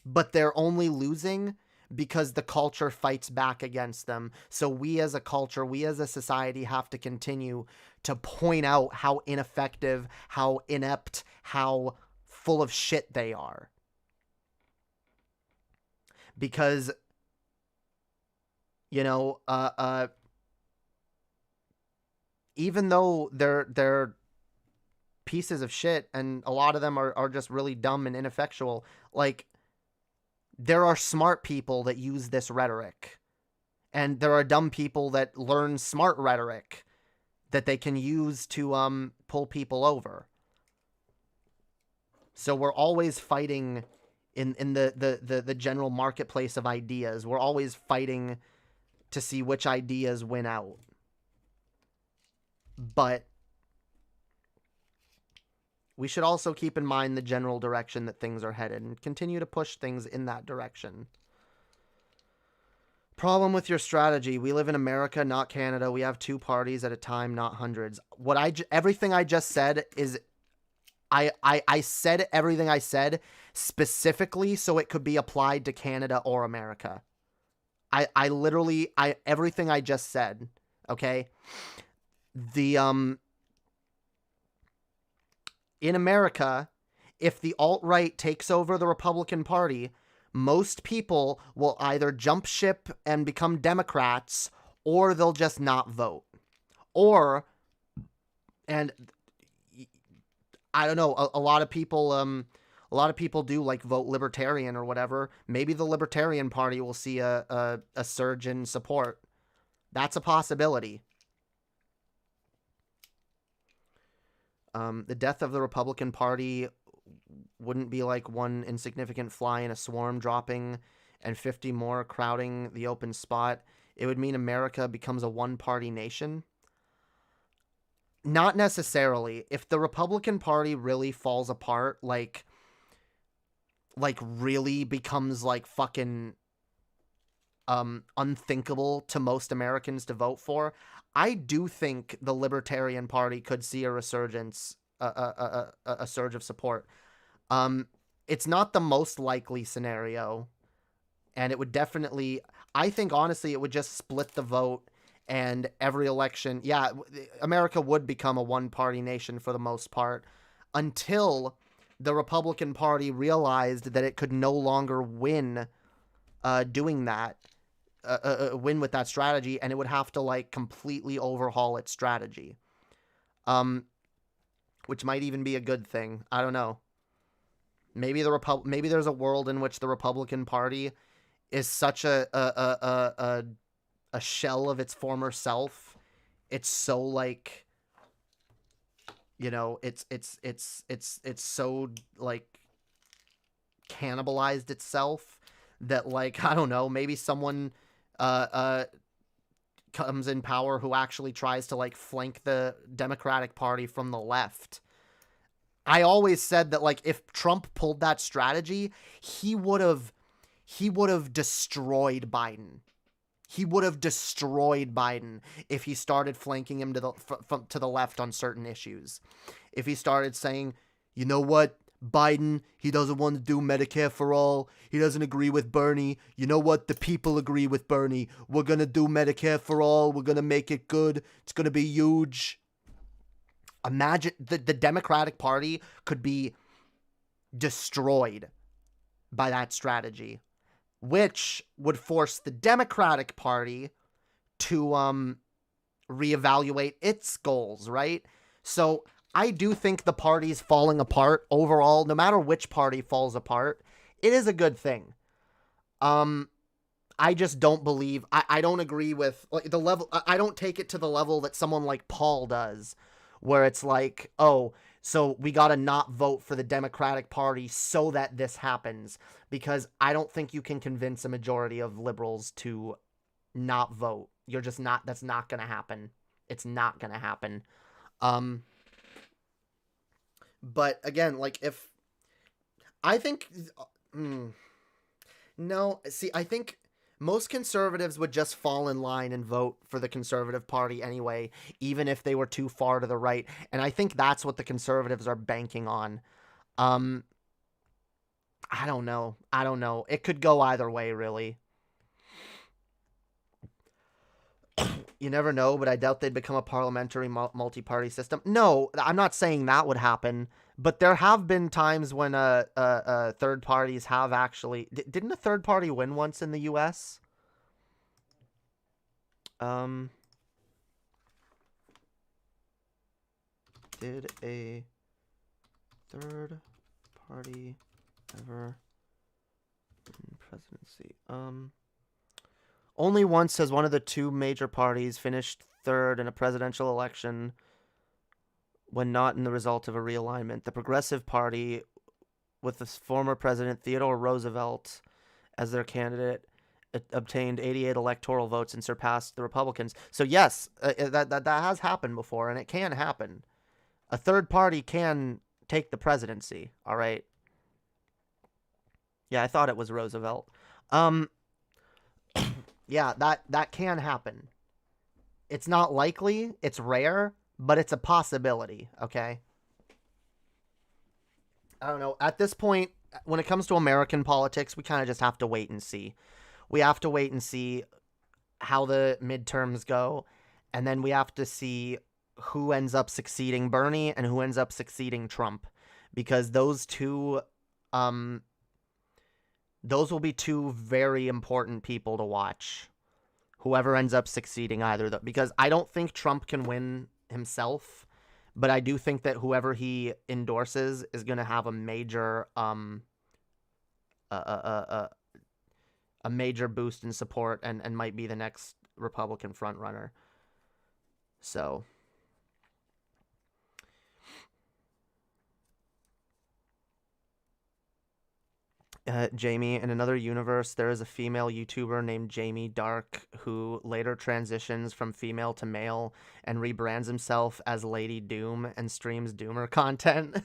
But they're only losing because the culture fights back against them. So we as a culture, we as a society have to continue to point out how ineffective, how inept, how full of shit they are. Because, you know, even though they're pieces of shit, and a lot of them are just really dumb and ineffectual, like, there are smart people that use this rhetoric, and there are dumb people that learn smart rhetoric that they can use to pull people over. So we're always fighting in the general marketplace of ideas. We're always fighting to see which ideas win out. But we should also keep in mind the general direction that things are headed and continue to push things in that direction. Problem with your strategy. We live in America, not Canada. We have 2 parties at a time, not hundreds. Everything I just said is... I said everything I said specifically so it could be applied to Canada or America. I literally everything I just said, okay? In America, if the alt-right takes over the Republican Party, most people will either jump ship and become Democrats, or they'll just not vote. Or, and I don't know, a lot of people do like vote Libertarian or whatever. Maybe the Libertarian Party will see a surge in support. That's a possibility. The death of the Republican Party wouldn't be like one insignificant fly in a swarm dropping and 50 more crowding the open spot. It would mean America becomes a one-party nation. Not necessarily. If the Republican Party really falls apart, like really becomes like fucking unthinkable to most Americans to vote for, I do think the Libertarian Party could see a resurgence, a surge of support. It's not the most likely scenario, and it would definitely, I think honestly, it would just split the vote, and every election, yeah, America would become a one-party nation for the most part, until the Republican Party realized that it could no longer win doing that. Win with that strategy, and it would have to like completely overhaul its strategy, which might even be a good thing. I don't know. Maybe maybe there's a world in which the Republican Party is such a shell of its former self. It's so like, you know, it's so like cannibalized itself that like, I don't know, maybe someone comes in power who actually tries to like flank the Democratic Party from the left. I always said that like if Trump pulled that strategy, he would have destroyed Biden. He would have destroyed Biden if he started flanking him to the left on certain issues. If he started saying, you know what, Biden, he doesn't want to do Medicare for all. He doesn't agree with Bernie. You know what? The people agree with Bernie. We're going to do Medicare for all. We're going to make it good. It's going to be huge. Imagine the Democratic Party could be destroyed by that strategy. which would force the Democratic Party to reevaluate its goals, right? So I do think the party's falling apart overall. No matter which party falls apart, it is a good thing. I just don't believe, I don't agree with like the level. I don't take it to the level that someone like Paul does, where it's like, oh, so we got to not vote for the Democratic Party so that this happens, because I don't think you can convince a majority of liberals to not vote. You're just not, that's not going to happen. It's not going to happen. But again, like if, I think, no, see, I think most conservatives would just fall in line and vote for the Conservative Party anyway, even if they were too far to the right. And I think that's what the conservatives are banking on. I don't know. It could go either way, really. You never know, but I doubt they'd become a parliamentary multi-party system. No, I'm not saying that would happen, but there have been times when third parties have actually... Didn't a third party win once in the U.S.? Did a third party ever win presidency? Only once has one of the two major parties finished third in a presidential election when not in the result of a realignment. The Progressive Party, with the former President Theodore Roosevelt as their candidate, obtained 88 electoral votes and surpassed the Republicans. So yes, that has happened before, and it can happen. A third party can take the presidency, all right? Yeah, I thought it was Roosevelt. Yeah, that can happen. It's not likely, it's rare, but it's a possibility, okay? I don't know. At this point, when it comes to American politics, we kind of just have to wait and see. We have to wait and see how the midterms go, and then we have to see who ends up succeeding Bernie and who ends up succeeding Trump, because those two, those will be two very important people to watch. Whoever ends up succeeding either, because I don't think Trump can win himself, but I do think that whoever he endorses is going to have a major, a major boost in support and might be the next Republican frontrunner. So. Jamie, in another universe, there is a female YouTuber named Jamie Dark who later transitions from female to male and rebrands himself as Lady Doom and streams Doomer content.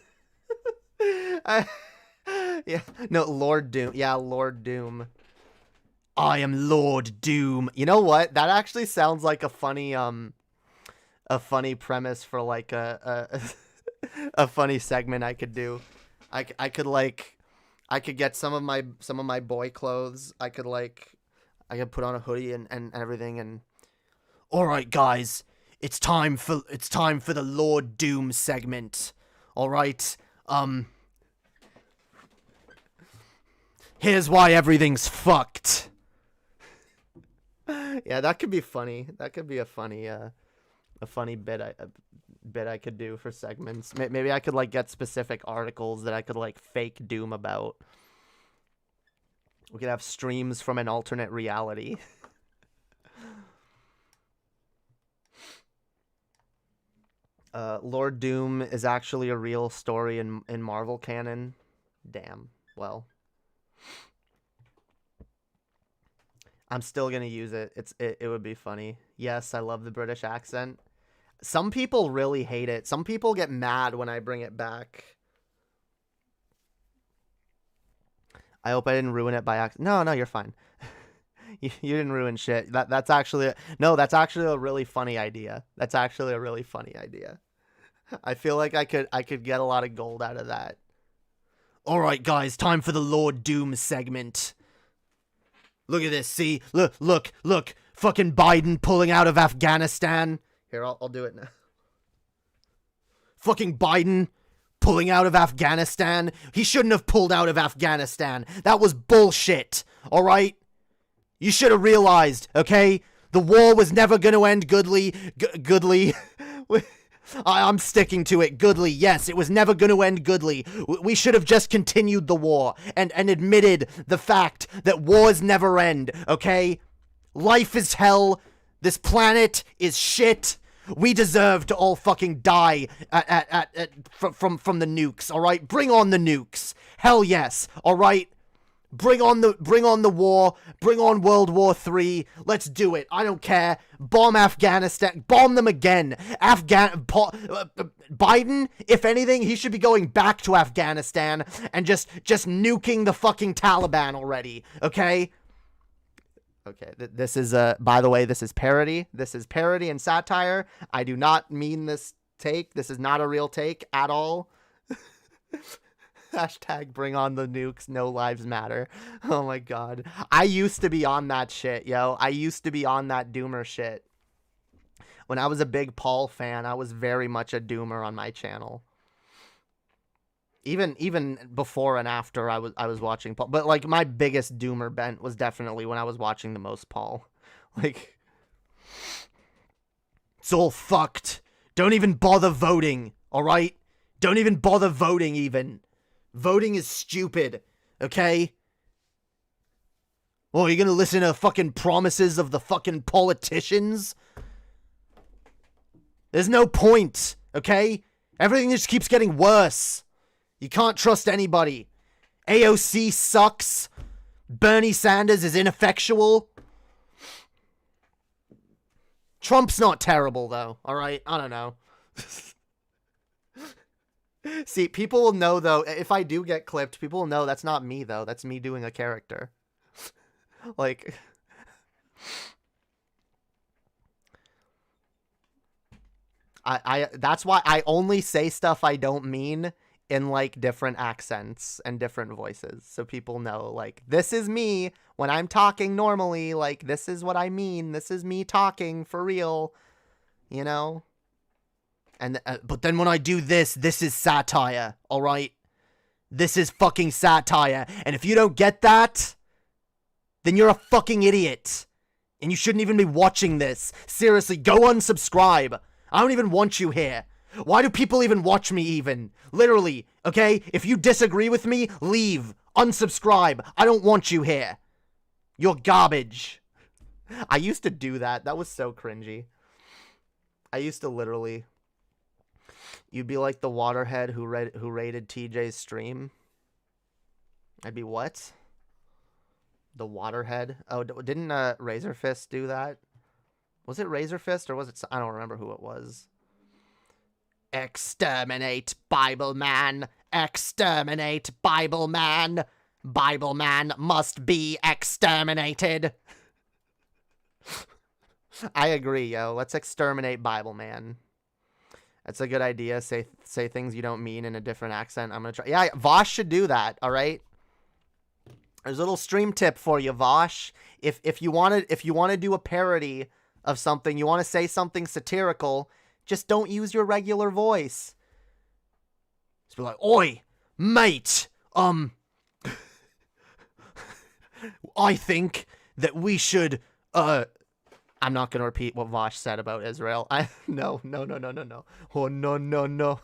Yeah, no, Lord Doom. Yeah, Lord Doom. I am Lord Doom. You know what? That actually sounds like a funny premise for like a funny segment I could do. I could get some of my boy clothes. I could put on a hoodie and everything, and all right, guys, it's time for the Lord Doom segment. All right, here's why everything's fucked. Yeah, that could be funny. That could be a funny bit I could do for segments. Maybe I could like get specific articles that I could like fake Doom about. We could have streams from an alternate reality. Lord Doom is actually a real story in Marvel canon. Damn. Well, I'm still gonna use it. It would be funny. Yes, I love the British accent. Some people really hate it. Some people get mad when I bring it back. I hope I didn't ruin it by accident. No, you're fine. You didn't ruin shit. That's actually a really funny idea. That's actually a really funny idea. I feel like I could get a lot of gold out of that. All right, guys, time for the Lord Doom segment. Look at this. See, look. Fucking Biden pulling out of Afghanistan. Here, I'll do it now. Fucking Biden pulling out of Afghanistan. He shouldn't have pulled out of Afghanistan. That was bullshit, alright? You should have realized, okay? The war was never going to end goodly. Goodly. I'm sticking to it. Goodly, yes, it was never going to end goodly. We should have just continued the war and admitted the fact that wars never end, okay? Life is hell. This planet is shit. We deserve to all fucking die from the nukes, alright? Bring on the nukes. Hell yes, alright? Bring on the war. Bring on World War III. Let's do it. I don't care. Bomb Afghanistan. Bomb them again. Biden, if anything, he should be going back to Afghanistan and just nuking the fucking Taliban already. Okay? Okay, this is, by the way, this is parody. This is parody and satire. I do not mean this take. This is not a real take at all. Hashtag bring on the nukes, no lives matter. Oh my god. I used to be on that shit, yo. I used to be on that doomer shit. When I was a big Paul fan, I was very much a doomer on my channel. Even before and after I was watching Paul. But like my biggest doomer bent was definitely when I was watching the most Paul. Like, it's all fucked. Don't even bother voting, alright? Don't even bother voting even. Voting is stupid, okay? Well, you're gonna listen to fucking promises of the fucking politicians? There's no point, okay? Everything just keeps getting worse. You can't trust anybody. AOC sucks. Bernie Sanders is ineffectual. Trump's not terrible, though, alright? I don't know. See, people will know, though, if I do get clipped, people will know that's not me, though. That's me doing a character. Like, that's why I only say stuff I don't mean in, like, different accents and different voices. So people know, like, this is me when I'm talking normally. Like, this is what I mean. This is me talking for real, you know? And but then when I do this is satire, alright? This is fucking satire. And if you don't get that, then you're a fucking idiot. And you shouldn't even be watching this. Seriously, go unsubscribe. I don't even want you here. Why do people even watch me even? Literally, okay? If you disagree with me, leave. Unsubscribe. I don't want you here. You're garbage. I used to do that. That was so cringy. I used to literally... You'd be like the waterhead who raided TJ's stream. I'd be what? The waterhead? Oh, didn't Razor Fist do that? Was it Razor Fist or was it... I don't remember who it was. Exterminate Bible Man. Exterminate Bible Man. Bible Man must be exterminated. I agree, yo. Let's exterminate Bible Man. That's a good idea. Say things you don't mean in a different accent. I'm gonna try. Yeah, Vosh should do that. All right. There's a little stream tip for you, Vosh. If you want to do a parody of something, you want to say something satirical, just don't use your regular voice. Just be like, "Oi, mate. I think that we should I'm not going to repeat what Vosh said about Israel. No. Oh, no.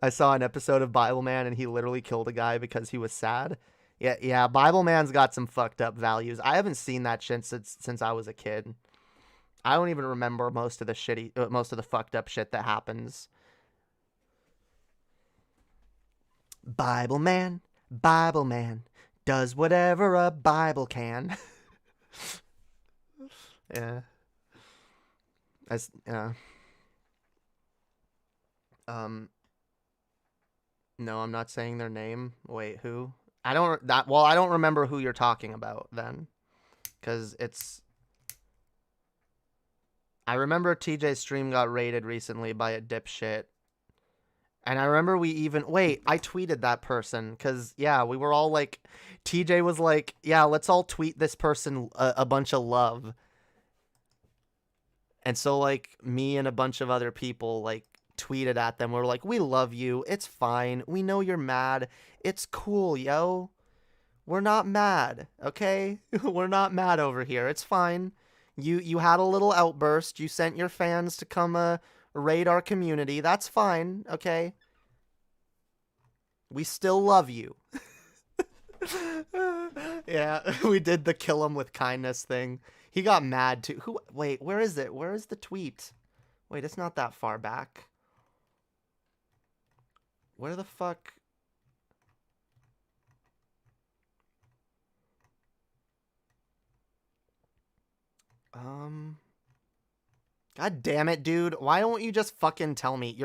I saw an episode of Bible Man and he literally killed a guy because he was sad. Yeah, Bible Man's got some fucked up values. I haven't seen that shit since I was a kid. I don't even remember most of the fucked up shit that happens. Bible Man does whatever a Bible can. Yeah. No, I'm not saying their name. Wait, who? I don't remember who you're talking about then. 'Cause I remember TJ's stream got raided recently by a dipshit. And I remember I tweeted that person, because, yeah, we were all like, TJ was like, yeah, let's all tweet this person a bunch of love. And so, like, me and a bunch of other people, like, tweeted at them. We're like, we love you. It's fine. We know you're mad. It's cool, yo. We're not mad, okay? We're not mad over here. It's fine. You had a little outburst. You sent your fans to come raid our community. That's fine, okay? We still love you. Yeah, we did the kill him with kindness thing. He got mad too. Wait, where is it? Where is the tweet? Wait, it's not that far back. Where the fuck? God damn it, dude. Why don't you just fucking tell me?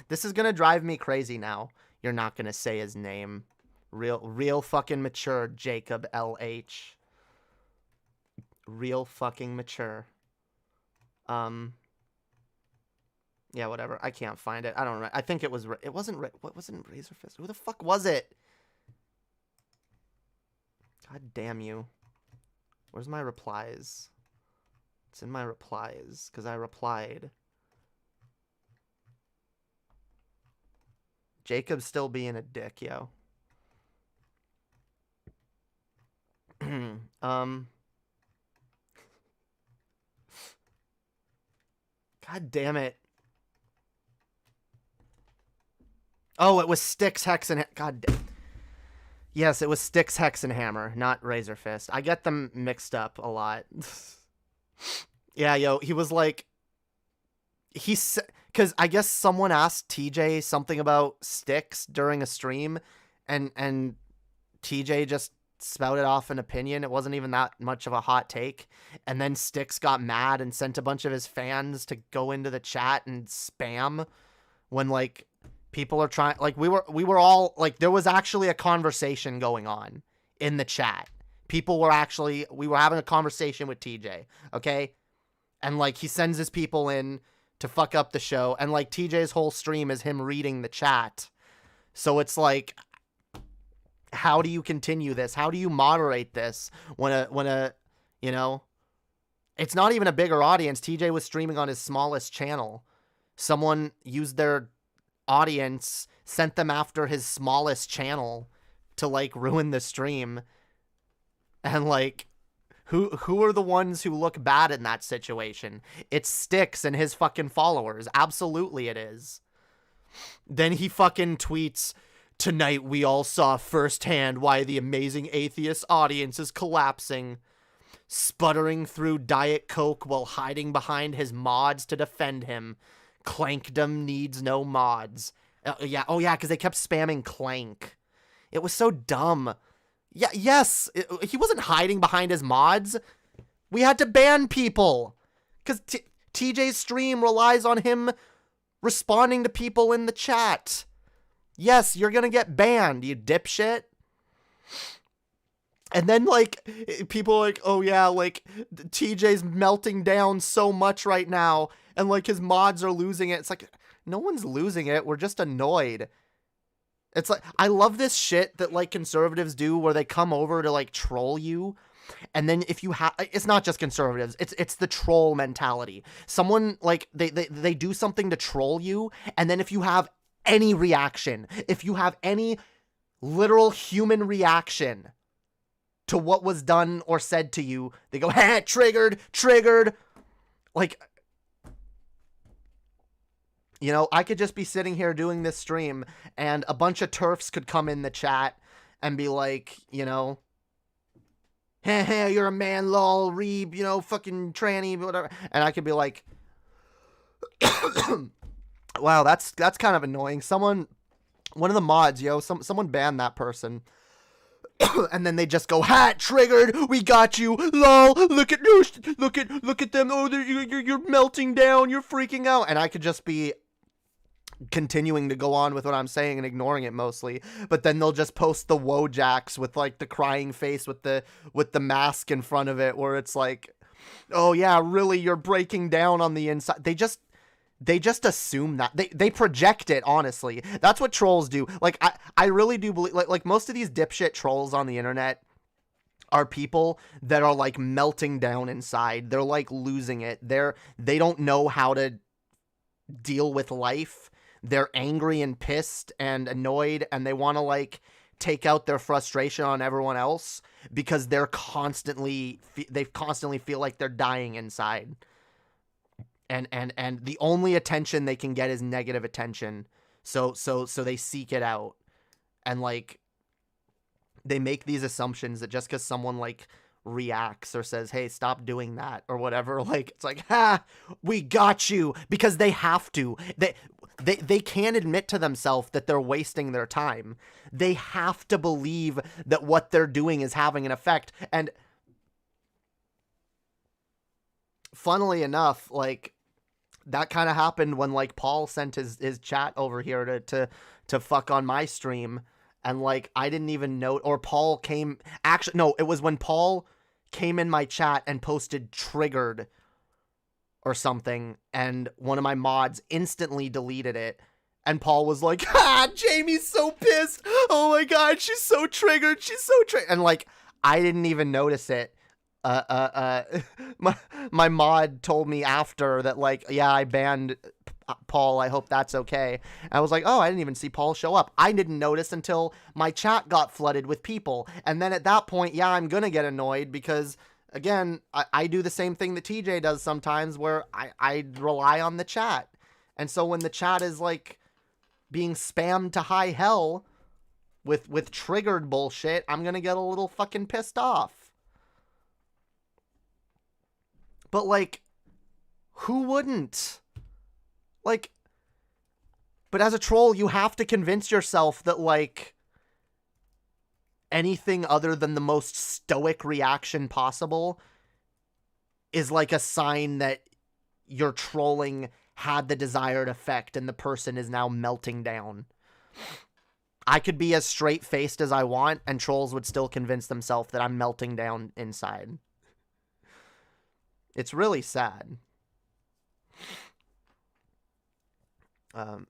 This is gonna drive me crazy now. You're not gonna say his name. Real fucking mature, Jacob LH. Real fucking mature. Yeah, whatever. I can't find it. I don't know. I think it wasn't Razor Fist. Who the fuck was it? God damn you. Where's my replies? It's in my replies, because I replied. Jacob's still being a dick, yo. God damn it. Oh, it was Styx, Hex, and... God damn. Yes, it was Styx, Hex, and Hammer, not Razor Fist. I get them mixed up a lot. Yeah, yo, he was like... Because I guess someone asked TJ something about Styx during a stream, and TJ just spouted off an opinion. It wasn't even that much of a hot take. And then Styx got mad and sent a bunch of his fans to go into the chat and spam when, like, people are trying... Like, we were all... Like, there was actually a conversation going on in the chat. People were actually... We were having a conversation with TJ, okay? And, like, he sends his people in to fuck up the show. And, like, TJ's whole stream is him reading the chat. So it's like... How do you continue this? How do you moderate this when a, you know, it's not even a bigger audience. TJ was streaming on his smallest channel. Someone used their audience, sent them after his smallest channel to, like, ruin the stream. And, like, who are the ones who look bad in that situation? It's Styx and his fucking followers. Absolutely it is. Then he fucking tweets... Tonight we all saw firsthand why the amazing atheist audience is collapsing. Sputtering through Diet Coke while hiding behind his mods to defend him. Clankdom needs no mods. Yeah, oh yeah, because they kept spamming Clank. It was so dumb. Yeah, yes, he wasn't hiding behind his mods. We had to ban people. Because TJ's stream relies on him responding to people in the chat. Yes, you're gonna get banned, you dipshit. And then, like, people are like, oh yeah, like, TJ's melting down so much right now, and, like, his mods are losing it. It's like, no one's losing it, we're just annoyed. It's like, I love this shit that, like, conservatives do where they come over to, like, troll you. And then if you have, it's not just conservatives, it's the troll mentality. Someone, like, they do something to troll you, and then if you have any reaction, if you have any literal human reaction to what was done or said to you, they go, ha, triggered. Like, you know, I could just be sitting here doing this stream and a bunch of TERFs could come in the chat and be like, you know, hey, you're a man, lol, reeb, you know, fucking tranny, whatever. And I could be like, wow, that's kind of annoying. One of the mods, yo, someone banned that person. And then they just go, ha, triggered, we got you, lol, look at them, oh, you're melting down, you're freaking out. And I could just be continuing to go on with what I'm saying and ignoring it mostly, but then they'll just post the Wojaks with, like, the crying face with the mask in front of it, where it's like, oh yeah, really, you're breaking down on the inside. They just assume that. They project it, honestly. That's what trolls do. Like, I really do believe, like most of these dipshit trolls on the internet are people that are, like, melting down inside. They're, like, losing it. They don't know how to deal with life. they're angry and pissed and annoyed, and they want to like take out their frustration on everyone else because they constantly feel like they're dying inside. And the only attention they can get is negative attention. So they seek it out. And like they make these assumptions that just because someone like reacts or says, hey, stop doing that or whatever, like it's like, we got you, because they have to. They can't admit to themselves that they're wasting their time. They have to believe that what they're doing is having an effect. And funnily enough, like that kind of happened when like Paul sent his chat over here to fuck on my stream. And like, I didn't even know, or Paul came, actually, no, it was when Paul came in my chat and posted triggered or something, and one of my mods instantly deleted it. And Paul was like, Jamie's so pissed. Oh my God, she's so triggered. She's so triggered. And like, I didn't even notice it. My mod told me after that, like, yeah, I banned Paul. I hope that's okay. I was like, oh, I didn't even see Paul show up. I didn't notice until my chat got flooded with people. And then at that point, yeah, I'm going to get annoyed because, again, I do the same thing that TJ does sometimes where I rely on the chat. And so when the chat is, like, being spammed to high hell with triggered bullshit, I'm going to get a little fucking pissed off. But, like, who wouldn't? Like, but as a troll, you have to convince yourself that, like, anything other than the most stoic reaction possible is, like, a sign that your trolling had the desired effect and the person is now melting down. I could be as straight-faced as I want, and trolls would still convince themselves that I'm melting down inside. It's really sad.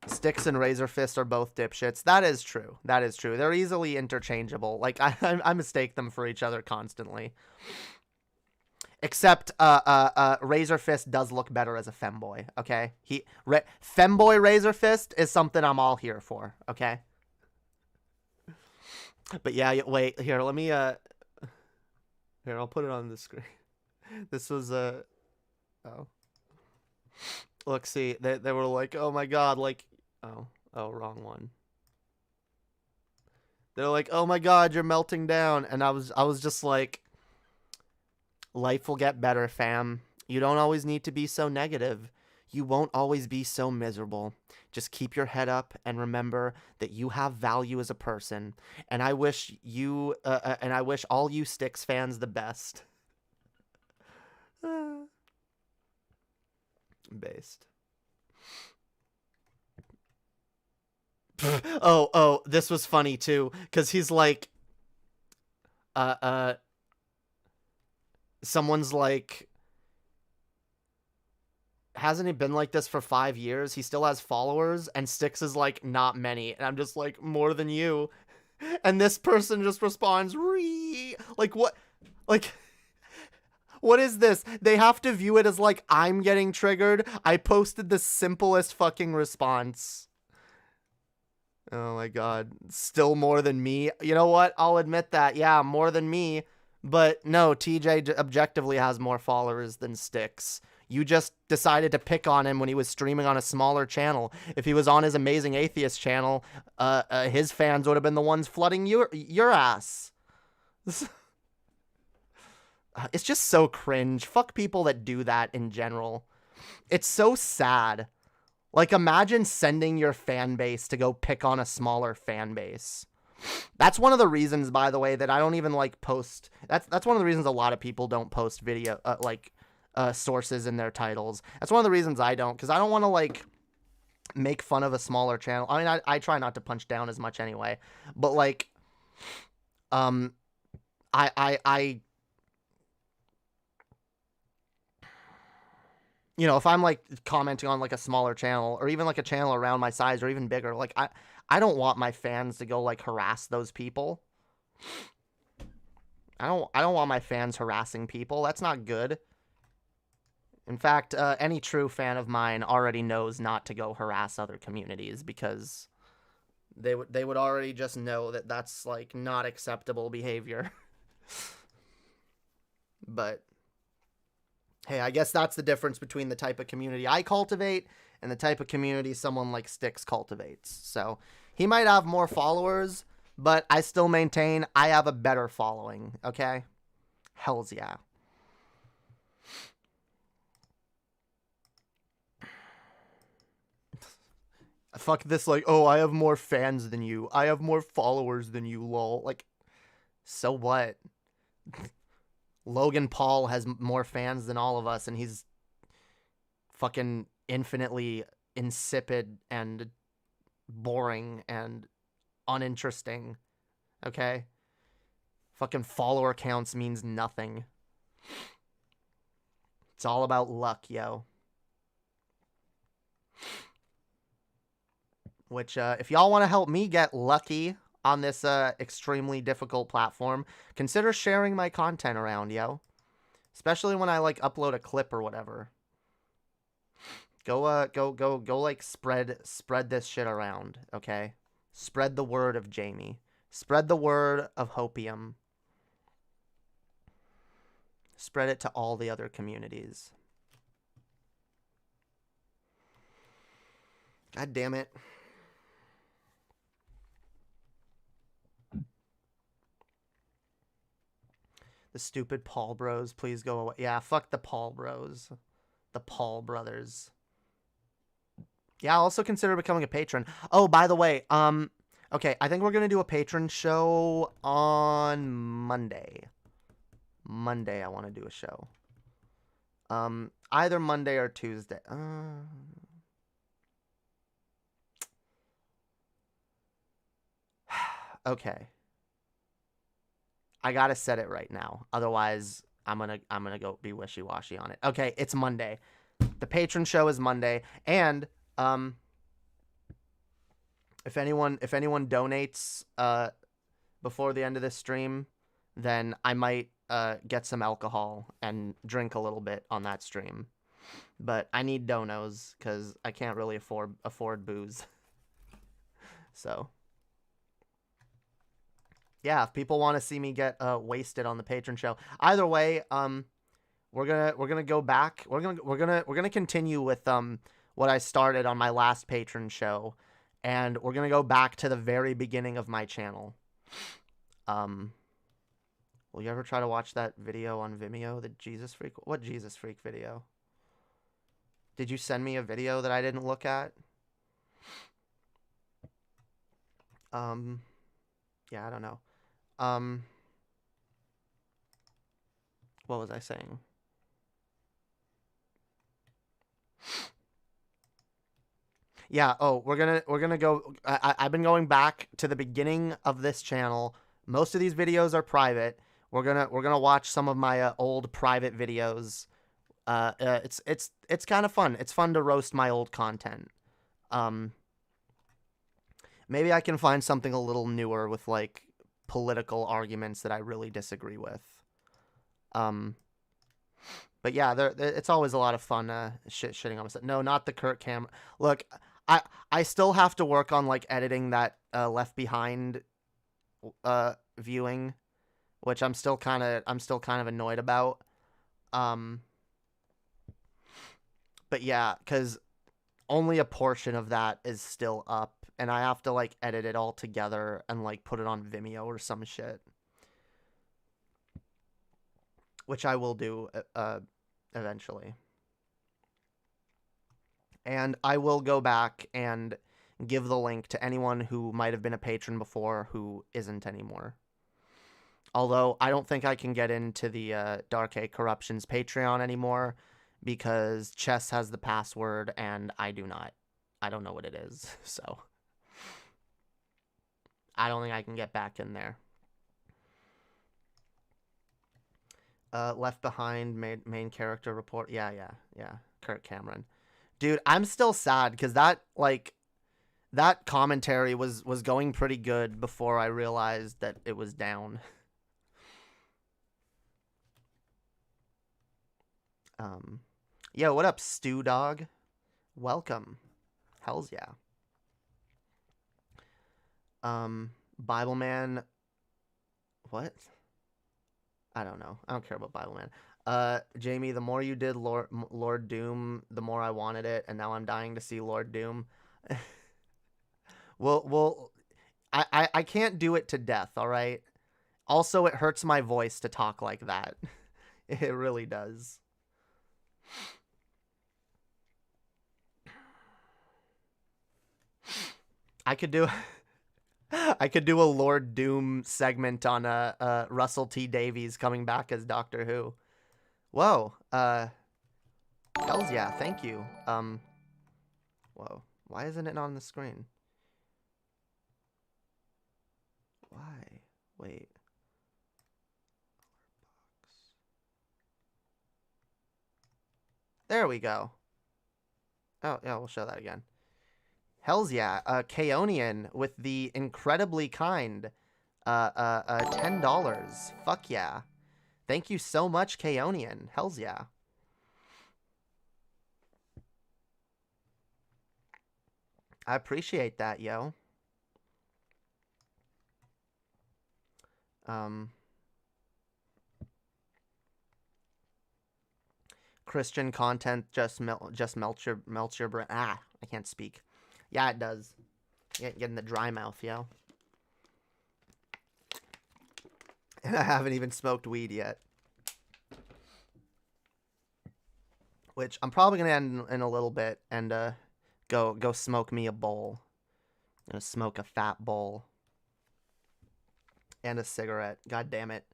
Sticks and Razor Fist are both dipshits. That is true. That is true. They're easily interchangeable. Like, I mistake them for each other constantly. Except, Razor Fist does look better as a femboy, okay? Femboy Razor Fist is something I'm all here for, okay? But yeah, wait, here, let me, here, I'll put it on the screen. This was oh. Look, see, they were like, oh my God, like, oh, wrong one. They're like, oh my God, you're melting down. And I was just like, life will get better, fam. You don't always need to be so negative. You won't always be so miserable. Just keep your head up and remember that you have value as a person. And I wish you, and I wish all you Styx fans the best. Based. Oh, this was funny too, because he's like, someone's like, hasn't he been like this for 5 years? He still has followers, and Styx is like, not many. And I'm just like, more than you. And this person just responds, like, what? Like, what is this? They have to view it as like, I'm getting triggered. I posted the simplest fucking response. Oh my God. Still more than me. You know what? I'll admit that. Yeah, more than me. But no, TJ objectively has more followers than Styx. You just decided to pick on him when he was streaming on a smaller channel. If he was on his Amazing Atheist channel, his fans would have been the ones flooding your ass. It's just so cringe. Fuck people that do that in general. It's so sad. Like, imagine sending your fan base to go pick on a smaller fan base. That's one of the reasons, by the way, that I don't even, like, post... That's one of the reasons a lot of people don't post video, sources in their titles. That's one of the reasons I don't, because I don't want to, like, make fun of a smaller channel. I mean, I try not to punch down as much anyway. But, like, you know, if I'm, like, commenting on, like, a smaller channel, or even, like, a channel around my size, or even bigger, like, I don't want my fans to go, like, harass those people. I don't want my fans harassing people. That's not good. In fact, any true fan of mine already knows not to go harass other communities because they would already just know that that's like not acceptable behavior. But hey, I guess that's the difference between the type of community I cultivate and the type of community someone like Styx cultivates. So he might have more followers, but I still maintain I have a better following, okay? Hells yeah. Fuck this, like, oh, I have more fans than you. I have more followers than you, lol. Like, so what? Logan Paul has more fans than all of us, and he's fucking infinitely insipid and boring and uninteresting. Okay? Fucking follower counts means nothing. It's all about luck, yo. Which, if y'all want to help me get lucky on this extremely difficult platform, consider sharing my content around, yo. Especially when I, like, upload a clip or whatever. Go, like, spread this shit around, okay? Spread the word of Jamie. Spread the word of Hopium. Spread it to all the other communities. God damn it. The stupid Paul bros, please go away. Yeah, fuck the Paul bros. The Paul brothers. Yeah, I'll also consider becoming a patron. Oh, by the way, okay, I think we're gonna do a patron show on Monday. Monday, I want to do a show. Either Monday or Tuesday. Okay. I gotta set it right now. Otherwise, I'm gonna go be wishy-washy on it. Okay, it's Monday. The patron show is Monday, and if anyone donates before the end of this stream, then I might get some alcohol and drink a little bit on that stream. But I need donos because I can't really afford booze. So. Yeah, if people want to see me get wasted on the patron show, either way, we're gonna go back. We're gonna continue with what I started on my last patron show, and we're gonna go back to the very beginning of my channel. Will you ever try to watch that video on Vimeo? The Jesus Freak? What Jesus Freak video? Did you send me a video that I didn't look at? Yeah, I don't know. What was I saying? Yeah, oh, we're gonna go, I've been going back to the beginning of this channel. Most of these videos are private. We're gonna watch some of my old private videos. It's kind of fun. It's fun to roast my old content. Maybe I can find something a little newer with, like, political arguments that I really disagree with. But yeah, it's always a lot of fun shitting on myself. No, not the Kirk camera. Look, I still have to work on, like, editing that Left Behind viewing, which I'm still kind of annoyed about. But yeah, because only a portion of that is still up. And I have to, like, edit it all together and, like, put it on Vimeo or some shit. Which I will do eventually. And I will go back and give the link to anyone who might have been a patron before who isn't anymore. Although, I don't think I can get into the Dark A Corruptions Patreon anymore because Chess has the password and I do not. I don't know what it is, so I don't think I can get back in there. Left Behind main character report. Yeah. Kirk Cameron. Dude, I'm still sad because that commentary was going pretty good before I realized that it was down. Yo, what up, Stew Dog? Welcome. Hells yeah. Bible Man. What? I don't know. I don't care about Bible Man. Jamie, the more you did Lord Doom, the more I wanted it, and now I'm dying to see Lord Doom. well, I can't do it to death, all right? Also, it hurts my voice to talk like that. It really does. I could do a Lord Doom segment on Russell T Davies coming back as Doctor Who. Whoa. Hells yeah, thank you. Whoa. Why isn't it on the screen? Why? Wait. There we go. Oh, yeah, we'll show that again. Hells yeah. Kaonian with the incredibly kind $10. Fuck yeah. Thank you so much, Kaonian. Hells yeah. I appreciate that, yo. Christian content just melts your brain. I can't speak. Yeah, it does. Getting the dry mouth, yo. And I haven't even smoked weed yet. Which I'm probably gonna end in a little bit and go smoke me a bowl. I'm gonna smoke a fat bowl. And a cigarette. God damn it.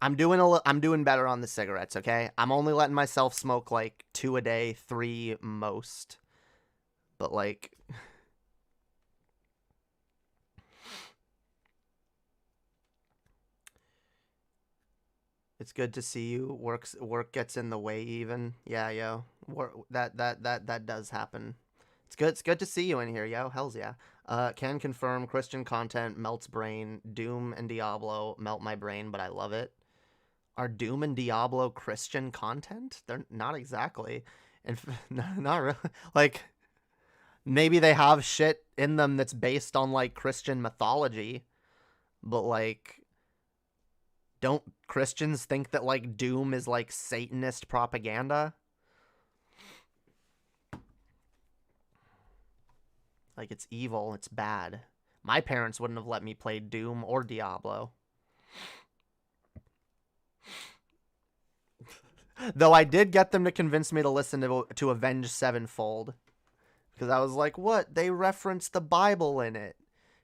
I'm doing better on the cigarettes, okay? I'm only letting myself smoke like 2 a day, 3 most. But like it's good to see you. Work gets in the way even. Yeah, yo. That does happen. It's good to see you in here, yo. Hells yeah. Can confirm Christian content melts brain. Doom and Diablo melt my brain, but I love it. Are Doom and Diablo Christian content? They're not exactly. And not really. Like, maybe they have shit in them that's based on, like, Christian mythology. But, like, don't Christians think that, like, Doom is, like, Satanist propaganda? Like, it's evil. It's bad. My parents wouldn't have let me play Doom or Diablo. Though I did get them to convince me to listen to Avenged Sevenfold. Because I was like, what? They reference the Bible in it.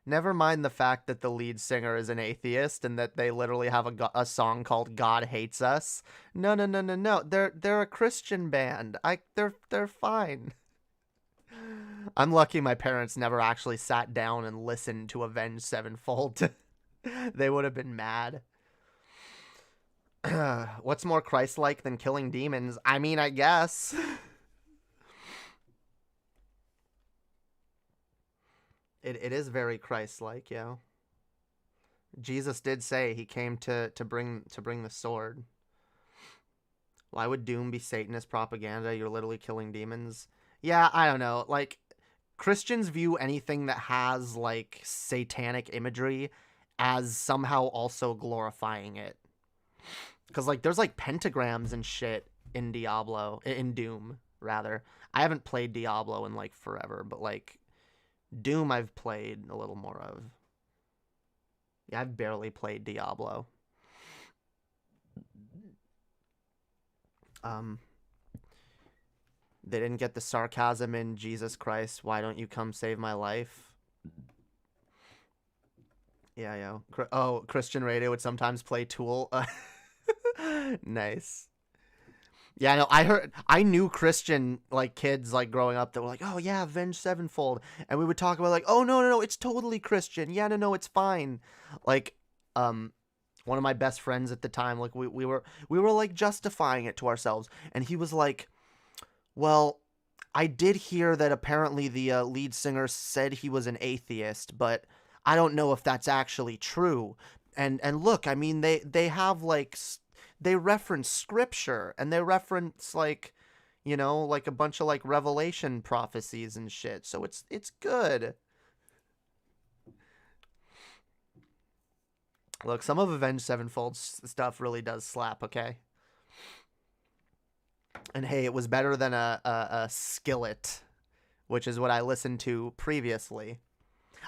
Never mind the fact that the lead singer is an atheist and that they literally have a song called God Hates Us. No. They're a Christian band. They're fine. I'm lucky my parents never actually sat down and listened to Avenged Sevenfold. They would have been mad. What's more Christ-like than killing demons? I mean, I guess. It is very Christ-like, yo. Jesus did say he came to bring the sword. Why would Doom be Satanist propaganda? You're literally killing demons. Yeah, I don't know. Like, Christians view anything that has, like, satanic imagery as somehow also glorifying it. Because, like, there's, like, pentagrams and shit in Doom, rather. I haven't played Diablo in, like, forever, but, like, Doom I've played a little more of. Yeah, I've barely played Diablo. They didn't get the sarcasm in Jesus Christ, why don't you come save my life? Yeah, yo. Oh, Christian radio would sometimes play Tool. Nice. Yeah, no, I knew Christian, like, kids, like, growing up that were like, oh, yeah, Avenged Sevenfold. And we would talk about, like, oh, no, it's totally Christian. Yeah, no, it's fine. Like, one of my best friends at the time, like, we were, like, justifying it to ourselves. And he was like, well, I did hear that apparently the lead singer said he was an atheist, but I don't know if that's actually true. And look, I mean, they have, like, they reference scripture, and they reference like, you know, like a bunch of like Revelation prophecies and shit. So it's good. Look, some of Avenged Sevenfold's stuff really does slap, okay? And hey, it was better than a Skillet, which is what I listened to previously.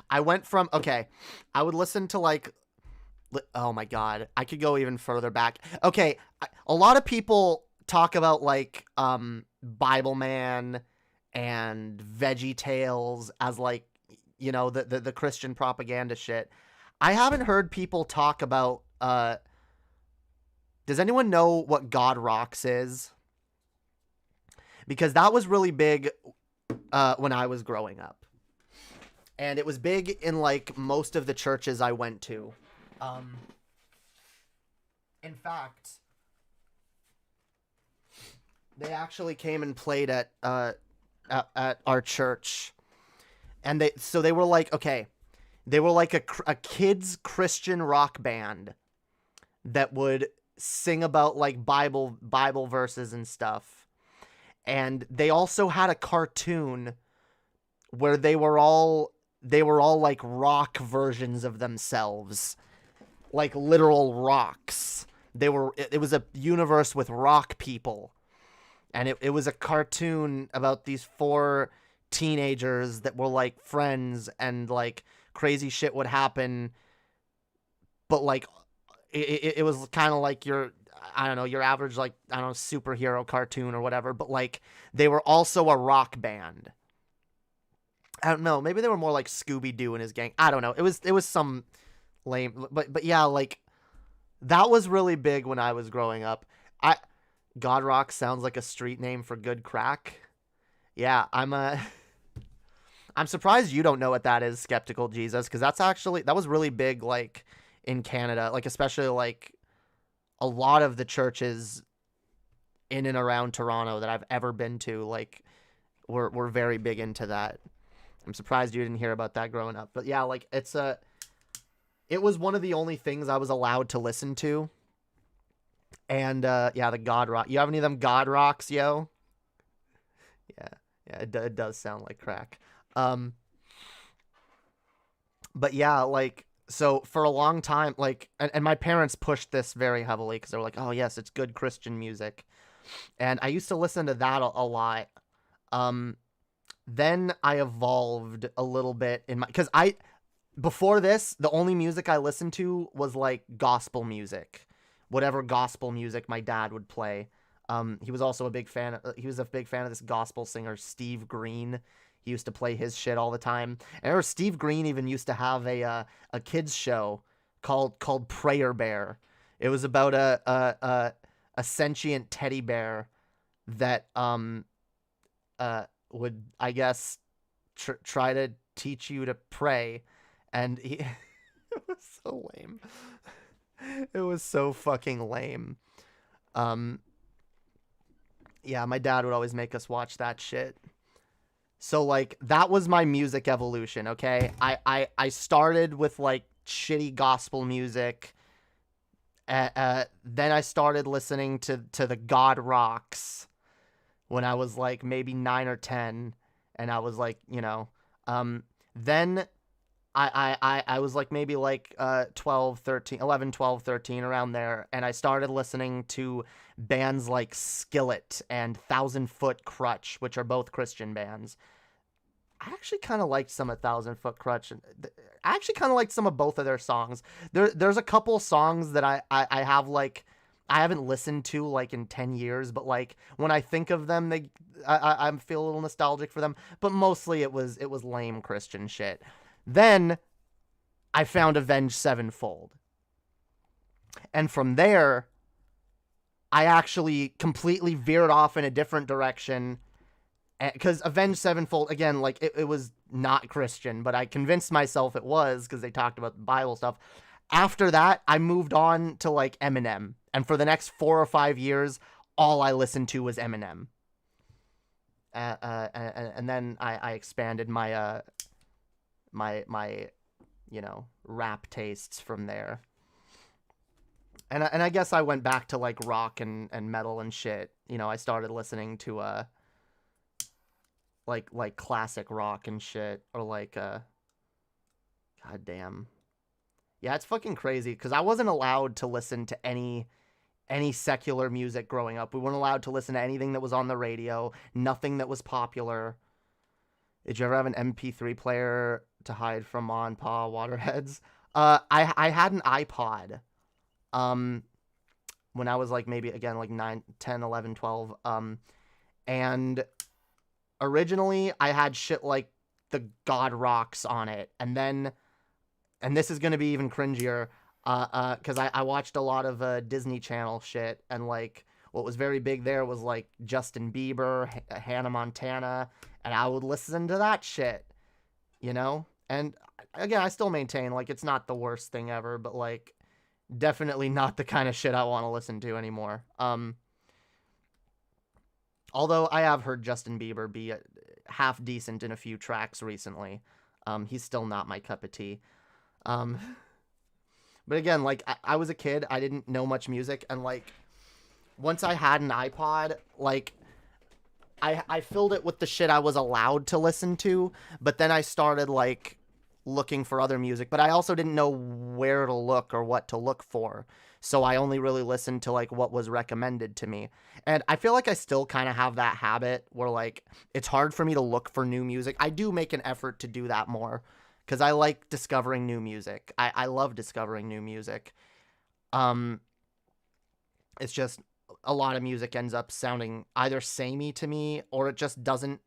I went from, okay, I would listen to like, oh my God, I could go even further back. Okay, a lot of people talk about like Bible Man and Veggie Tales as like, you know, the Christian propaganda shit. I haven't heard people talk about, does anyone know what God Rocks is? Because that was really big when I was growing up. And it was big in like most of the churches I went to. In fact, they actually came and played at our church. And they were like, okay, they were like a kids Christian rock band that would sing about like Bible verses and stuff. And they also had a cartoon where they were all like rock versions of themselves, like literal rocks. It was a universe with rock people. And it was a cartoon about these 4 teenagers that were like friends, and like crazy shit would happen, but like it was kind of like your average like, I don't know, superhero cartoon or whatever, but like they were also a rock band. I don't know, maybe they were more like Scooby-Doo and his gang. I don't know. It was some lame, but yeah, like that was really big when I was growing up. God Rock sounds like a street name for good crack. Yeah, I'm surprised you don't know what that is, Skeptical Jesus, because that was really big, like, in Canada, like, especially, like, a lot of the churches in and around Toronto that I've ever been to, like, were very big into that. I'm surprised you didn't hear about that growing up. But yeah, like, it was one of the only things I was allowed to listen to. And, yeah, the God Rock. You have any of them God Rocks, yo? Yeah, it does sound like crack. But yeah, like, so for a long time, like, and my parents pushed this very heavily because they were like, oh yes, it's good Christian music. And I used to listen to that a lot. Then I evolved a little bit because before this, the only music I listened to was like gospel music, whatever gospel music my dad would play. He was also a big fan of this gospel singer, Steve Green. He used to play his shit all the time. And I remember Steve Green even used to have a kids show called Prayer Bear. It was about a sentient teddy bear that would, I guess, try to teach you to pray. And it was so lame. It was so fucking lame. Yeah, my dad would always make us watch that shit. So, like, that was my music evolution, okay? I started with, like, shitty gospel music. Then I started listening to the God Rocks when I was, like, maybe 9 or 10. And I was, like, you know... then I was, like, maybe, like, 11, 12, 13, around there. And I started listening to bands like Skillet and 1,000 Foot Crutch, which are both Christian bands. I actually kind of liked some of 1,000 Foot Crutch. I actually kind of liked some of both of their songs. There's a couple songs that I have, like, I haven't listened to, like, in 10 years, but, like, when I think of them, I feel a little nostalgic for them. But mostly it was lame Christian shit. Then I found Avenged Sevenfold. And from there, I actually completely veered off in a different direction. Because Avenged Sevenfold, again, like, it was not Christian, but I convinced myself it was because they talked about the Bible stuff. After that, I moved on to, like, Eminem. And for the next 4 or 5 years, all I listened to was Eminem. And then I expanded my, my, you know, rap tastes from there. And I guess I went back to like rock and metal and shit. You know, I started listening to like classic rock and shit, or like god damn. Yeah, it's fucking crazy because I wasn't allowed to listen to any secular music growing up. We weren't allowed to listen to anything that was on the radio, nothing that was popular. Did you ever have an MP3 player to hide from Ma and Pa waterheads? I had an iPod. When I was like maybe again like 9, 10, 11, 12. And originally I had shit like the God Rocks on it, and then, and this is gonna be even cringier, because I watched a lot of Disney Channel shit, and like what was very big there was like Justin Bieber, Hannah Montana, and I would listen to that shit, you know? And again, I still maintain like it's not the worst thing ever, but like definitely not the kind of shit I want to listen to anymore. Although I have heard Justin Bieber be half decent in a few tracks recently. He's still not my cup of tea. But again, like I was a kid, I didn't know much music, and like once I had an iPod, like I filled it with the shit I was allowed to listen to, but then I started like looking for other music, but I also didn't know where to look or what to look for. So I only really listened to like what was recommended to me. And I feel like I still kind of have that habit where like it's hard for me to look for new music. I do make an effort to do that more because I like discovering new music. I love discovering new music. It's just a lot of music ends up sounding either samey to me, or it just doesn't.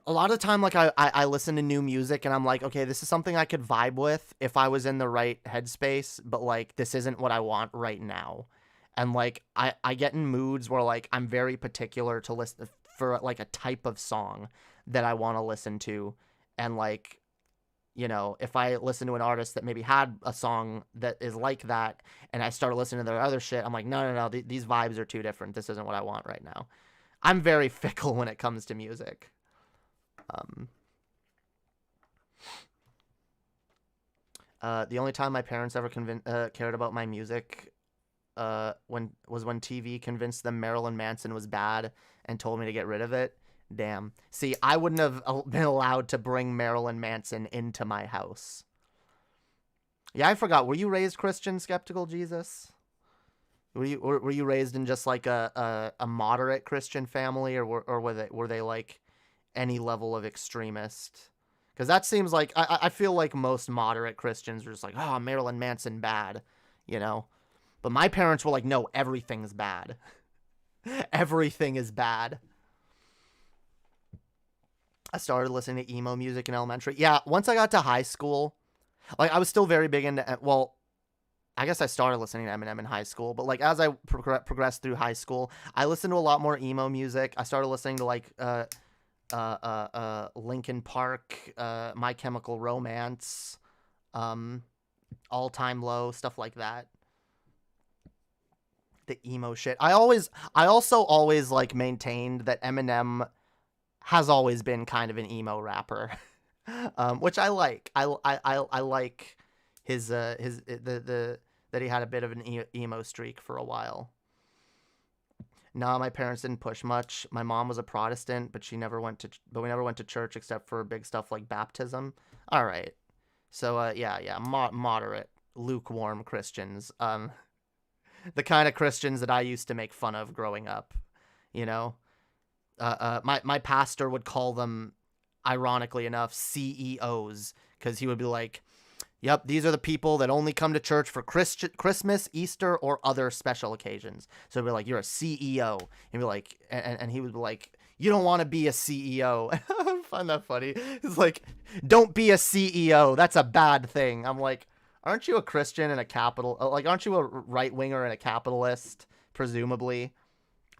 A lot of the time, like, I listen to new music and I'm like, okay, this is something I could vibe with if I was in the right headspace, but, like, this isn't what I want right now. And, like, I get in moods where, like, I'm very particular to listen for, like, a type of song that I want to listen to. And, like, you know, if I listen to an artist that maybe had a song that is like that and I start listening to their other shit, I'm like, no, these vibes are too different. This isn't what I want right now. I'm very fickle when it comes to music. The only time my parents ever cared about my music when TV convinced them Marilyn Manson was bad and told me to get rid of it. Damn. See, I wouldn't have been allowed to bring Marilyn Manson into my house. Yeah, I forgot. Were you raised Christian, Skeptical Jesus? Were you raised in just like a moderate Christian family, or were they like any level of extremist? Because that seems like I feel like most moderate Christians are just like, oh, Marilyn Manson bad, you know. But my parents were like, no, everything's bad. Everything is bad. I started listening to emo music in elementary. Yeah, once I got to high school, like I was still very big into, well, I guess I started listening to Eminem in high school, but like as I progressed through high school, I listened to a lot more emo music. I started listening to like Linkin Park, My Chemical Romance, All Time Low, stuff like that. The emo shit. I also always like maintained that Eminem has always been kind of an emo rapper, which I like. I like his that he had a bit of an emo streak for a while. No, my parents didn't push much. My mom was a Protestant, but we never went to church except for big stuff like baptism. All right. So yeah, moderate, lukewarm Christians. The kind of Christians that I used to make fun of growing up, you know. My pastor would call them, ironically enough, CEOs, because he would be like, yep, these are the people that only come to church for Christmas, Easter, or other special occasions. So he'd be like, you're a CEO. And be like, and he would be like, you don't want to be a CEO. I find that funny. It's like, don't be a CEO. That's a bad thing. I'm like, aren't you a Christian and aren't you a right winger and a capitalist, presumably?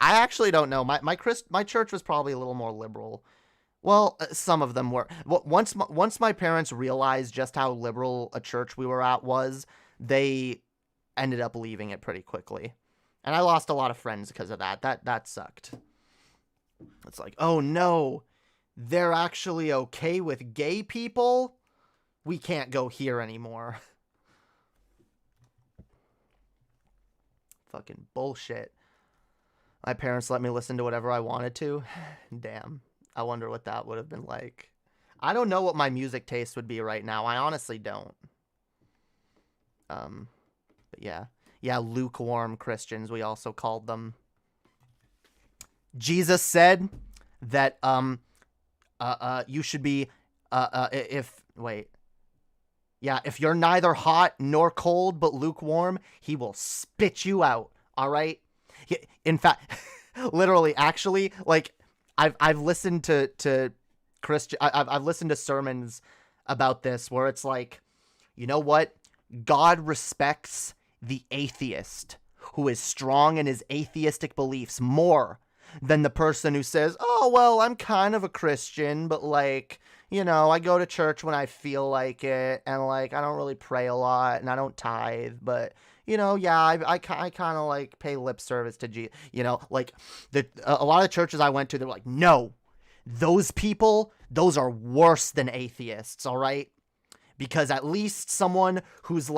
I actually don't know. My church was probably a little more liberal. Well, some of them were. Once my parents realized just how liberal a church we were at was, they ended up leaving it pretty quickly. And I lost a lot of friends because of that. That sucked. It's like, oh no, they're actually okay with gay people? We can't go here anymore. fucking bullshit. My parents let me listen to whatever I wanted to. Damn. I wonder what that would have been like. I don't know what my music taste would be right now. I honestly don't. But yeah. Yeah, lukewarm Christians, we also called them. Jesus said that you should be if you're neither hot nor cold but lukewarm, he will spit you out. All right? In fact, literally, actually, like I've listened to Christian I've listened to sermons about this where it's like, you know what? God respects the atheist who is strong in his atheistic beliefs more than the person who says, oh, well, I'm kind of a Christian, but like, you know, I go to church when I feel like it, and like, I don't really pray a lot, and I don't tithe, but, you know, yeah, I kind of like pay lip service to Jesus, you know, like a lot of the churches I went to, they're like, no, those people, those are worse than atheists, all right? Because at least someone who's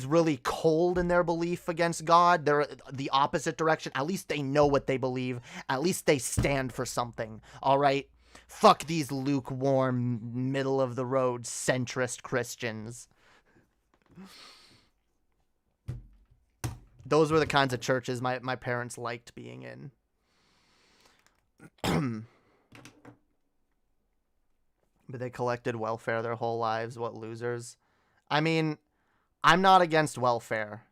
really cold in their belief against God, they're the opposite direction. At least they know what they believe. At least they stand for something. All right? Fuck these lukewarm, middle-of-the-road, centrist Christians. Those were the kinds of churches my parents liked being in. But they collected welfare their whole lives. What losers. I mean, I'm not against welfare.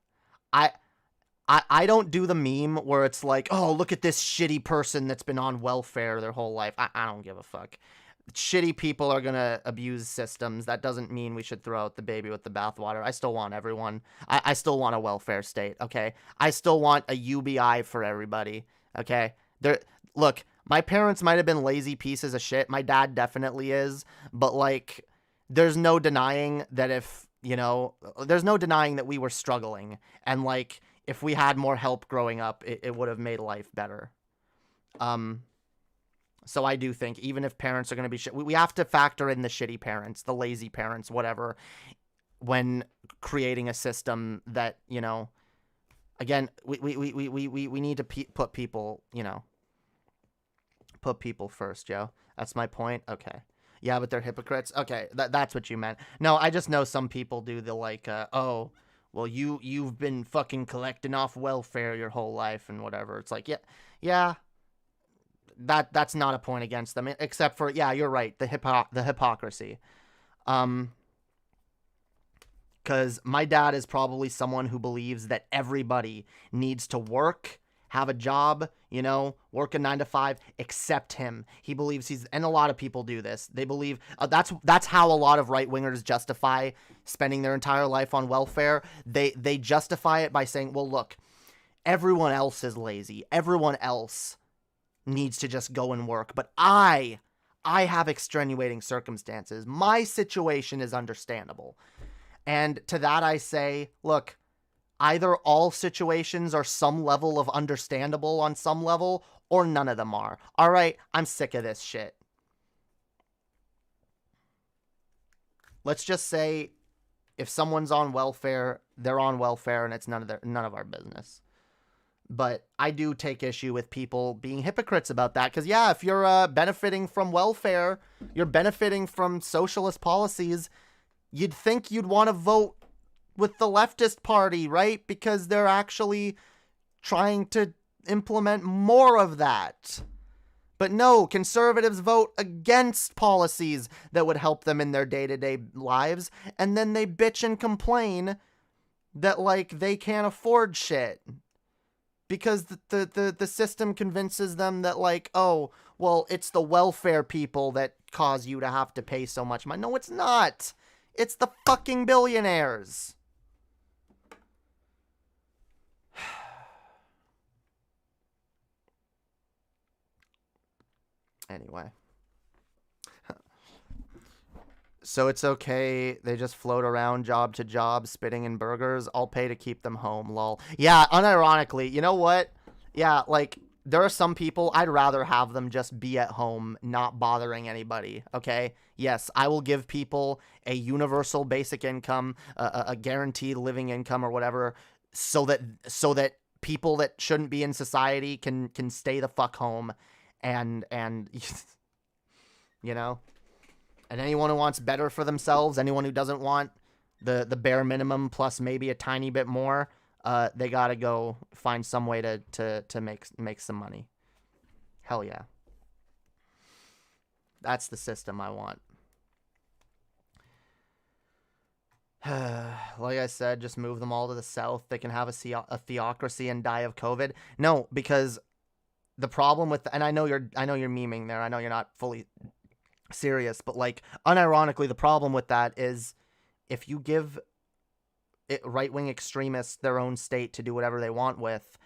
I don't do the meme where it's like, oh, look at this shitty person that's been on welfare their whole life. I don't give a fuck. Shitty people are going to abuse systems. That doesn't mean we should throw out the baby with the bathwater. I still want everyone. I still want a welfare state, okay? I still want a UBI for everybody, okay? Look, my parents might have been lazy pieces of shit. My dad definitely is. But, like, there's no denying that there's no denying that we were struggling. And, like, if we had more help growing up, it would have made life better. So I do think even if parents are going to be we have to factor in the shitty parents, the lazy parents, whatever, when creating a system that, you know, again, we need to put people, you know, put people first, Joe. That's my point. Okay. Yeah, but they're hypocrites. Okay, that's what you meant. No, I just know some people do the like, oh, well, you've been fucking collecting off welfare your whole life and whatever. It's like, yeah. That's not a point against them, except for, yeah, you're right, the hypocrisy. Because my dad is probably someone who believes that everybody needs to work, have a job, you know, work a 9 to 5, except him. He believes and a lot of people do this. They believe, that's how a lot of right-wingers justify spending their entire life on welfare. They justify it by saying, well, look, everyone else is lazy. Everyone else needs to just go and work. But I have extenuating circumstances. My situation is understandable. And to that I say, look, either all situations are some level of understandable on some level, or none of them are. All right, I'm sick of this shit. Let's just say if someone's on welfare, they're on welfare, and it's none of our business. But I do take issue with people being hypocrites about that. Because, yeah, if you're benefiting from welfare, you're benefiting from socialist policies, you'd think you'd want to vote with the leftist party, right? Because they're actually trying to implement more of that. But no, conservatives vote against policies that would help them in their day-to-day lives. And then they bitch and complain that, like, they can't afford shit. Because the system convinces them that, like, oh, well, it's the welfare people that cause you to have to pay so much money. No, it's not. It's the fucking billionaires. Anyway. So it's okay, they just float around job to job, spitting in burgers. I'll pay to keep them home, lol. Yeah, unironically, you know what? Yeah, like, there are some people, I'd rather have them just be at home, not bothering anybody, okay? Yes, I will give people a universal basic income, a guaranteed living income or whatever, so that people that shouldn't be in society can stay the fuck home, and you know, and anyone who wants better for themselves, anyone who doesn't want the bare minimum plus maybe a tiny bit more, they gotta go find some way to make some money. Hell yeah. That's the system I want. Like I said, just move them all to the south. They can have a theocracy and die of COVID. No, because the problem with and I know you're memeing there. I know you're not fully serious, but like unironically, the problem with that is if you give right-wing extremists their own state to do whatever they want with,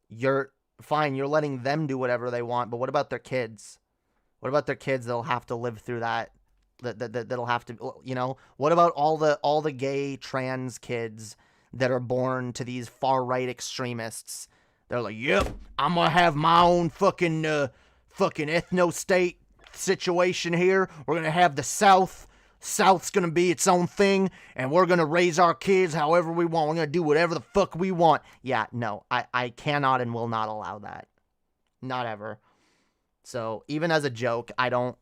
you're fine. You're letting them do whatever they want. But what about their kids? What about their kids that'll have to live through that? That'll have to, you know, what about all the gay trans kids that are born to these far right extremists? They're like, yep, I'm gonna have my own fucking ethno state situation here. We're gonna have the South. South's gonna be its own thing, and we're gonna raise our kids however we want. We're gonna do whatever the fuck we want. Yeah, no, I cannot and will not allow that. Not ever. So even as a joke, I don't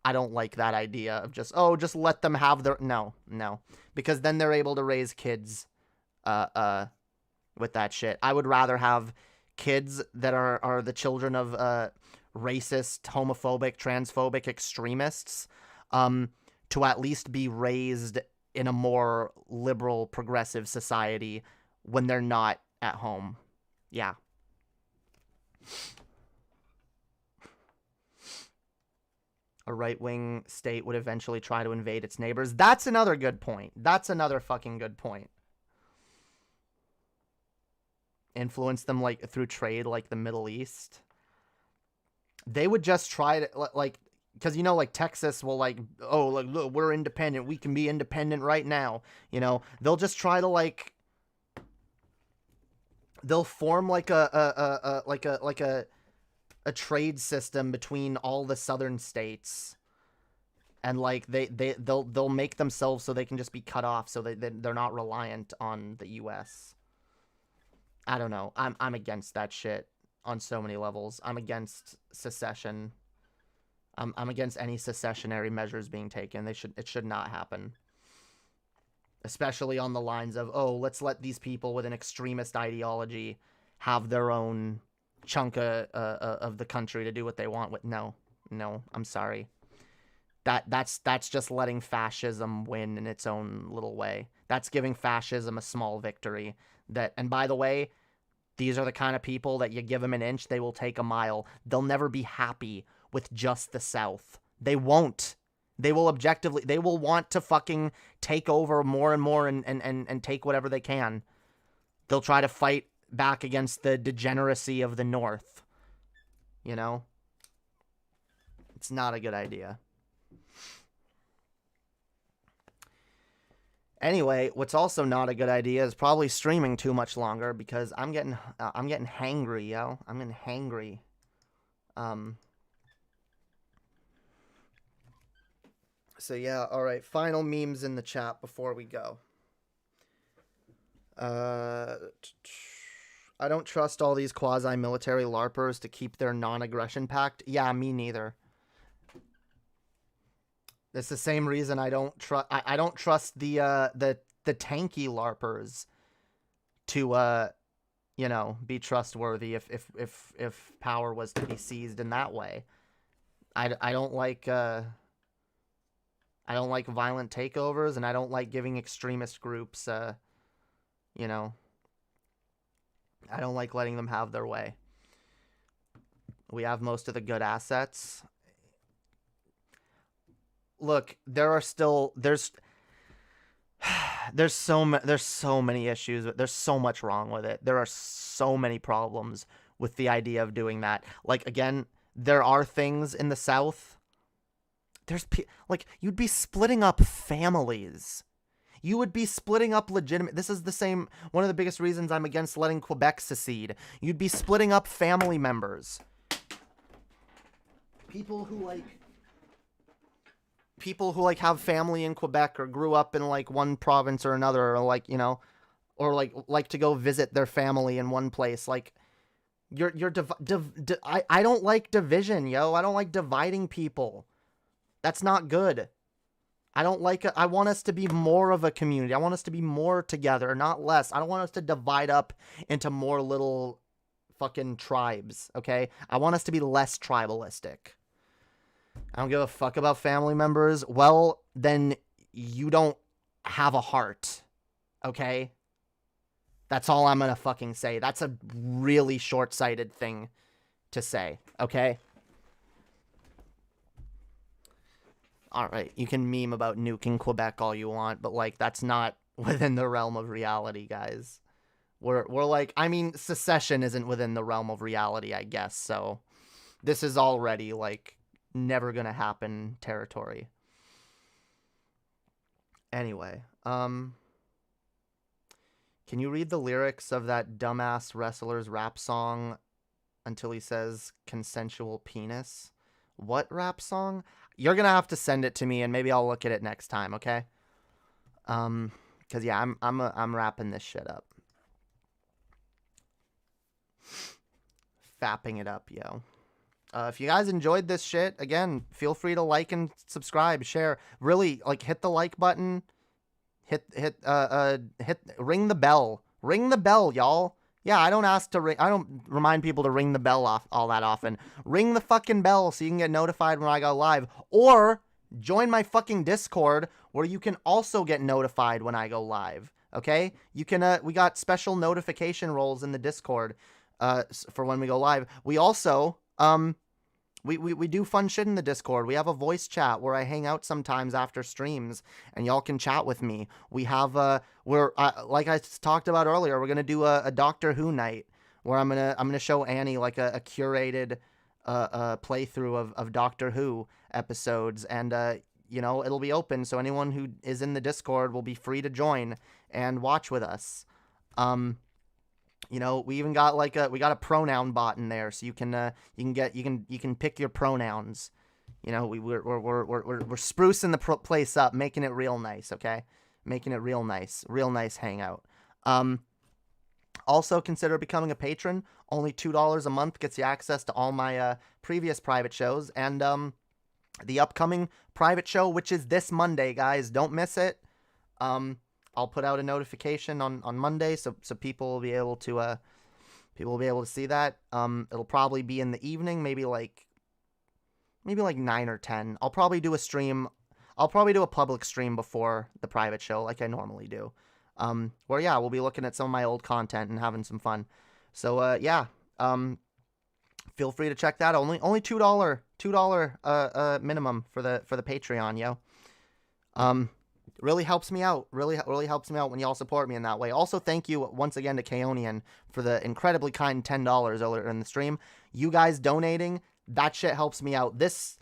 like that idea of just let them have their no, because then they're able to raise kids with that shit. I would rather have kids that are the children of racist, homophobic, transphobic extremists to at least be raised in a more liberal, progressive society when they're not at home. Yeah. A right-wing state would eventually try to invade its neighbors. That's another good point. That's another fucking good point. Influence them like through trade, like the Middle East. They would just try to like, because you know, like Texas will like, oh, like look, we're independent. We can be independent right now. You know, they'll just try to like, they'll form like a trade system between all the southern states, and like they'll make themselves so they can just be cut off, so they're not reliant on the US. I don't know. I'm against that shit on so many levels. I'm against secession. I'm against any secessionary measures being taken. It should not happen. Especially on the lines of, oh, let's let these people with an extremist ideology have their own chunk of the country to do what they want with. No, I'm sorry. That's just letting fascism win in its own little way. That's giving fascism a small victory. And by the way, these are the kind of people that you give them an inch, they will take a mile. They'll never be happy with just the South. They won't. They will want to fucking take over more and more and take whatever they can. They'll try to fight back against the degeneracy of the North. You know? It's not a good idea. Anyway, what's also not a good idea is probably streaming too much longer, because I'm getting hangry, yo. I'm getting hangry. So yeah, all right. Final memes in the chat before we go. I don't trust all these quasi-military LARPers to keep their non-aggression pact. Yeah, me neither. It's the same reason I don't trust. I don't trust the tanky LARPers to be trustworthy if power was to be seized in that way. I don't like violent takeovers, and I don't like giving extremist groups I don't like letting them have their way. We have most of the good assets. Look, there's so many issues. There's so much wrong with it. There are so many problems with the idea of doing that. Like, again, there are things in the South. You'd be splitting up families. You would be splitting up legitimate. This is one of the biggest reasons I'm against letting Quebec secede. You'd be splitting up family members. People who have family in Quebec or grew up in like one province or another, or or like to go visit their family in one place. Like, I don't like division, yo. I don't like dividing people. That's not good. I don't like it. I want us to be more of a community. I want us to be more together, not less. I don't want us to divide up into more little fucking tribes, okay? I want us to be less tribalistic. I don't give a fuck about family members. Well, then you don't have a heart, okay? That's all I'm gonna fucking say. That's a really short-sighted thing to say, okay? Alright, you can meme about nuking Quebec all you want, but, like, that's not within the realm of reality, guys. We're like, I mean, secession isn't within the realm of reality, I guess, so this is already, like, never gonna happen territory. Anyway, can you read the lyrics of that dumbass wrestler's rap song until he says consensual penis? What rap song? You're gonna have to send it to me, and maybe I'll look at it next time, okay? Cause yeah, I'm wrapping this shit up. Fapping it up, yo. If you guys enjoyed this shit, again, feel free to like and subscribe, share. Really, like, hit the like button. Hit ring the bell. Ring the bell, y'all. Yeah, I don't remind people to ring the bell off all that often. Ring the fucking bell so you can get notified when I go live. Or join my fucking Discord where you can also get notified when I go live. Okay? You can we got special notification roles in the Discord for when we go live. We also we do fun shit in the Discord. We have a voice chat where I hang out sometimes after streams, and y'all can chat with me. We have like I talked about earlier, we're gonna do a Doctor Who night where I'm gonna show Annie like a curated playthrough of Doctor Who episodes, and you know, it'll be open, so anyone who is in the Discord will be free to join and watch with us. You know, we even got like we got a pronoun bot in there, so you can pick your pronouns. You know, we're sprucing the place up, making it real nice, okay? Making it real nice hangout. Also consider becoming a patron. Only $2 a month gets you access to all my previous private shows and the upcoming private show, which is this Monday, guys. Don't miss it. I'll put out a notification on Monday, so people will be able to see that. It'll probably be in the evening, maybe like 9 or 10. I'll probably do a stream. I'll probably do a public stream before the private show, like I normally do. Where yeah, we'll be looking at some of my old content and having some fun. So yeah, feel free to check that. Only $2 minimum for the Patreon, yo. Really helps me out. Really helps me out when y'all support me in that way. Also, thank you once again to Kaonian for the incredibly kind $10 earlier in the stream. You guys donating, that shit helps me out. This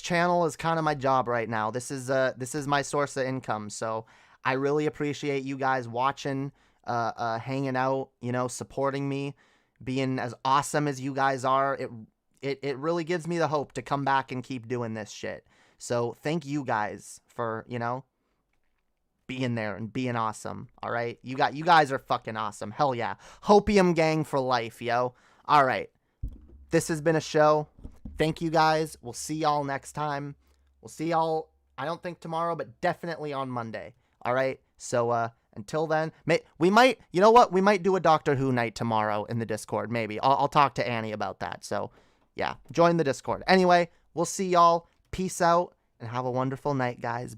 channel is kind of my job right now. This is my source of income. So I really appreciate you guys watching, hanging out, you know, supporting me, being as awesome as you guys are. It really gives me the hope to come back and keep doing this shit. So thank you guys for, you know, being there and being awesome. All right, you guys are fucking awesome. Hell yeah, Hopium gang for life, yo. All right, this has been a show. Thank you guys. We'll see y'all next time. We'll see y'all. I don't think tomorrow, but definitely on Monday. All right. So until then, we might. You know what? We might do a Doctor Who night tomorrow in the Discord. Maybe I'll talk to Annie about that. So yeah, join the Discord. Anyway, we'll see y'all. Peace out and have a wonderful night, guys. Bye.